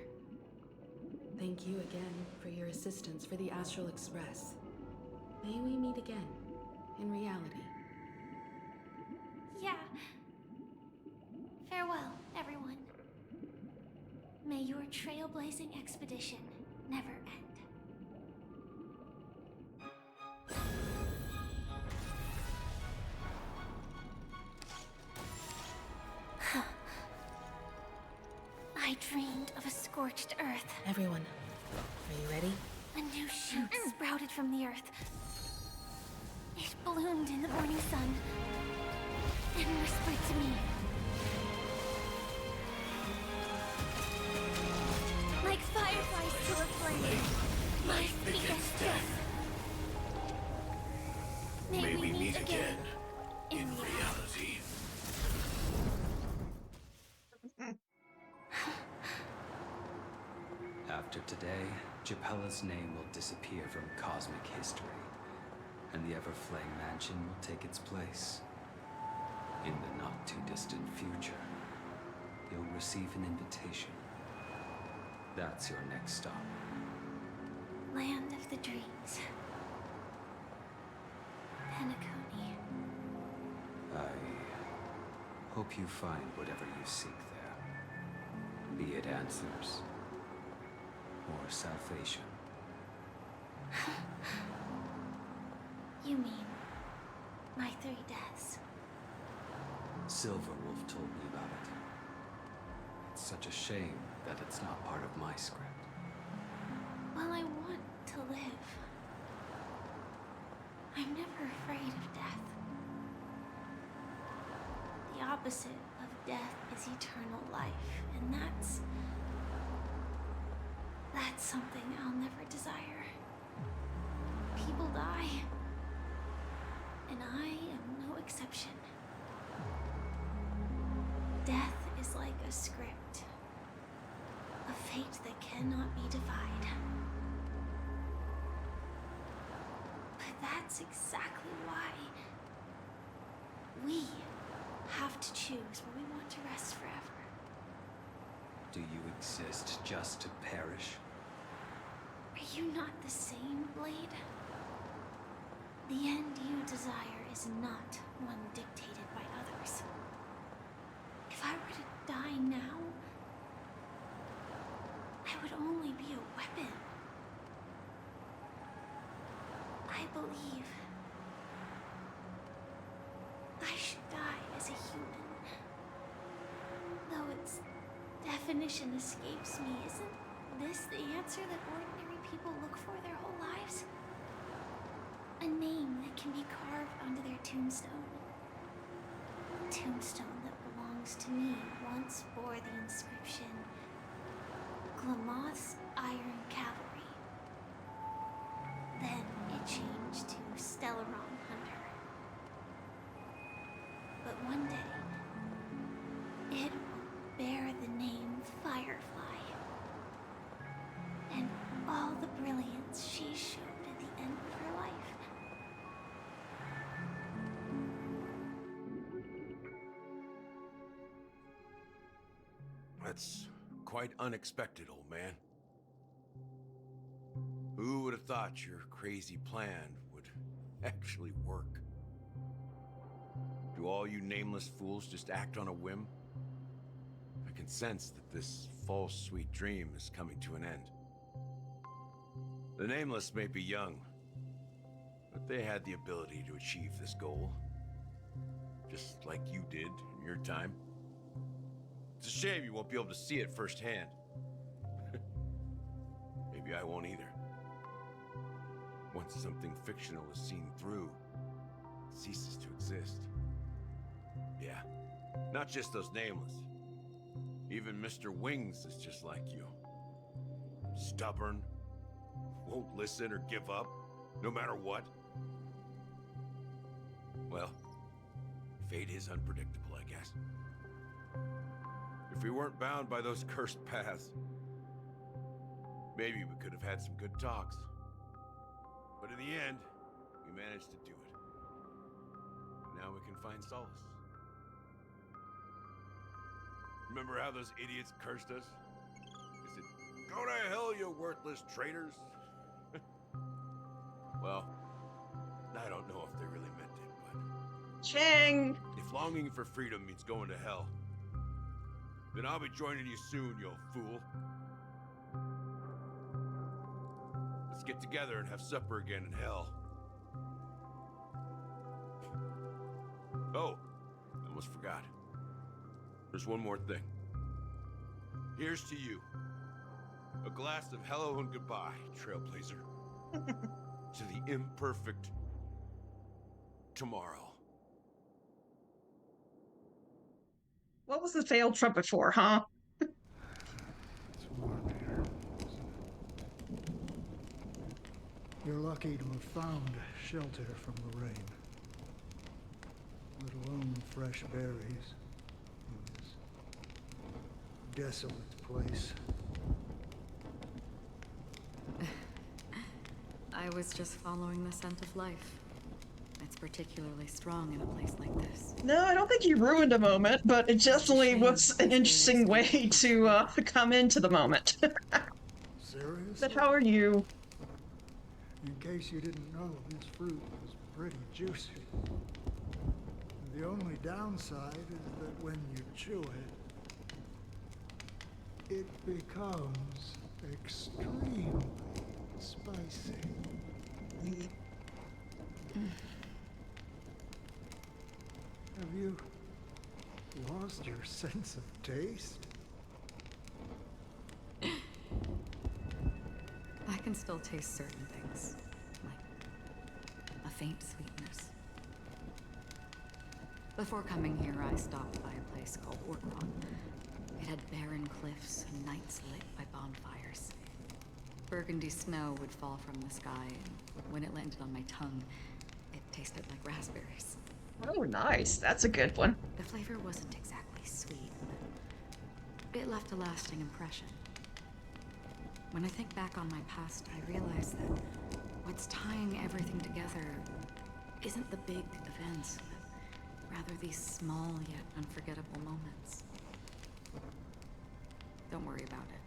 Thank you again for your assistance for the Astral Express. May we meet again, in reality. Yeah. Farewell, everyone. May your trailblazing expedition never end. I dreamed of a scorched earth. Everyone, are you ready? A new shoot sprouted from the earth. It bloomed in the morning sun and whispered to me. Like fireflies to a flame, my biggest death. May we meet again in reality. After today, Japella's name will disappear from cosmic history, and the Everflame Mansion will take its place. In the not-too-distant future, you'll receive an invitation. That's your next stop. Land of the dreams. Penacony. I hope you find whatever you seek there. Be it answers or salvation. You mean my 3 deaths? Silverwolf told me about it. It's such a shame that it's not part of my script. Well, I want to live. I'm never afraid of death. The opposite of death is eternal life, and that's something I'll never desire. People die, and I am no exception. Death is like a script, a fate that cannot be defied. But that's exactly why we have to choose where we want to rest forever. Do you exist just to perish? Are you not the same, Blade? The end you desire is not one dictated by others. If I were to die now, I would only be a weapon. I believe I should die as a human. Though its definition escapes me, isn't this the answer that ordinary people look for their whole lives? A name that can be carved onto their tombstone. A tombstone that belongs to me once bore the inscription, Glamoth's Iron Cavalry. Then it changed to Stellaron Hunter. But one day, it will bear the name Firefly. And all the brilliance she showed at the end of her life. That's quite unexpected, old man. Who would have thought your crazy plan would actually work? Do all you nameless fools just act on a whim? I can sense that this false sweet dream is coming to an end. The Nameless may be young, But they had the ability to achieve this goal. Just like you did in your time. It's a shame you won't be able to see it firsthand. Maybe I won't either. Once something fictional is seen through, it ceases to exist. Yeah, not just those nameless. Even Mr. Wings is just like you. Stubborn, won't listen or give up, no matter what. Well, fate is unpredictable, I guess. If we weren't bound by those cursed paths, maybe we could have had some good talks. But in the end, we managed to do it. Now we can find solace. Remember how those idiots cursed us? They said, "Go to hell, you worthless traitors." Well, I don't know if they really meant it, but... Chang! If longing for freedom means going to hell, then I'll be joining you soon, you old fool. Let's get together and have supper again in hell. Oh, I almost forgot. There's one more thing. Here's to you. A glass of hello and goodbye, Trailblazer. To the imperfect tomorrow. What was the failed trumpet for, huh? It's warm here. You're lucky to have found shelter from the rain. Let alone fresh berries in this desolate place. I was just following the scent of life. It's particularly strong in a place like this. No, I don't think you ruined a moment, but it definitely was an interesting way to come into the moment. Seriously? But how are you? In case you didn't know, this fruit was pretty juicy. The only downside is that when you chew it becomes extremely spicy. Have you lost your sense of taste? I can still taste certain things, like a faint sweetness. Before coming here, I stopped by a place called Orkron. It had barren cliffs and nights lit by bonfires. Burgundy snow would fall from the sky, and when it landed on my tongue, it tasted like raspberries. Oh, nice. That's a good one. The flavor wasn't exactly sweet, but it left a lasting impression. When I think back on my past, I realize that what's tying everything together isn't the big events, but rather these small yet unforgettable moments. Don't worry about it.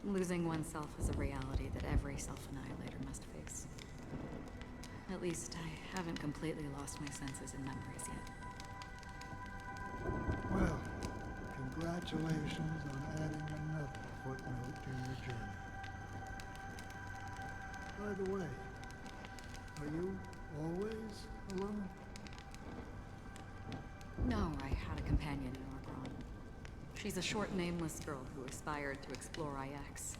Losing oneself is a reality that every self-annihilator must face. At least I haven't completely lost my senses and memories yet. Well, congratulations on adding another footnote to your journey. By the way, are you always alone? No, I had a companion in Orkron. She's a short, nameless girl who aspired to explore IX.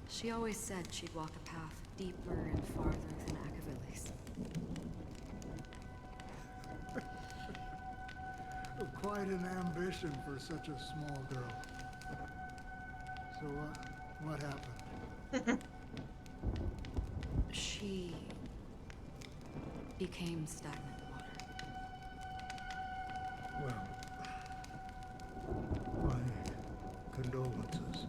She always said she'd walk a path deeper and farther than Akavilis. Quite an ambition for such a small girl. So, what happened? She became stagnant water. Well, my condolences.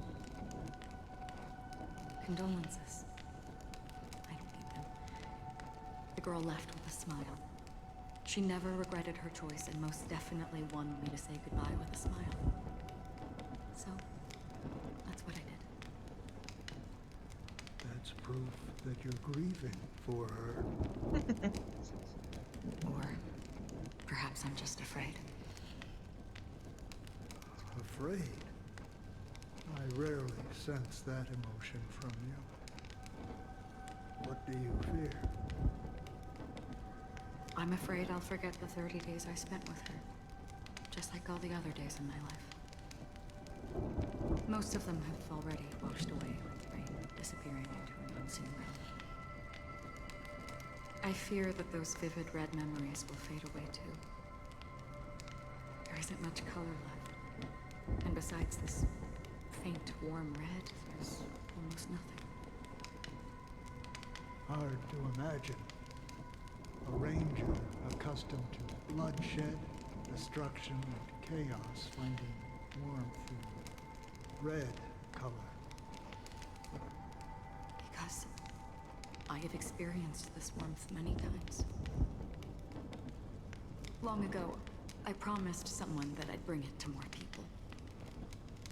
Condolences. I don't need them. The girl left with a smile. She never regretted her choice and most definitely wanted me to say goodbye with a smile. So, that's what I did. That's proof that you're grieving for her. Or perhaps I'm just afraid. Afraid? I rarely sense that emotion from you. What do you fear? I'm afraid I'll forget the 30 days I spent with her. Just like all the other days in my life. Most of them have already washed away with rain, disappearing into an unseen realm. I fear that those vivid red memories will fade away too. There isn't much color left. And besides this faint, warm red, there's almost nothing. Hard to imagine. A ranger accustomed to bloodshed, destruction, and chaos finding warmth in red color. Because I have experienced this warmth many times. Long ago, I promised someone that I'd bring it to more people.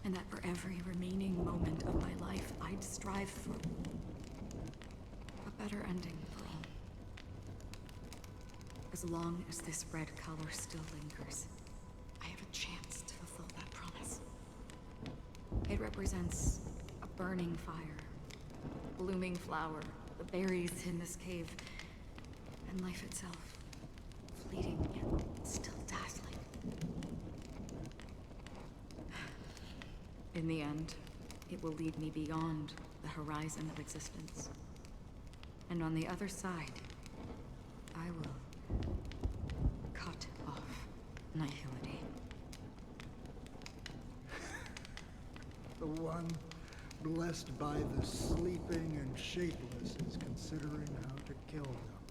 And that for every remaining moment of my life, I'd strive for a better ending for all. As long as this red color still lingers, I have a chance to fulfill that promise. It represents a burning fire, a blooming flower, the berries in this cave, and life itself, fleeting yet still dazzling. In the end, it will lead me beyond the horizon of existence. And on the other side, I will cut off nihility. The one blessed by the sleeping and shapeless is considering how to kill them.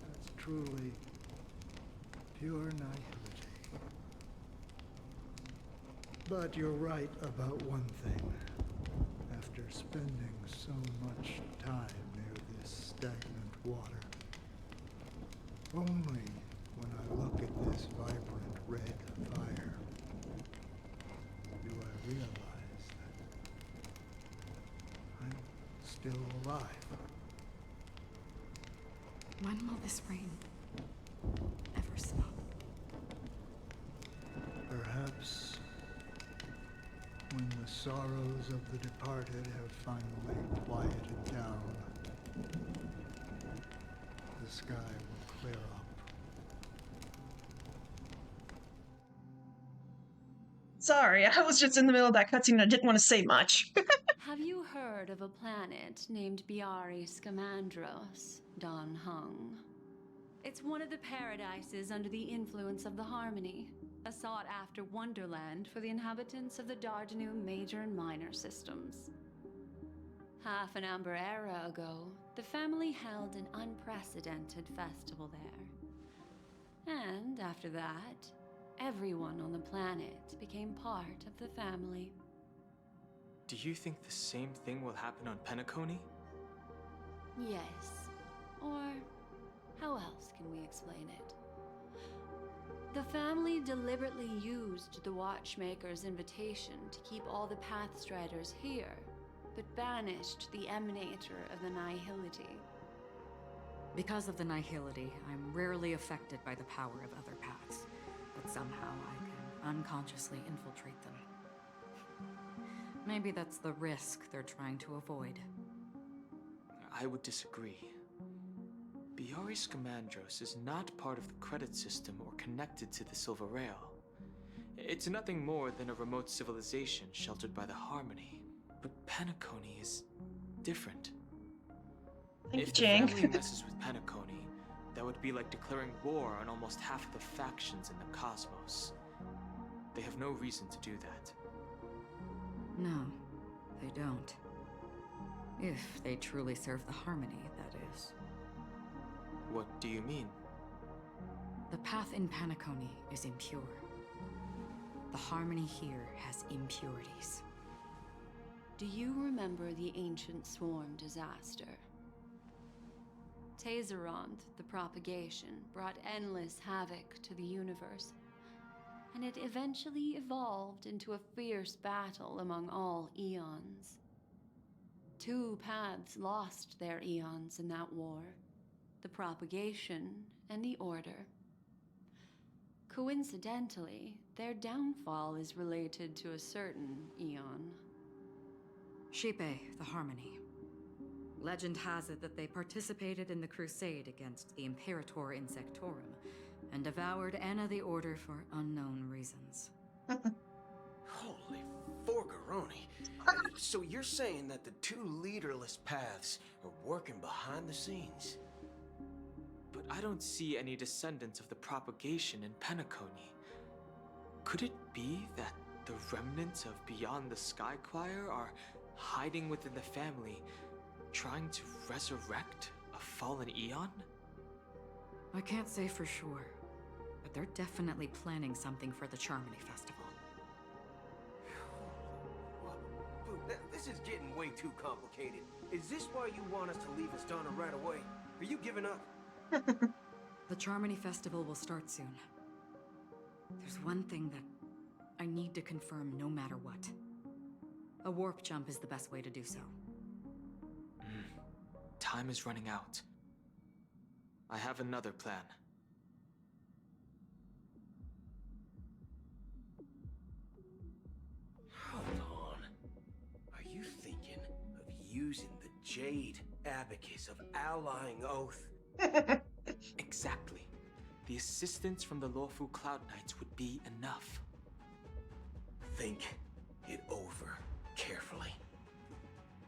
That's truly pure nihility. But you're right about one thing. After spending so much time near this stagnant water, only when I look at this vibrant red fire do I realize that I'm still alive. When will this rain ever stop? Perhaps when the sorrows of the departed have finally quieted down, the sky will clear up. Sorry, I was just in the middle of that cutscene and I didn't want to say much. Have you heard of a planet named Biari Scamandros, Don Hung? It's one of the paradises under the influence of the Harmony, a sought-after wonderland for the inhabitants of the Dardanu major and minor systems. Half an Amber era ago, the family held an unprecedented festival there. And after that, everyone on the planet became part of the family. Do you think the same thing will happen on Penacony? Yes. Or how else can we explain it? The family deliberately used the Watchmaker's invitation to keep all the Pathstriders here, but banished the Emanator of the Nihility. Because of the nihility, I'm rarely affected by the power of other paths, but somehow I can unconsciously infiltrate them. Maybe that's the risk they're trying to avoid. I would disagree. Biari Scamandros is not part of the credit system or connected to the Silver Rail. It's nothing more than a remote civilization sheltered by the Harmony. But Penacony is different. If the family messes with Penacony, that would be like declaring war on almost half of the factions in the cosmos. They have no reason to do that. No, they don't. If they truly serve the Harmony, that is. What do you mean? The path in Penacony is impure. The Harmony here has impurities. Do you remember the Ancient Swarm disaster? Tazerond, the propagation, brought endless havoc to the universe, and it eventually evolved into a fierce battle among all eons. 2 paths lost their eons in that war, the propagation and the order. Coincidentally, their downfall is related to a certain eon. Shipe, the Harmony. Legend has it that they participated in the crusade against the Imperator Insectorum, and devoured Anna the Order for unknown reasons. Holy forgaroni. So you're saying that the two leaderless paths are working behind the scenes? But I don't see any descendants of the propagation in Penacony. Could it be that the remnants of Beyond the Sky Choir are hiding within the family, trying to resurrect a fallen eon? I can't say for sure, but they're definitely planning something for the Charmony Festival. This is getting way too complicated. Is this why you want us to leave Astana right away? Are you giving up? The Charmony Festival will start soon. There's one thing that I need to confirm no matter what. A warp jump is the best way to do so. Time is running out. I have another plan. Hold on. Are you thinking of using the Jade Abacus of Allying Oath? Exactly. The assistance from the Lawful Cloud Knights would be enough. Think it over carefully.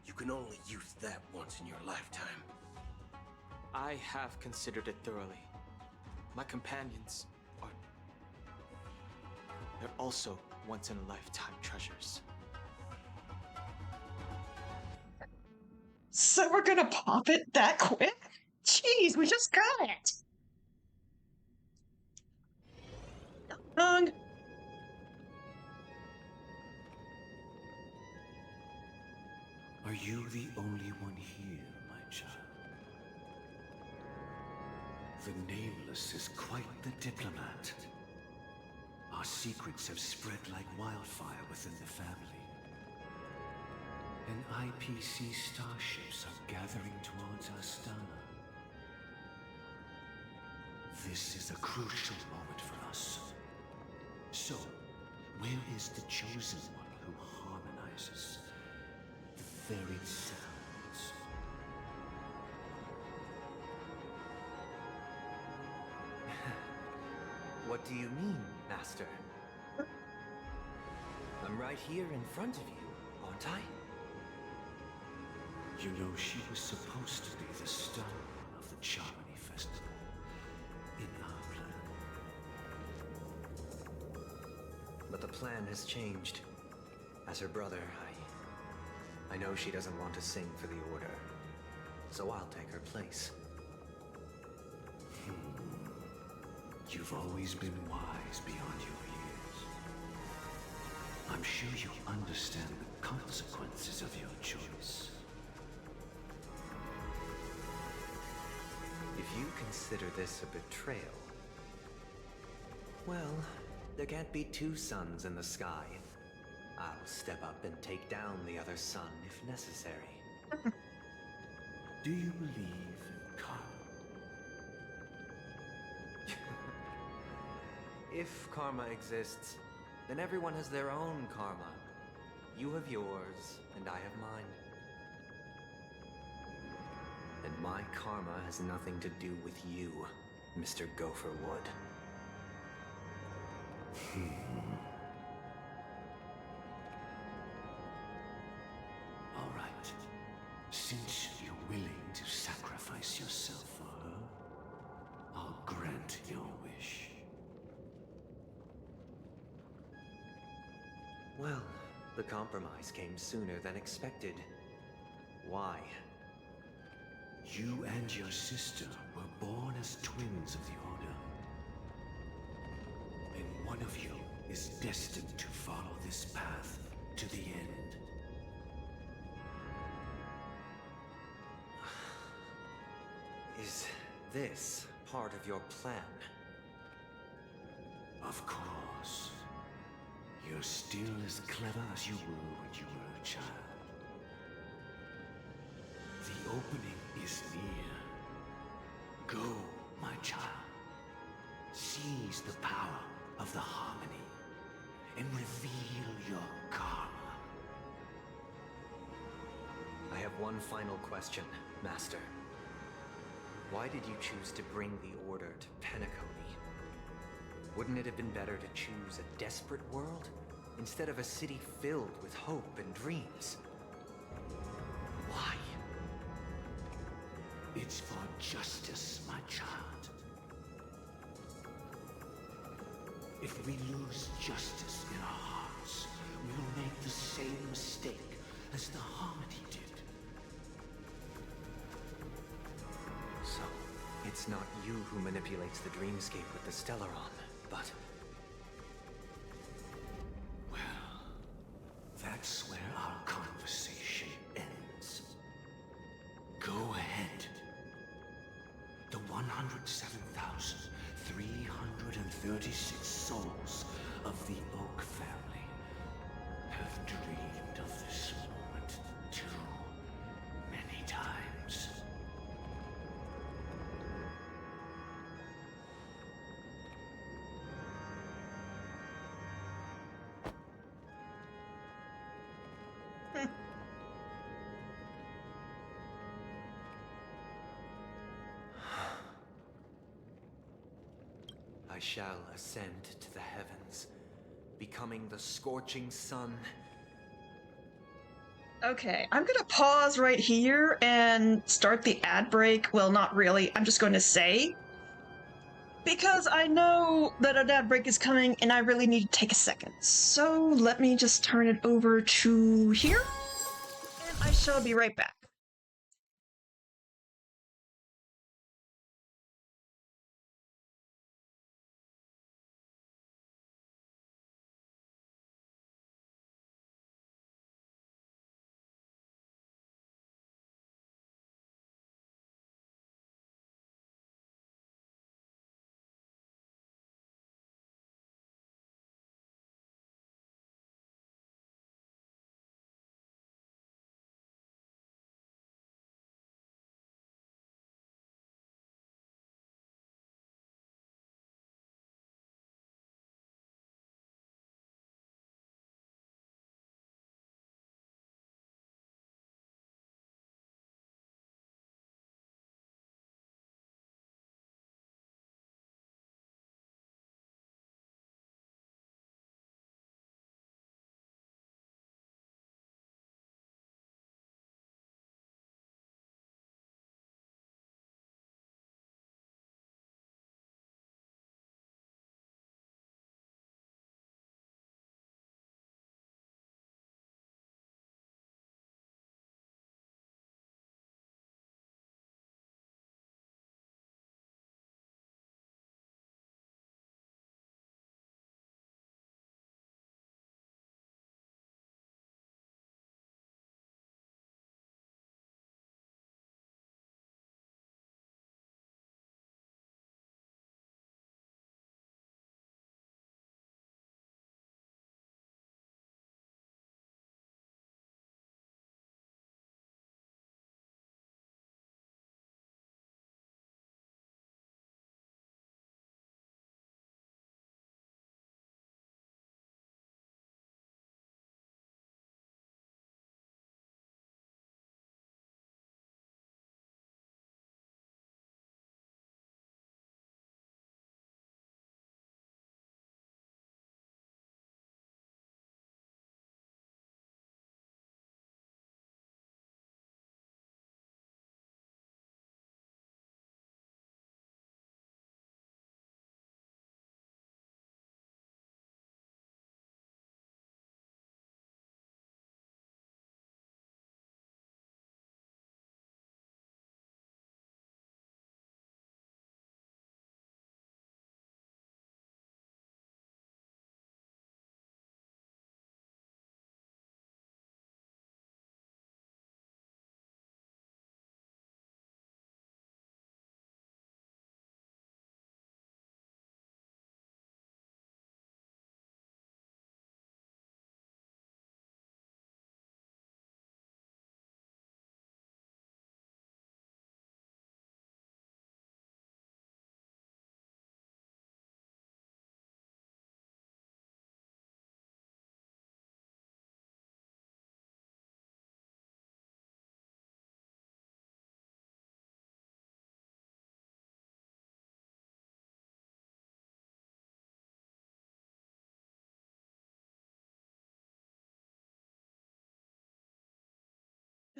You can only use that once in your lifetime. I have considered it thoroughly. My companions are... they're also once-in-a-lifetime treasures. So we're gonna pop it that quick? Jeez, we just got it! Wrong. Are you the only one here, my child? The Nameless is quite the diplomat. Our secrets have spread like wildfire within the family. And IPC starships are gathering towards Astana. This is a crucial moment for us. So, where is the chosen one who harmonizes the varied sounds? What do you mean, Master? I'm right here in front of you, aren't I? You know, she was supposed to be the star of the Charmony Festival in our plan. But the plan has changed. As her brother, I know she doesn't want to sing for the Order, so I'll take her place. You've always been wise beyond your years. I'm sure you understand the consequences of your choice. If you consider this a betrayal, well, there can't be two suns in the sky. I'll step up and take down the other sun if necessary. Do you believe in karma? If karma exists, then everyone has their own karma. You have yours, and I have mine. And my karma has nothing to do with you, Mr. Gopherwood. All right. Since you're willing to sacrifice yourself for her, I'll grant your wish. Well, the compromise came sooner than expected. Why? You and your sister were born as twins of the Order. And one of you is destined to follow this path to the end. Is this part of your plan? Of course. You're still as clever as you were when you were a child. The opening is near. Go, my child. Seize the power of the harmony and reveal your karma. I have one final question, Master. Why did you choose to bring the Order to Penacony? Wouldn't it have been better to choose a desperate world instead of a city filled with hope and dreams? Why? It's for justice, my child. If we lose justice in our hearts, we'll make the same mistake as the Harmony did. So, it's not you who manipulates the dreamscape with the Stellaron, but... Well, that's where our conversation ends. Go ahead. The 107,336 souls of the Oak family have dreamed of this moment too many times. I shall ascend to the heavens, becoming the scorching sun. Okay, I'm gonna pause right here and start the ad break. Well, not really. I'm just going to say, because I know that an ad break is coming and I really need to take a second. So let me just turn it over to here, and I shall be right back.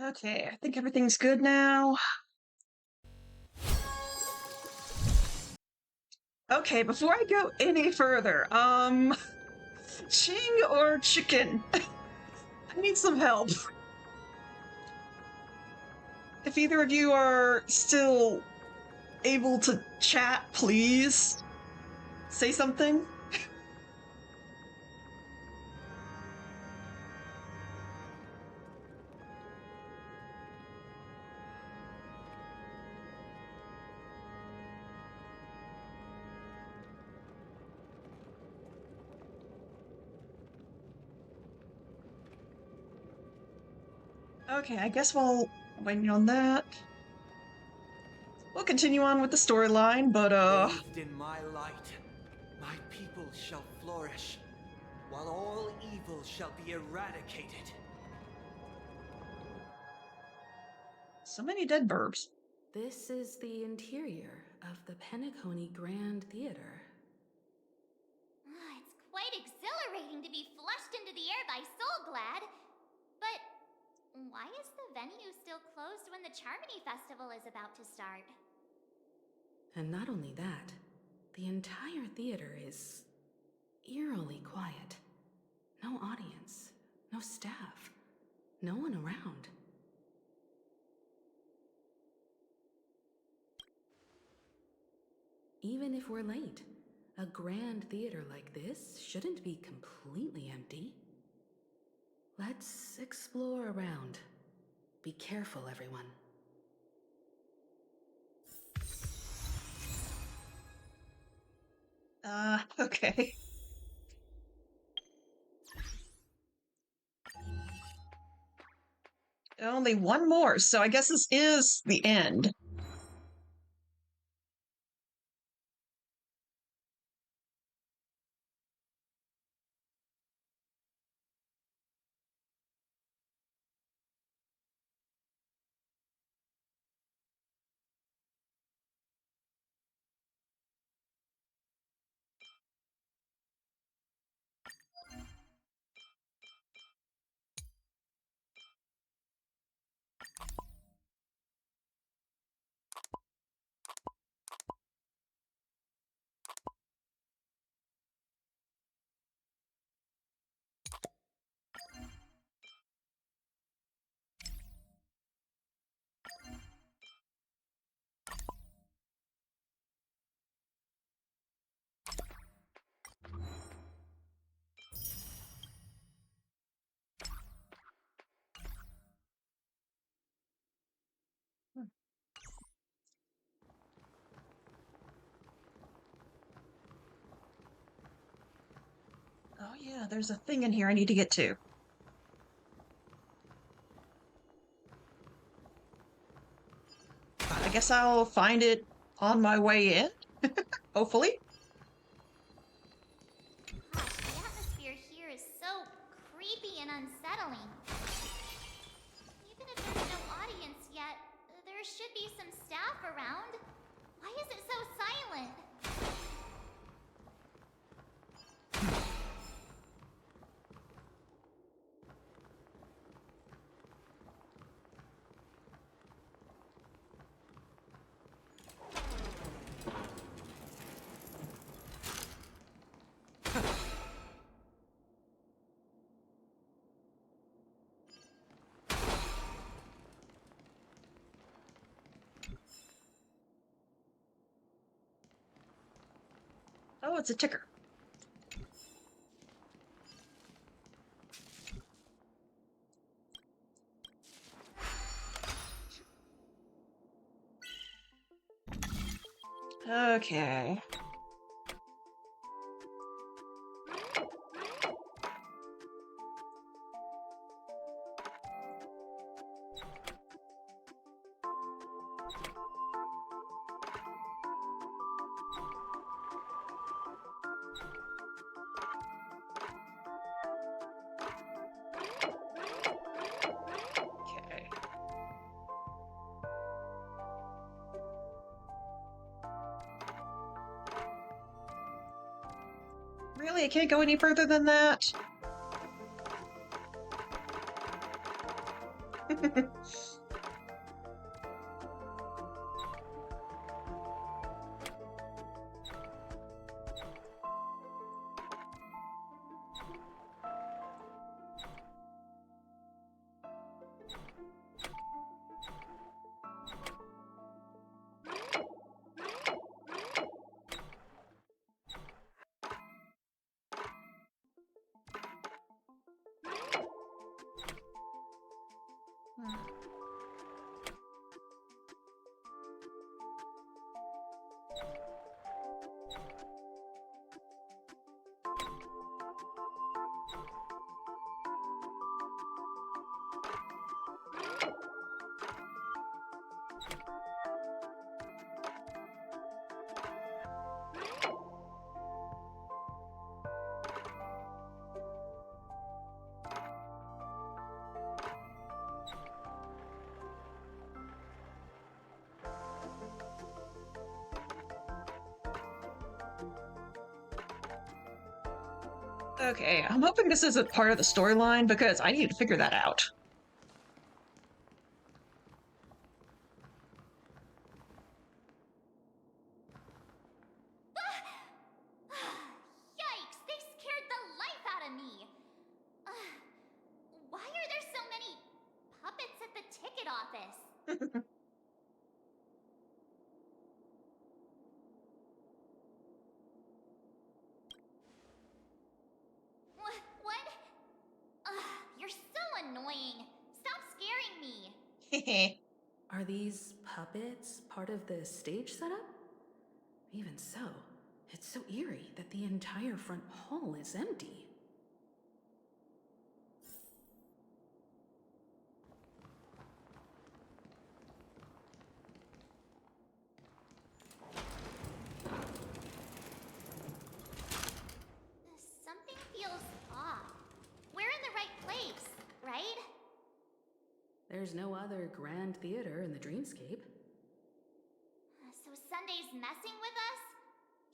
Okay, I think everything's good now. Okay, before I go any further, Ching or chicken? I need some help. If either of you are still able to chat, please say something. Okay, I guess while waiting on that, we'll continue on with the storyline, but Bathed in my light, my people shall flourish, while all evil shall be eradicated. so many dead burbs. This is the interior of the Penacony Grand Theater. It's quite exhilarating to be flushed into the air by Soulglad. But why is the venue still closed when the Charmony Festival is about to start? And not only that, the entire theater is eerily quiet. No audience, no staff, no one around. Even if we're late, a grand theater like this shouldn't be completely empty. Let's explore around. Be careful, everyone. Okay. Only one more, so I guess this is the end. Oh yeah, there's a thing in here I need to get to. I guess I'll find it on my way in, hopefully. Gosh, the atmosphere here is so creepy and unsettling. Even if there's no audience yet, there should be some staff around. Why is it so silent? Oh, it's a ticker. Okay. Okay. Really? I can't go any further than that? Okay, I'm hoping this isn't part of the storyline because I need to figure that out. Yikes! They scared the life out of me! Why are there so many puppets at the ticket office? What? You're so annoying. Stop scaring me. Are these puppets part of the stage setup? Even so, it's so eerie that the entire front hall is empty. Something feels off. We're in the right place, right? There's no other grand theater in the dreamscape. So Sunday's messing with us?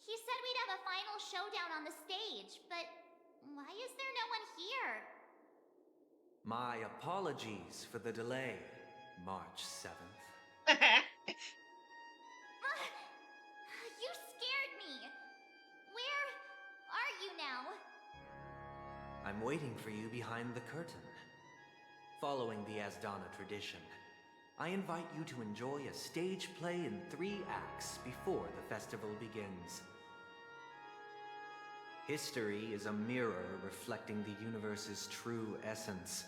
He said we'd have a final showdown on the stage, but why is there no one here? My apologies for the delay, March 7th. You scared me. Where are you now? I'm waiting for you behind the curtain. Following the Asdana tradition, I invite you to enjoy a stage play in 3 acts before the festival begins. History is a mirror reflecting the universe's true essence.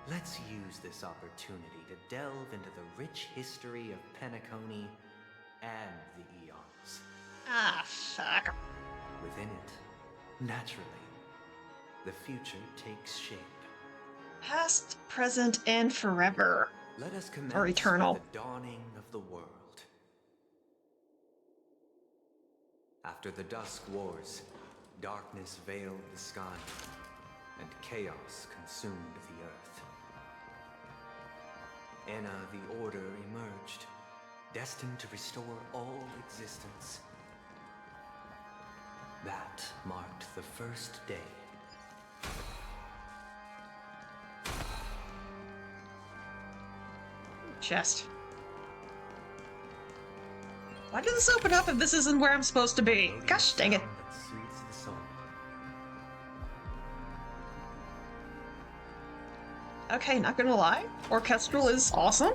Let's use this opportunity to delve into the rich history of Penacony and the eons. Ah, fuck. Within it, naturally, the future takes shape. Past, present, and forever. Let us commence Or eternal. with the dawning of the world. After the Dusk Wars, darkness veiled the sky, and chaos consumed the earth. Enna the Order emerged, destined to restore all existence. That marked the first day. Chest. Why did this open up if this isn't where I'm supposed to be? Gosh dang it. That soothes the soul. Okay, not gonna lie. Orchestral is awesome.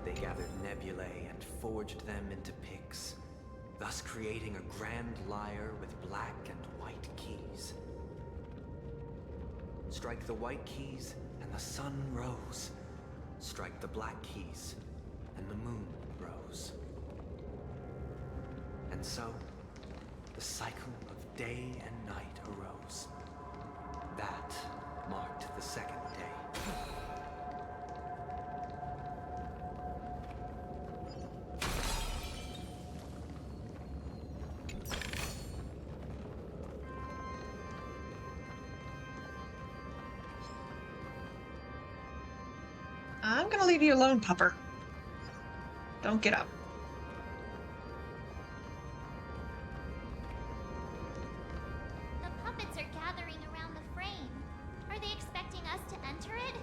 They gathered nebulae and forged them into picks, thus creating a grand lyre with black and white keys. Strike the white keys, and the sun rose. Strike the black keys, and the moon rose. And so, the cycle of day and night arose. That marked the second day. I'm gonna leave you alone, pupper. Don't get up. The puppets are gathering around the frame. Are they expecting us to enter it?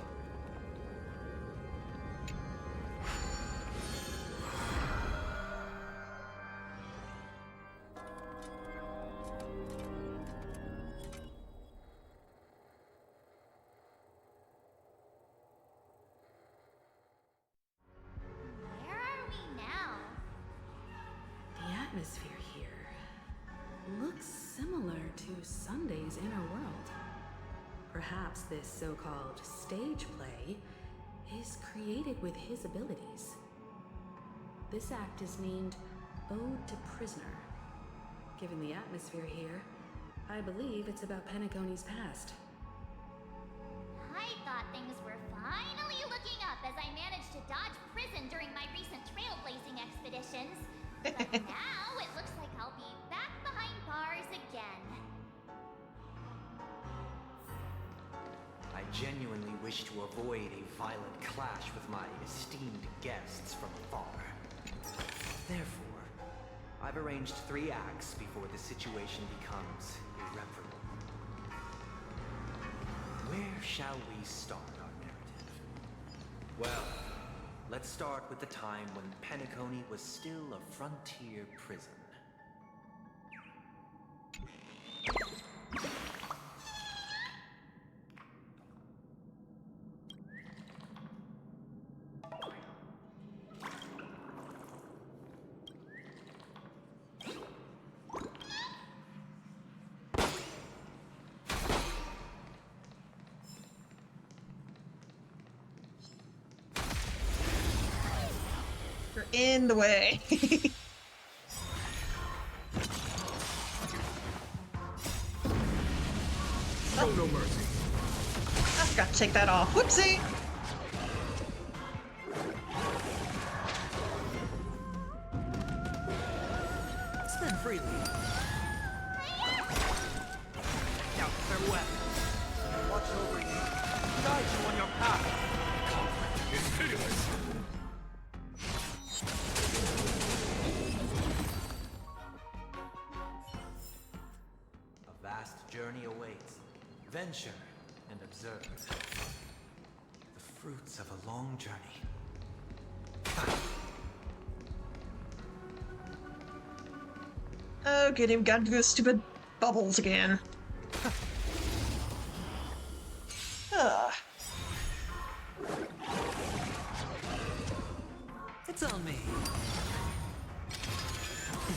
Where are we now? The atmosphere here looks similar to Sunday's inner world. Perhaps this so-called stage play is created with his abilities. This act is named Ode to Prisoner. Given the atmosphere here, I believe it's about Penacony's past. I thought things were finally looking up as I managed to dodge prison during my recent trailblazing expeditions. But now it looks like I'll be back behind bars again. I genuinely wish to avoid a violent clash with my esteemed guests from afar. Therefore, I've arranged 3 acts before the situation becomes irreparable. Where shall we start our narrative? Well, let's start with the time when Penacony was still a frontier prison. You're in the way. Show no mercy. I forgot to take that off. Whoopsie! Spend freely. Now, farewell. Watch over you. Guide you on your path. Conflict is pitiless. A vast journey awaits. Venture and observe. The fruits of a long journey. Oh, get him. Gotta do those stupid bubbles again. Ugh. It's on me.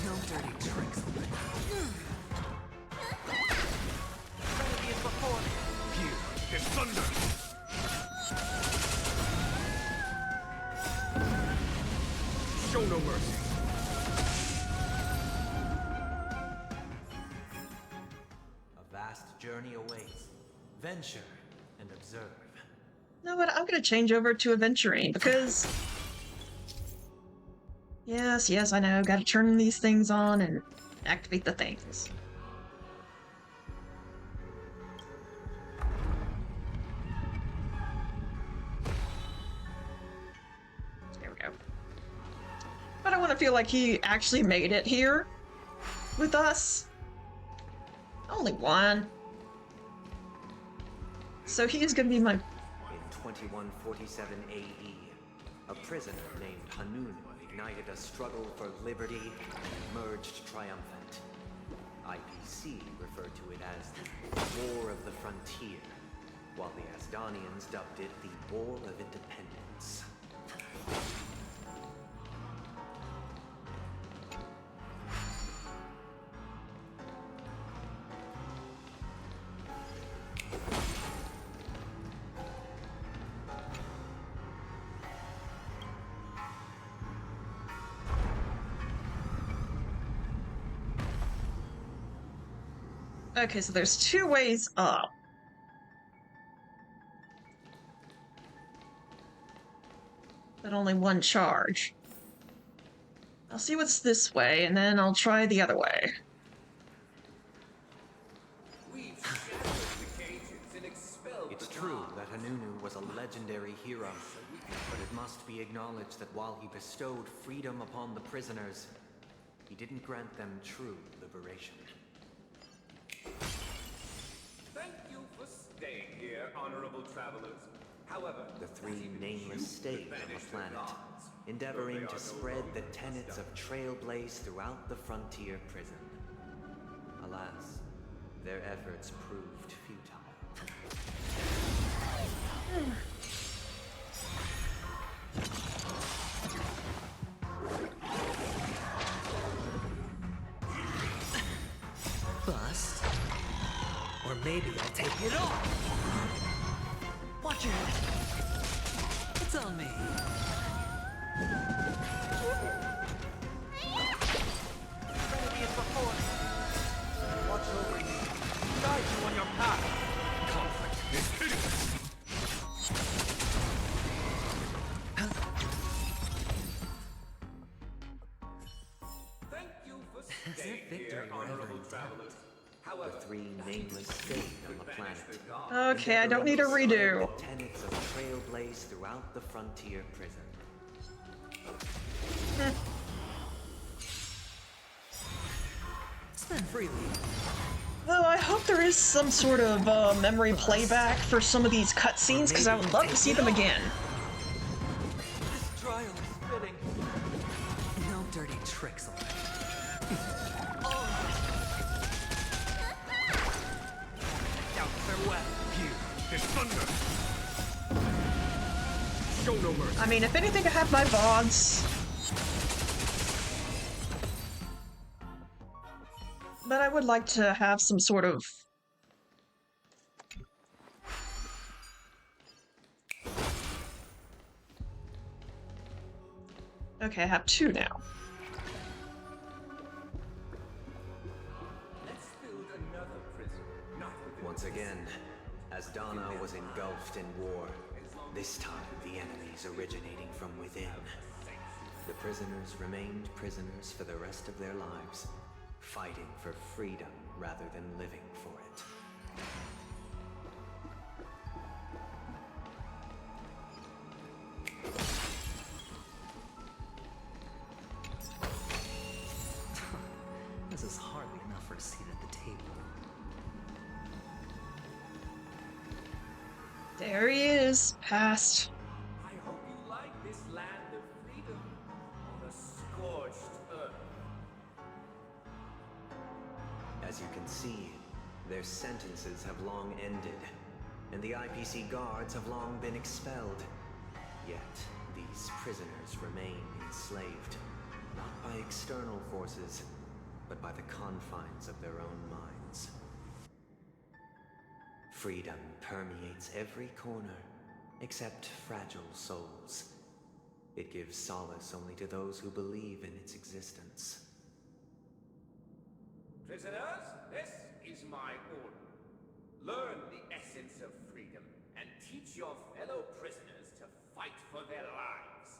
No dirty tricks. Remedy is before me. Here is thunder. Show no mercy. A vast journey awaits. Venture and observe. You know what? I'm gonna change over to adventuring because... Yes, I know. Gotta turn these things on and activate the things. There we go. But I want to feel like he actually made it here with us. Only one. So he's gonna be my... In 2147 AE, a prisoner named Hanun ignited a struggle for liberty and emerged triumphant. IPC referred to it as the War of the Frontier, while the Asdanians dubbed it the War of Independence. Okay, so there's 2 ways up. but only one charge. I'll see what's this way, and then I'll try the other way. It's true that Hanunu was a legendary hero, but it must be acknowledged that while he bestowed freedom upon the prisoners, he didn't grant them true liberation. Thank you for staying here, honorable travelers. However, the three nameless stayed on the planet, endeavoring to spread the tenets of Trailblaze throughout the frontier prison. Alas, their efforts proved futile. Bust. Or maybe I'll take it off. Watch your head. It's on me. Remedy is before me. Watch over you. Guide you on your path. Conflict is hideous. Thank you for staying here, honorable travelers. The three nameless stayed on the planet. Okay, I don't need a redo. The tenets of Trailblaze throughout the frontier prison. Spend freely. Though I hope there is some sort of memory playback for some of these cutscenes, because I would love to see them again. This trial is fitting. No dirty tricks allowed. Show no mercy. I mean, if anything, I have my VODs. But I would like to have some sort of... Okay, I have two now. Once again, as Donna was engulfed in war, this time the enemies originating from within. The prisoners remained prisoners for the rest of their lives, fighting for freedom rather than living for it. This is hardly enough for a seat at the table. There he is, past. I hope you like this land of freedom, the scorched earth. As you can see, their sentences have long ended, and the IPC guards have long been expelled. Yet, these prisoners remain enslaved, not by external forces, but by the confines of their own minds. Freedom permeates every corner, except fragile souls. It gives solace only to those who believe in its existence. Prisoners, this is my order. Learn the essence of freedom and teach your fellow prisoners to fight for their lives.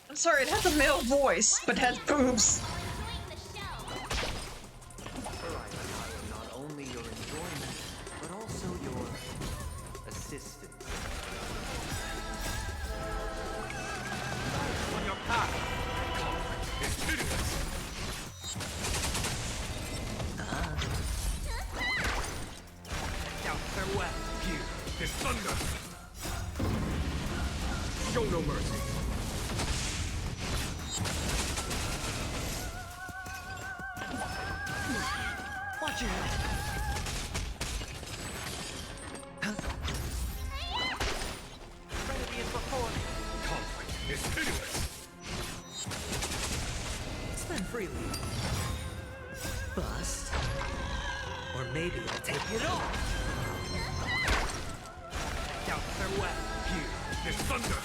I'm sorry, it has a male voice, but has boobs. Not only your enjoyment, but also your assistance. On your path. It's hideous. Now farewell. Here is thunder. Show no mercy. Watch your head. Remedy is before me. Conflict is hideous. Spend freely. Bust. Or maybe I'll take it off. Now farewell. Here is thunder.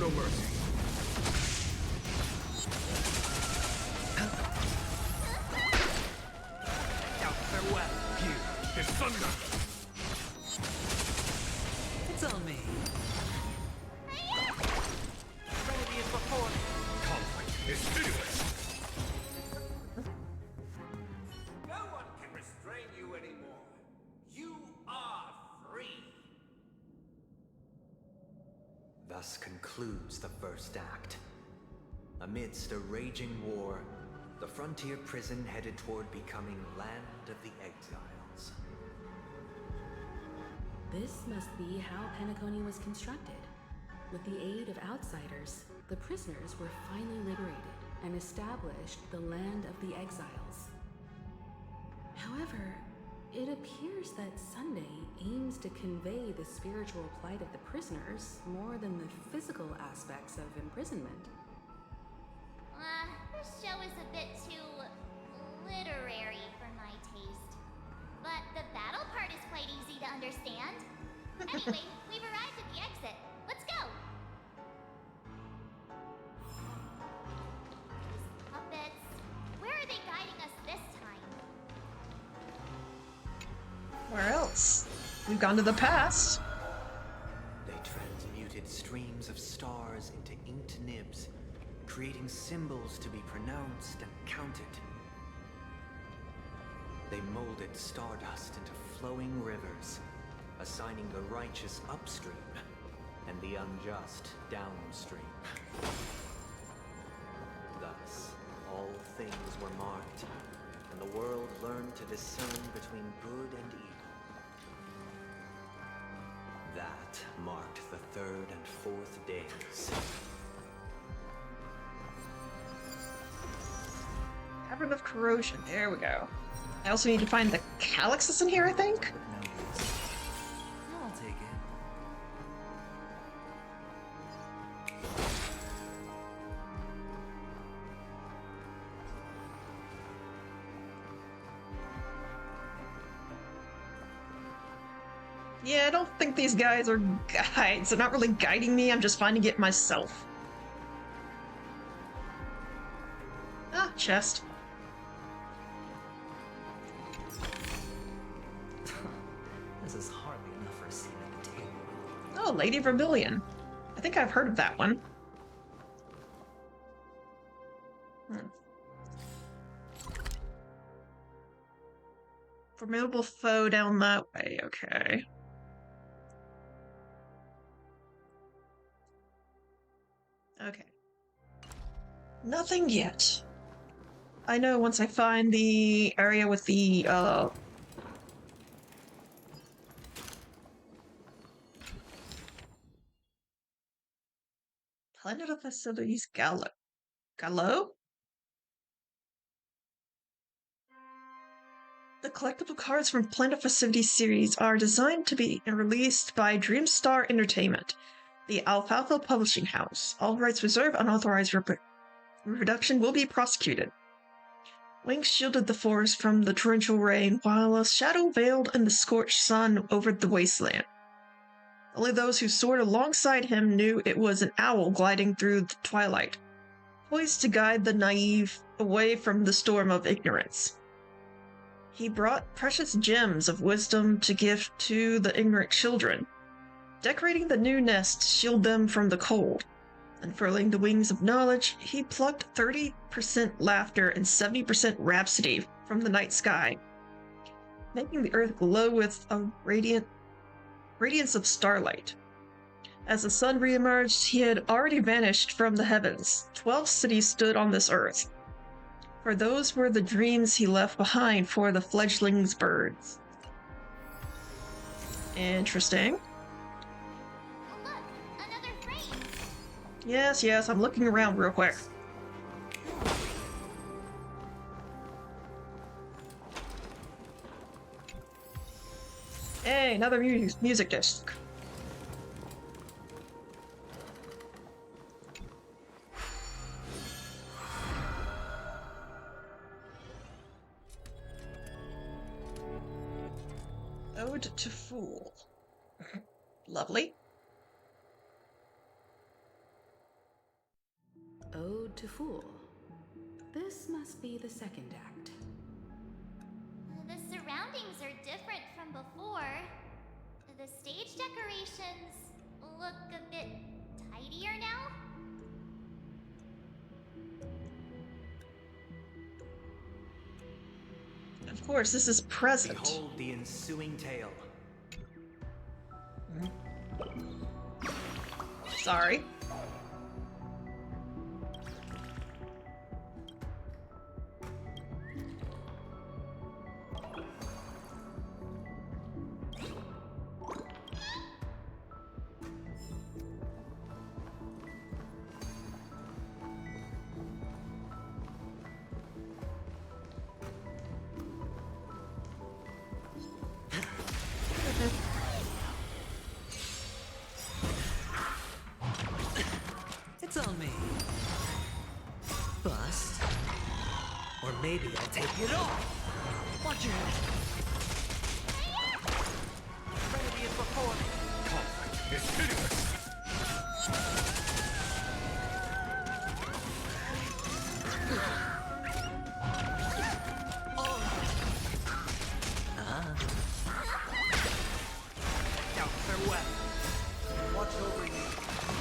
no mercy. Out farewell. Here is thunder. It's all me. Remedy is before me. Conflict is pitiless. No one can restrain you anymore. You are free. Thus concludes the first act. Amidst a raging war, the frontier prison headed toward becoming Land of the Exiles. This must be how Penacony was constructed. With the aid of outsiders, the prisoners were finally liberated and established the Land of the Exiles. However, it appears that Sunday aims to convey the spiritual plight of the prisoners more than the physical aspects of imprisonment. This show is a bit too literary for my taste. But the battle part is quite easy to understand. Anyway, we've arrived at the exit. Let's go! These puppets. Where are they guiding us this time? Where else? We've gone to the past. They transmuted streams of stars into inked nibs, creating symbols to be pronounced and counted. They molded stardust into flowing rivers, assigning the righteous upstream and the unjust downstream. Thus, all things were marked, and the world learned to discern between good and evil. That marked the third and fourth days. Cavern of Corrosion. There we go. I also need to find the calyxes in here, I think. I'll take it. Yeah, I don't think these guys are guides. They're not really guiding me, I'm just finding it myself. Ah, chest. This is hardly enough for a seat at the table. Oh, Lady Vermilion. I think I've heard of that one. Formidable foe down that way, okay. Okay. Nothing yet. I know once I find the area with the, Planet of Facilities Gallo? The collectible cards from Planet Facilities series are designed to be released by Dreamstar Entertainment, the Alfalfa Publishing House. All rights reserved, unauthorized reproduction will be prosecuted. Wings shielded the forest from the torrential rain, while a shadow veiled in the scorched sun over the wasteland. Only those who soared alongside him knew it was an owl gliding through the twilight, poised to guide the naive away from the storm of ignorance. He brought precious gems of wisdom to give to the ignorant children, decorating the new nest to shield them from the cold. Unfurling the wings of knowledge, he plucked 30% laughter and 70% rhapsody from the night sky, making the earth glow with a radiance of starlight. As the sun reemerged, he had already vanished from the heavens. 12 cities stood on this earth, for those were the dreams he left behind for the fledglings birds. Interesting. Look, another frame. Yes, I'm looking around real quick. Hey, another music disc. Ode to Fool. Lovely. road to Fool. This must be the second act. The surroundings are different from before. The stage decorations look a bit tidier now. Of course, this is present. Behold the ensuing tale. Sorry. It's on me. Bust. Or maybe I'll take it off. Watch your head. Remedy is before me. Conflict is hideous. Doubt farewell. Watch over you.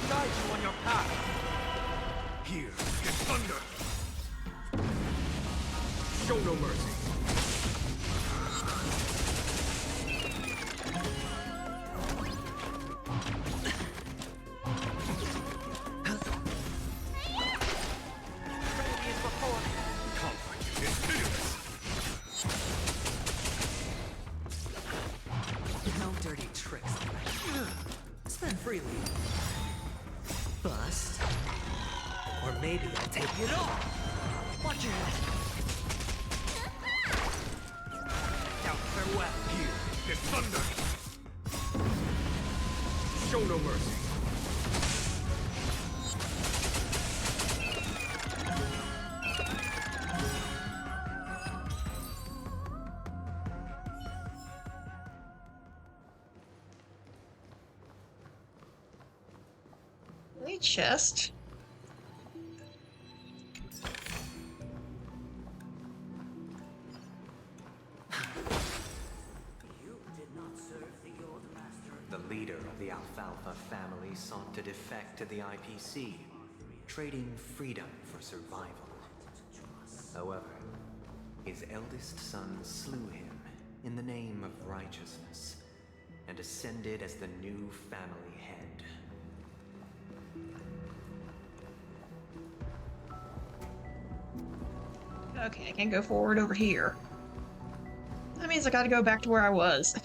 Guide you on your path. Here is thunder. Show no mercy. Remedy is before me. Conflict is hideous. No dirty tricks. Spend freely. Bust. Or maybe I'll take it off. Watch your head. Doubt farewell. Here is thunder. Show no mercy. Great chest. The leader of the Alfalfa family sought to defect to the IPC, trading freedom for survival. However, his eldest son slew him in the name of righteousness and ascended as the new family head. Okay, I can go forward over here. That means I gotta go back to where I was.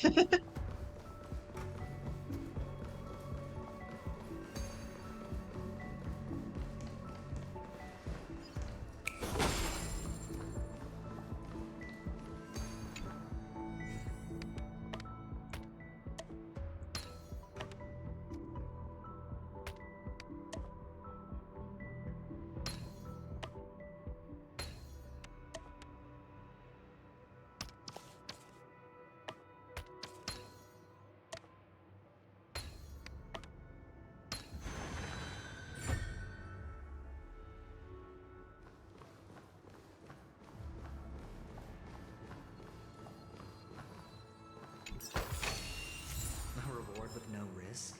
A reward with no risk.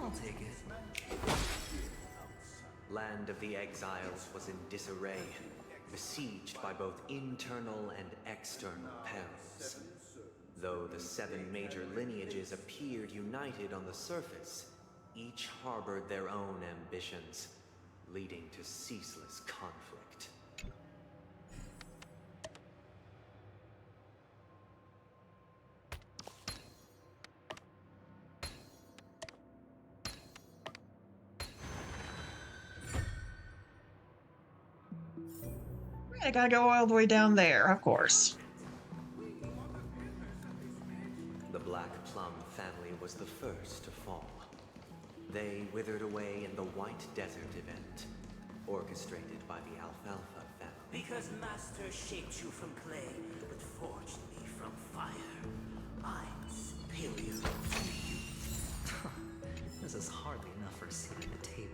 I'll take it. Land of the Exiles was in disarray, besieged by both internal and external perils. Though the 7 major lineages appeared united on the surface, each harbored their own ambitions, leading to ceaseless conflict. I gotta go all the way down there, of course. The Black Plum family was the first to fall. They withered away in the White Desert event, orchestrated by the Alfalfa family. Because Master shaped you from clay, but forged me from fire. I'm superior to you. This is hardly enough for a seat at the table.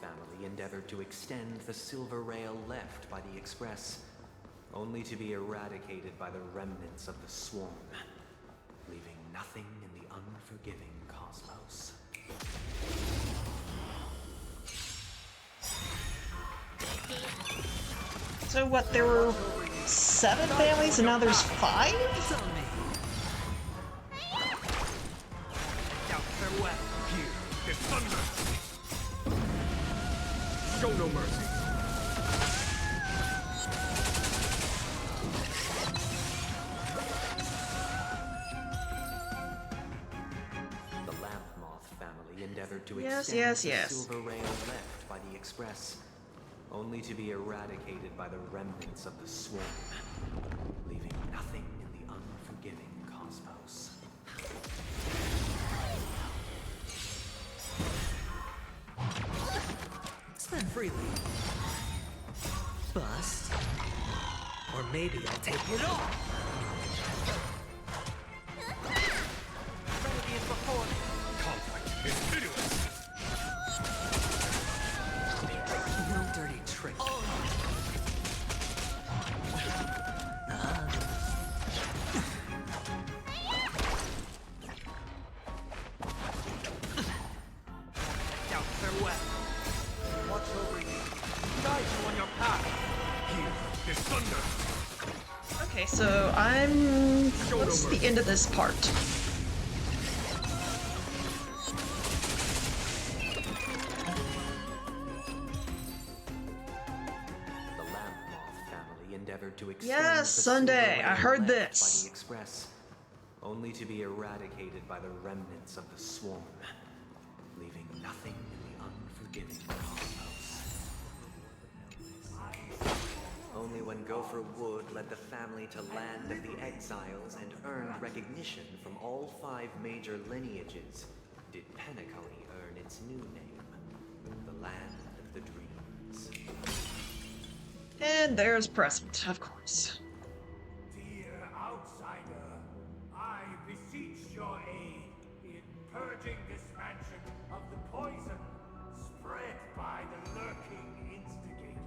family endeavored to extend the silver rail left by the Express, only to be eradicated by the remnants of the swarm, leaving nothing in the unforgiving cosmos. So what, there were 7 families and now there's 5? Here, there's thunder! Show no mercy! The Lamp Moth family endeavored to Yes, extend yes, the yes. silver rail left by the Express, only to be eradicated by the remnants of the swarm, leaving nothing in the unforgiving cosmos. Spend freely. Bust. Or maybe I'll take it all. Remedy is before me. Conflict is pitiless. No dirty trick. Doubts their way. Watch over you. Guide you on your path. Here is thunder. Okay, so I'm... What's the end of this part? The Lamp Moth family endeavored to extend Yes, the Sunday, silver I heard rail left this. by the Express, only to be eradicated by the remnants of the swarm, leaving nothing in the unforgiving cosmos. Only when Gopher Wood led the family to land of the exiles and earned recognition from all 5 major lineages did Penacony earn its new name, the Land of the Dreams. And there's Present, of course. Dear outsider, I beseech your aid in purging this mansion of the poison spread by the lurking instigators.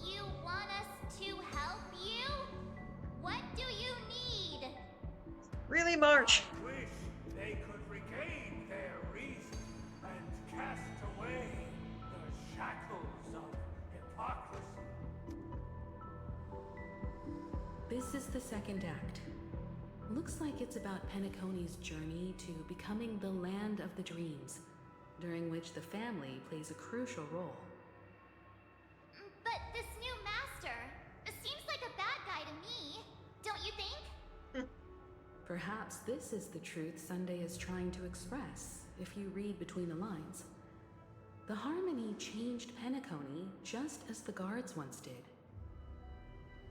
You want us to help you? What do you need? Really, March? I wish they could regain their reason and cast away the shackles of hypocrisy. This is the second act. Looks like it's about Penacony's journey to becoming the Land of the Dreams, during which the family plays a crucial role. But this new master seems like a bad guy to me, don't you think? Perhaps this is the truth Sunday is trying to express, if you read between the lines. The Harmony changed Penacony just as the guards once did.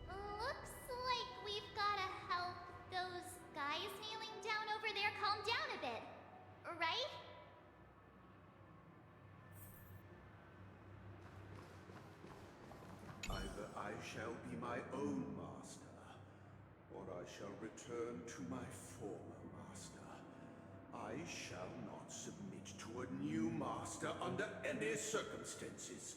Looks like we've gotta help those guys kneeling down over there calm down a bit, right? Either I shall be my own master, or I shall return to my former master. I shall not submit to a new master under any circumstances.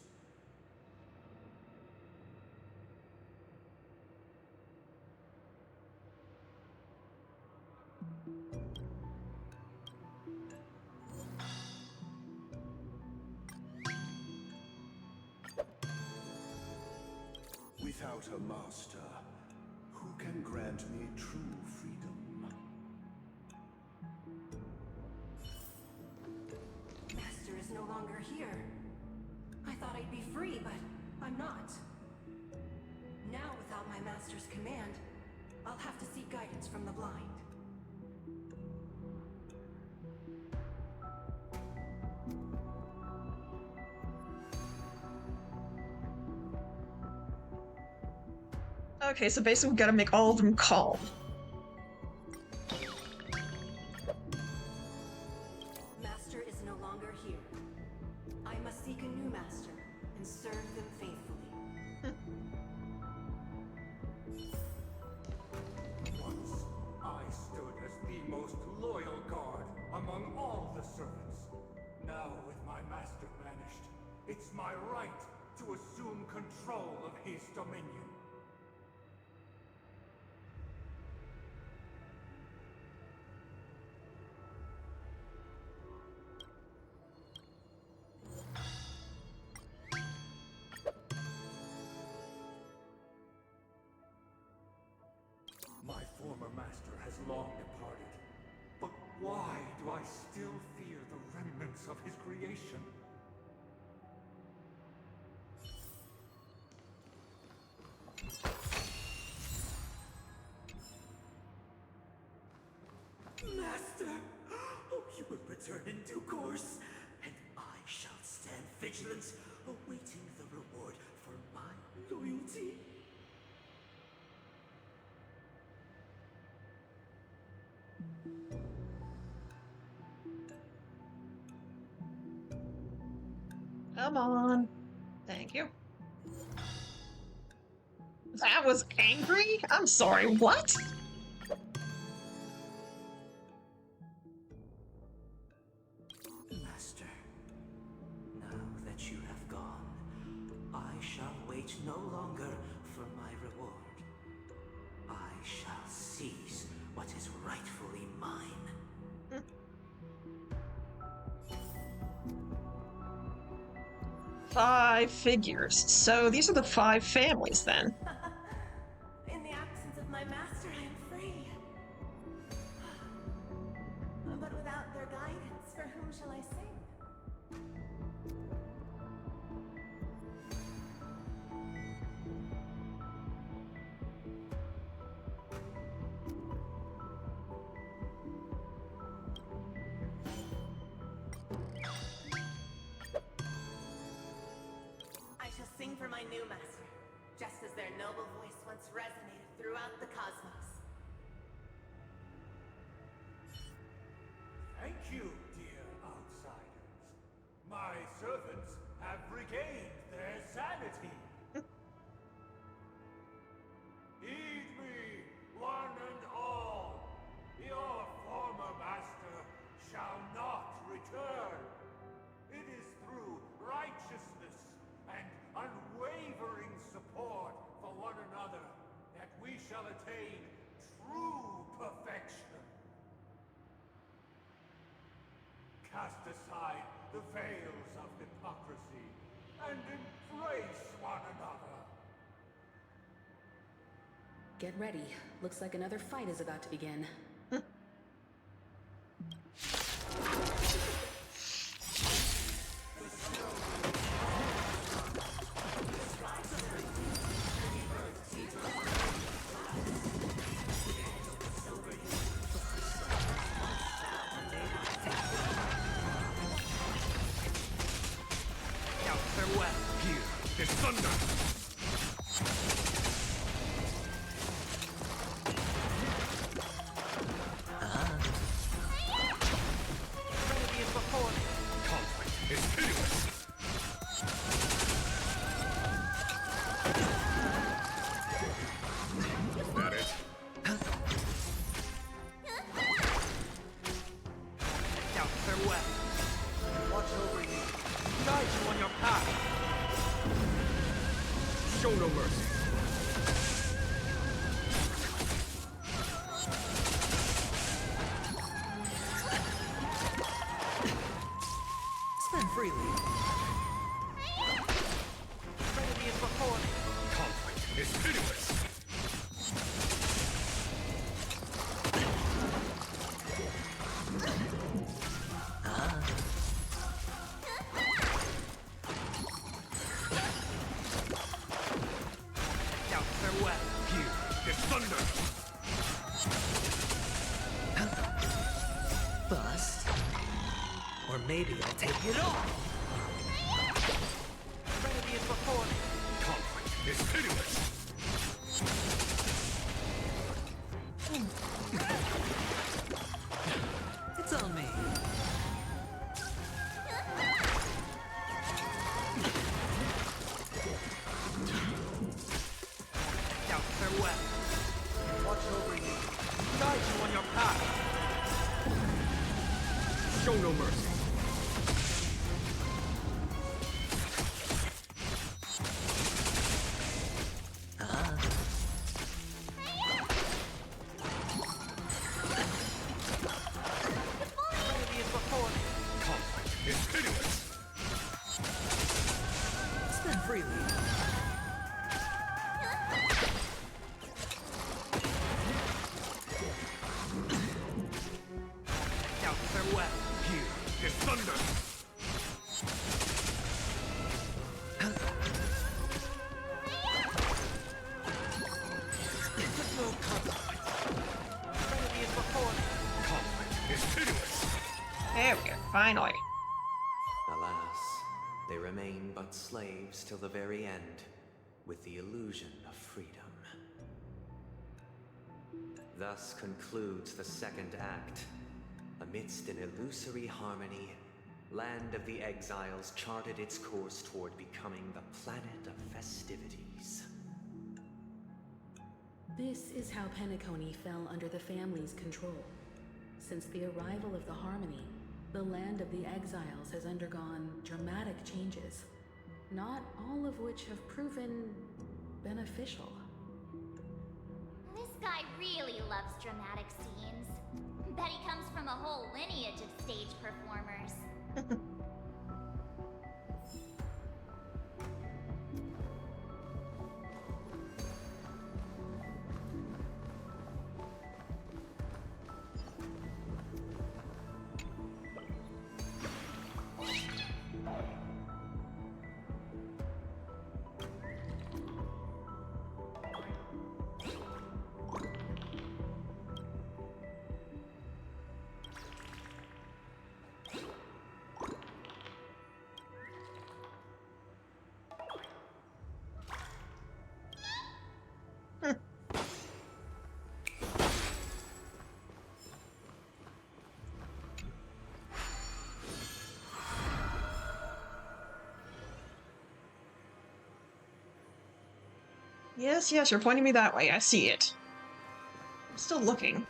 Without a master, who can grant me true freedom? Master is no longer here. I thought I'd be free, but I'm not. Now, without my master's command, I'll have to seek guidance from the blind. Okay, so basically we gotta make all of them calm. Master is no longer here. I must seek a new master and serve them faithfully. Once I stood as the most loyal guard among control of his dominion. My former master has long departed, but why do I still fear the remnants of his creation? Master! Oh, you will return in due course, and I shall stand vigilant, awaiting the reward for my loyalty. Come on. Thank you. That was angry? I'm sorry, what? Master, now that you have gone, I shall wait no longer for my reward. I shall seize what is rightfully mine. 5 figures. So these are the 5 families then. In the absence of my master, I am free. But without their guidance, for whom shall I sing? I shall sing for my new master, just as their noble voice once resonated throughout the cosmos. Thank you, dear outsiders. My servants have regained their sanity. Heed me, one and all. Your former master shall not return. It is through righteousness and unwavering support for one another that we shall attain true perfection. Cast aside the veils of hypocrisy and embrace one another. Get ready. Looks like another fight is about to begin. Now farewell. Here is thunder. Conflict is pitiless. Is that it? Now farewell. Watch over you. Guide you on your path. Show no mercy. Spend freely. Remedy is before me. Conflict is pitiless. Now farewell. Here is thunder. Bust. Or maybe I'll take it all. Remedy is before me. Conflict is pitiless. It's on me. Now farewell. Watch over you. Guide you on your path. Show no mercy. Finally. Alas, they remain but slaves till the very end, with the illusion of freedom. Thus concludes the second act. Amidst an illusory harmony, Land of the Exiles charted its course toward becoming the planet of festivities. This is how Penacony fell under the family's control. Since the arrival of the Harmony, the Land of the Exiles has undergone dramatic changes, not all of which have proven beneficial. This guy really loves dramatic scenes. Bet he comes from a whole lineage of stage performers. Yes, yes, you're pointing me that way. I see it. I'm still looking.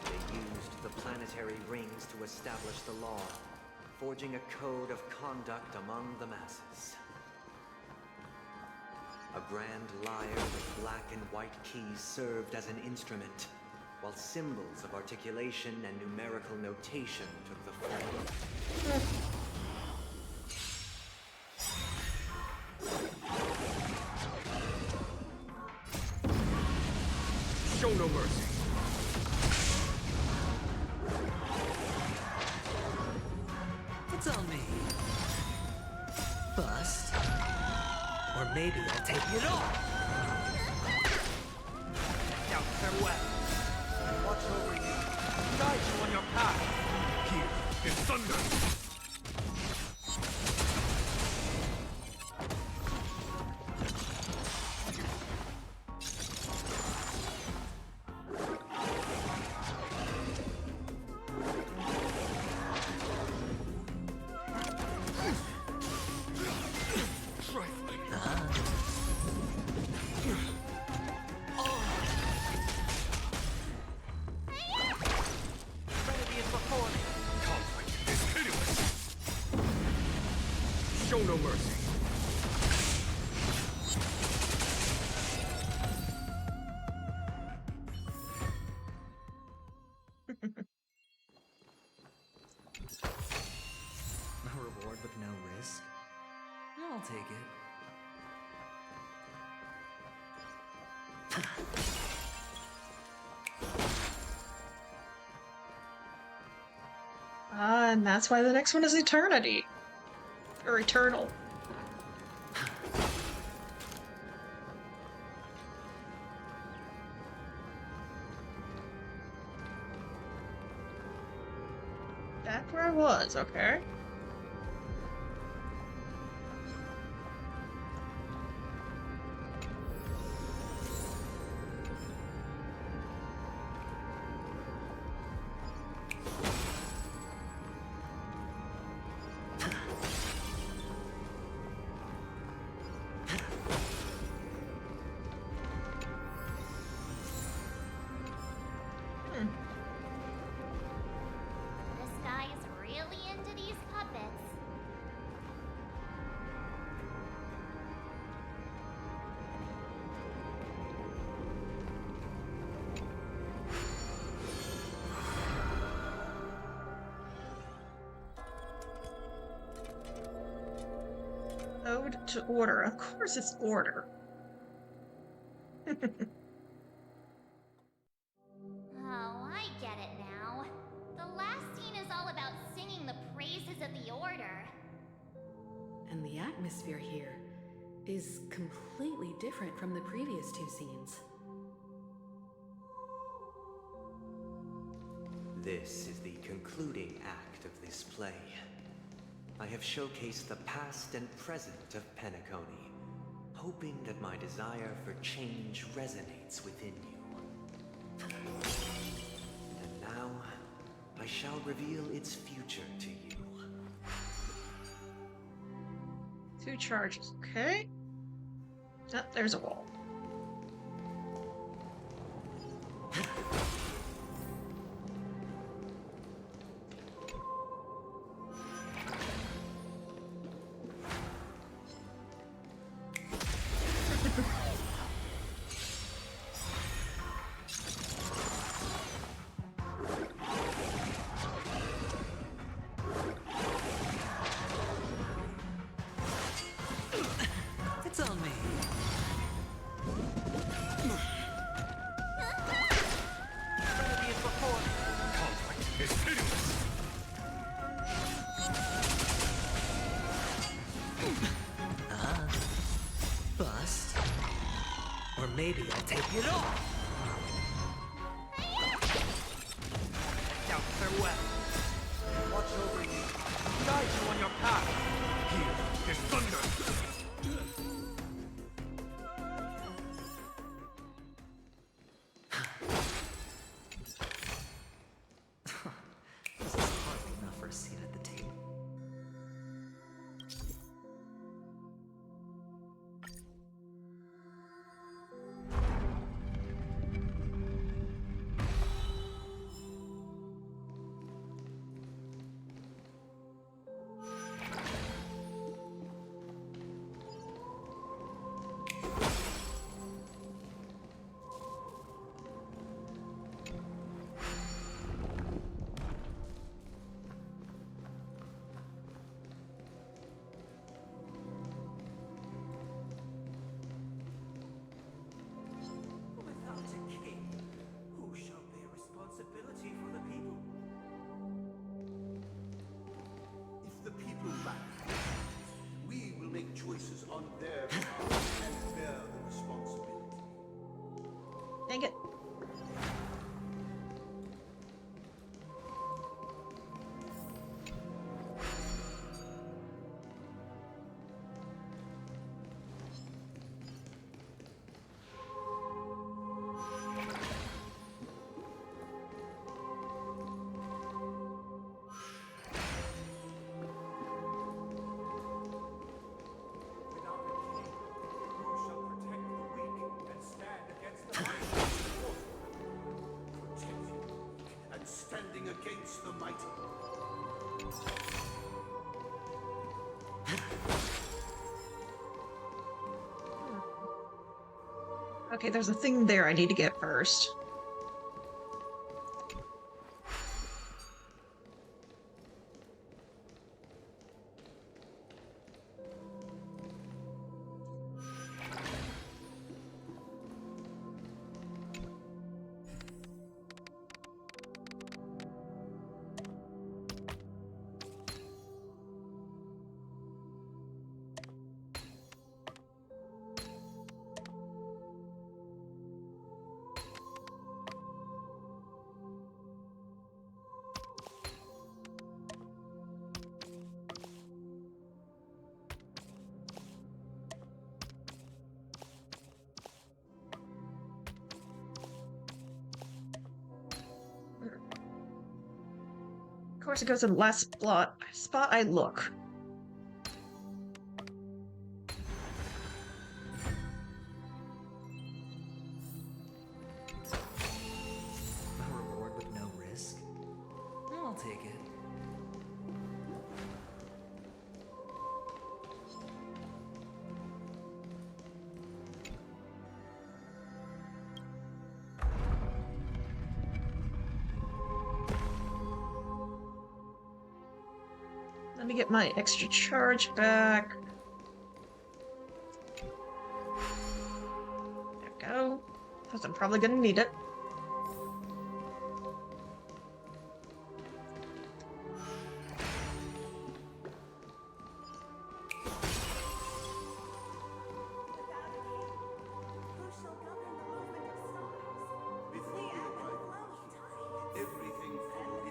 They used the planetary rings to establish the law, forging a code of conduct among the masses. A grand lyre with black and white keys served as an instrument, while symbols of articulation and numerical notation took the form. Show no mercy. It's on me. Bust. Or maybe I'll take it all. Now farewell. Watch over you. Guide you on your path. Here, in thunder. Show no mercy. A reward with no risk? I'll take it. And that's why the next one is Eternity. Or Eternal. Back where I was, okay. This guy is really into these puppets. Ode to Order. Of course it's Order. Oh, I get it now. The last scene is all about singing the praises of the Order. And the atmosphere here is completely different from the previous two scenes. This is the concluding act of this play. I have showcased the past and present of Penacony, hoping that my desire for change resonates within you. And now, I shall reveal its future to you. 2 charges, okay. Oh, there's a wall. It's on me. Conflict is pitiless. Bust. Or maybe I'll take it off. Out farewell. Watch over you. Guide you on your path. Here is thunder. This is hardly enough for a seat at the table. Without a king, who shall bear responsibility for the people? If the people lack, we will make choices on their behalf and bear the responsibility. Dang it. Without a king, who shall protect the weak and stand against the mighty? Protecting the weak and standing against the mighty. Okay, there's a thing there I need to get first. Of course, it goes to the last spot I look. A reward with no risk? I'll take it. Let me get my extra charge back. There we go. Because I'm probably gonna need it. Before you arrive, everything followed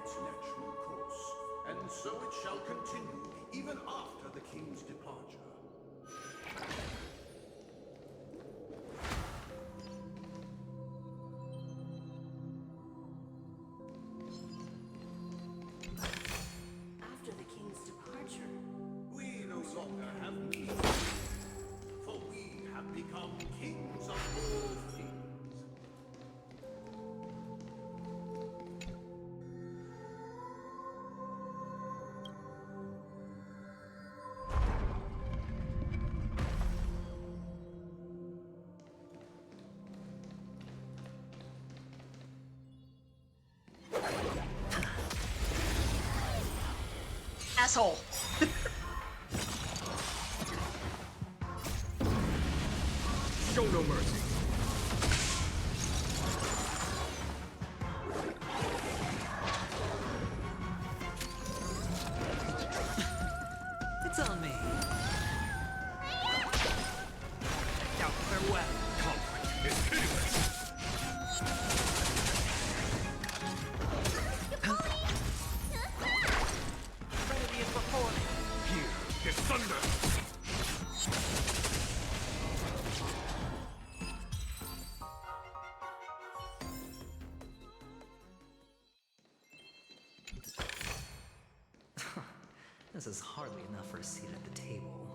asshole. Show no mercy. It's on me. Now, farewell. Conflict is pitiless. Remedy is before me. Here is thunder. This is hardly enough for a seat at the table.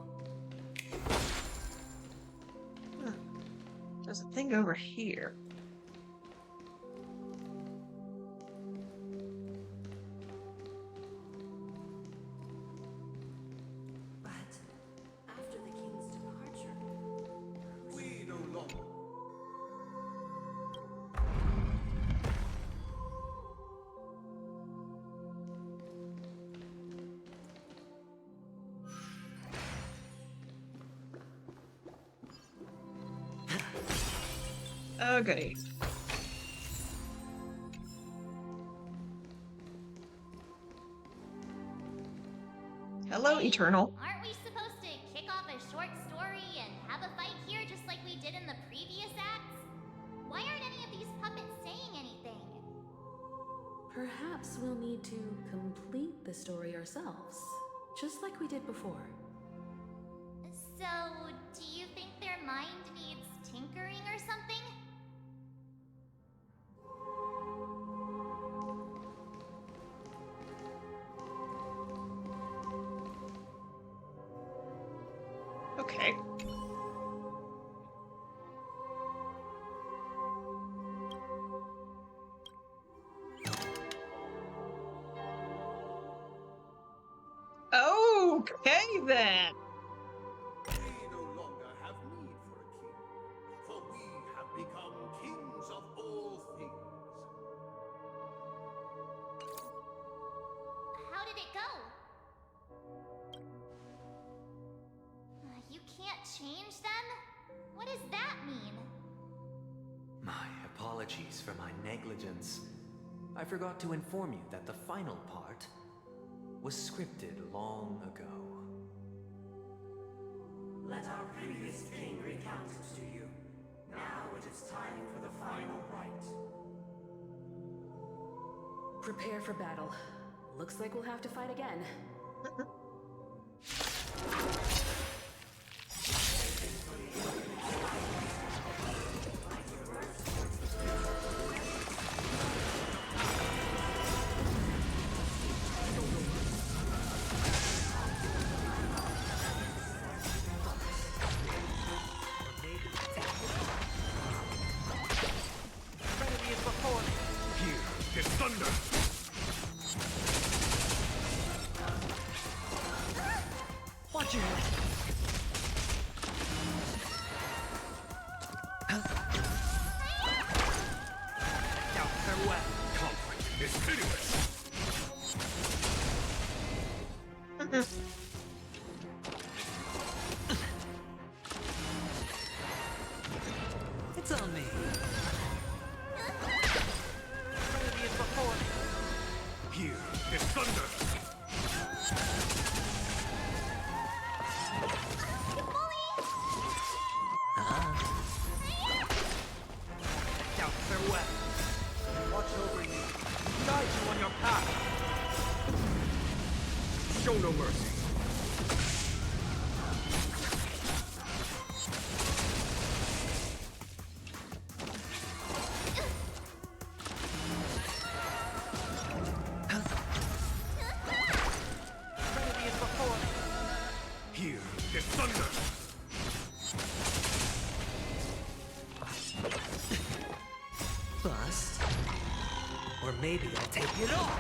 There's a thing over here. But after the king's departure, We no longer. Oh, goody. Hello, Eternal. Aren't we supposed to kick off a short story and have a fight here just like we did in the previous acts? Why aren't any of these puppets saying anything? Perhaps we'll need to complete the story ourselves, just like we did before. So, do you think their mind needs tinkering or something? Okay. Okay then. We no longer have need for a king, for we have become kings of all things. How did it go? You can't change them? What does that mean? My apologies for my negligence. I forgot to inform you that the final part was scripted long ago. Let our previous king recount it to you. Now it is time for the final rite. Prepare for battle. Looks like we'll have to fight again. Remedy is before me. Here is thunder. Watch your head. Now, farewell. Conflict is pitiless. It's on me. Remedy is before me. Here is thunder. Now, farewell. Watch over you. Guide you on your path. Show no mercy. Remedy is before me. Here is thunder. Bust. Or maybe I'll take it all.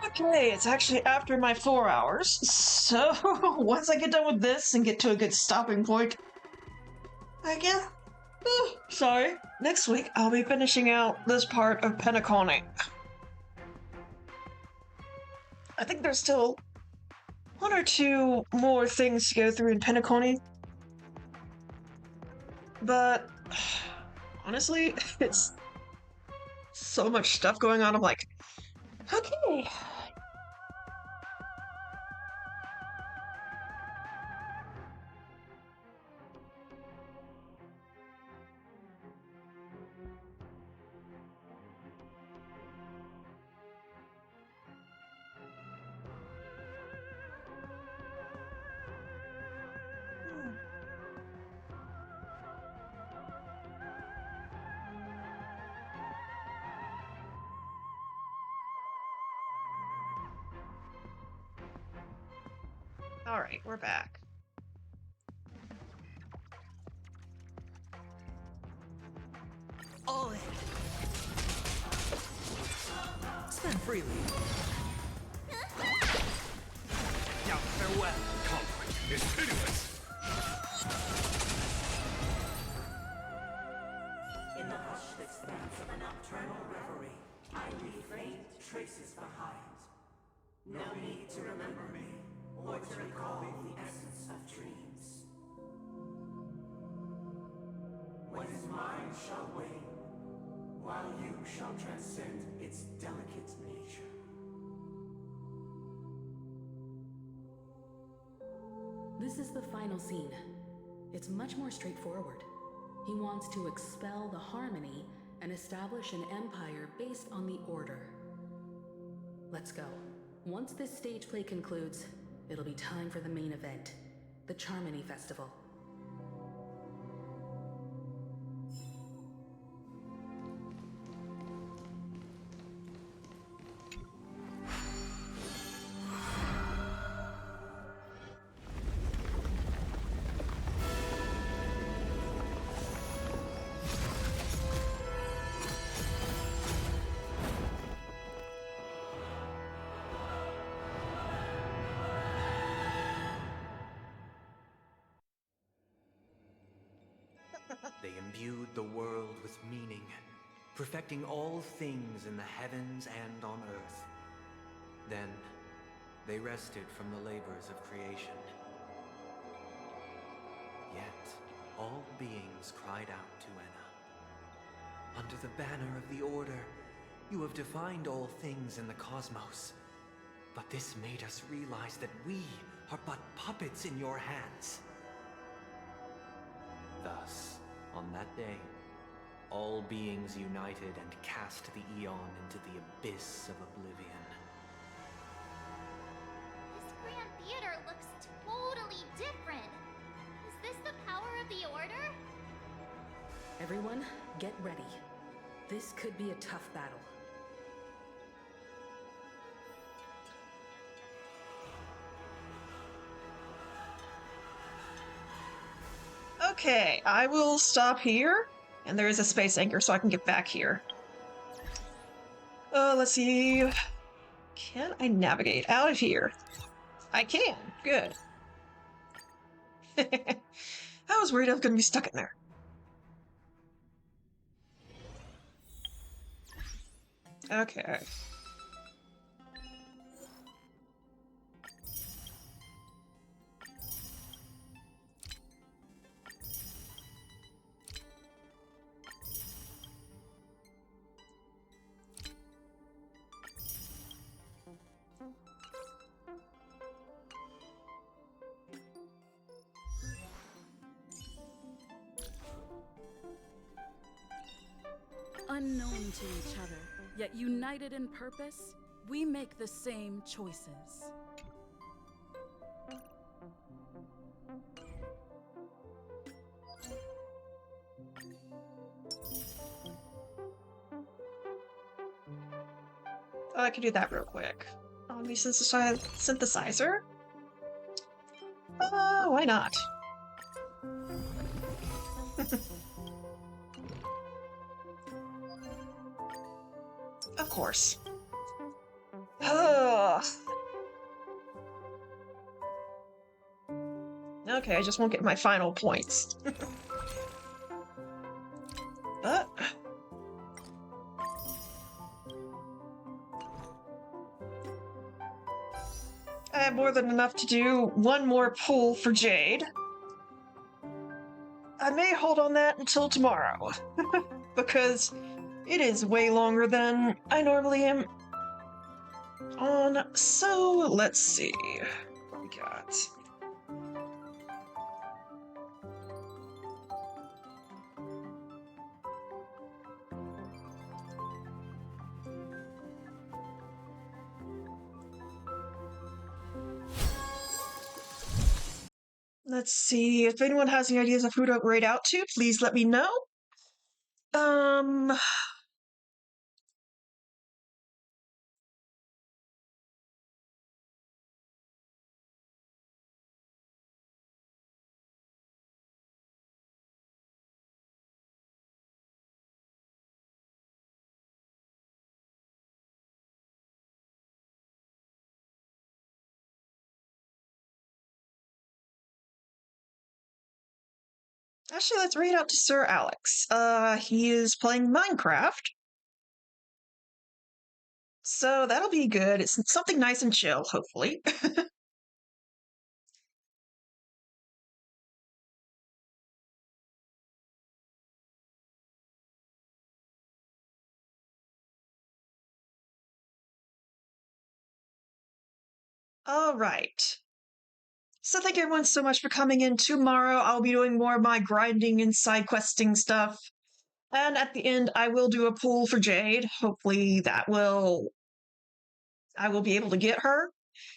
Okay, it's actually after my 4 hours, so once I get done with this and get to a good stopping point, I Sorry. Next week, I'll be finishing out this part of Penacony. I think there's still one or two more things to go through in Penacony. But honestly, it's so much stuff going on. I'm like, okay. Alright, we're back. All in. Spend freely. Now farewell. Conflict is pitiless. In the hushed expanse of a nocturnal reverie, I leave faint traces behind. No need to remember me, or to recall the essence of dreams. What is mine shall wane, while you shall transcend its delicate nature. This is the final scene. It's much more straightforward. He wants to expel the Harmony and establish an empire based on the Order. Let's go. Once this stage play concludes, it'll be time for the main event, the Charmony Festival. They imbued the world with meaning, perfecting all things in the heavens and on earth. Then, they rested from the labors of creation. Yet, all beings cried out to Enna. Under the banner of the Order, you have defined all things in the cosmos. But this made us realize that we are but puppets in your hands. Thus, on that day, all beings united and cast the Eon into the abyss of oblivion. This Grand Theater looks totally different. Is this the power of the Order? Everyone, get ready. This could be a tough battle. Okay, I will stop here, and there is a space anchor so I can get back here. Let's see. Can I navigate out of here? I can. Good. I was worried I was going to be stuck in there. Okay. Unknown to each other, yet united in purpose, we make the same choices. Oh, I can do that real quick. Omni synthesizer? Why not? Of course. Okay, I just won't get my final points. I have more than enough to do one more pull for Jade. I may hold on that until tomorrow, because it is way longer than I normally am on. So, let's see what we got. Let's see, if anyone has any ideas of who to raid out to, please let me know. Actually, let's raid out to Sir Alex. He is playing Minecraft. So that'll be good. It's something nice and chill, hopefully. All right. So thank you everyone so much for coming in. Tomorrow I'll be doing more of my grinding and side questing stuff. And at the end I will do a pull for Jade. Hopefully I will be able to get her.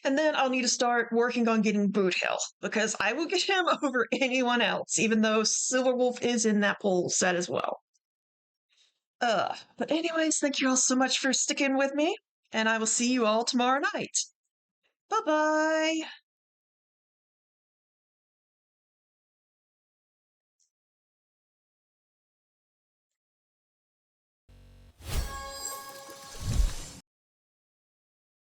And then I'll need to start working on getting Boot Hill, because I will get him over anyone else, even though Silverwolf is in that pull set as well. But anyways, thank you all so much for sticking with me, and I will see you all tomorrow night. Bye-bye!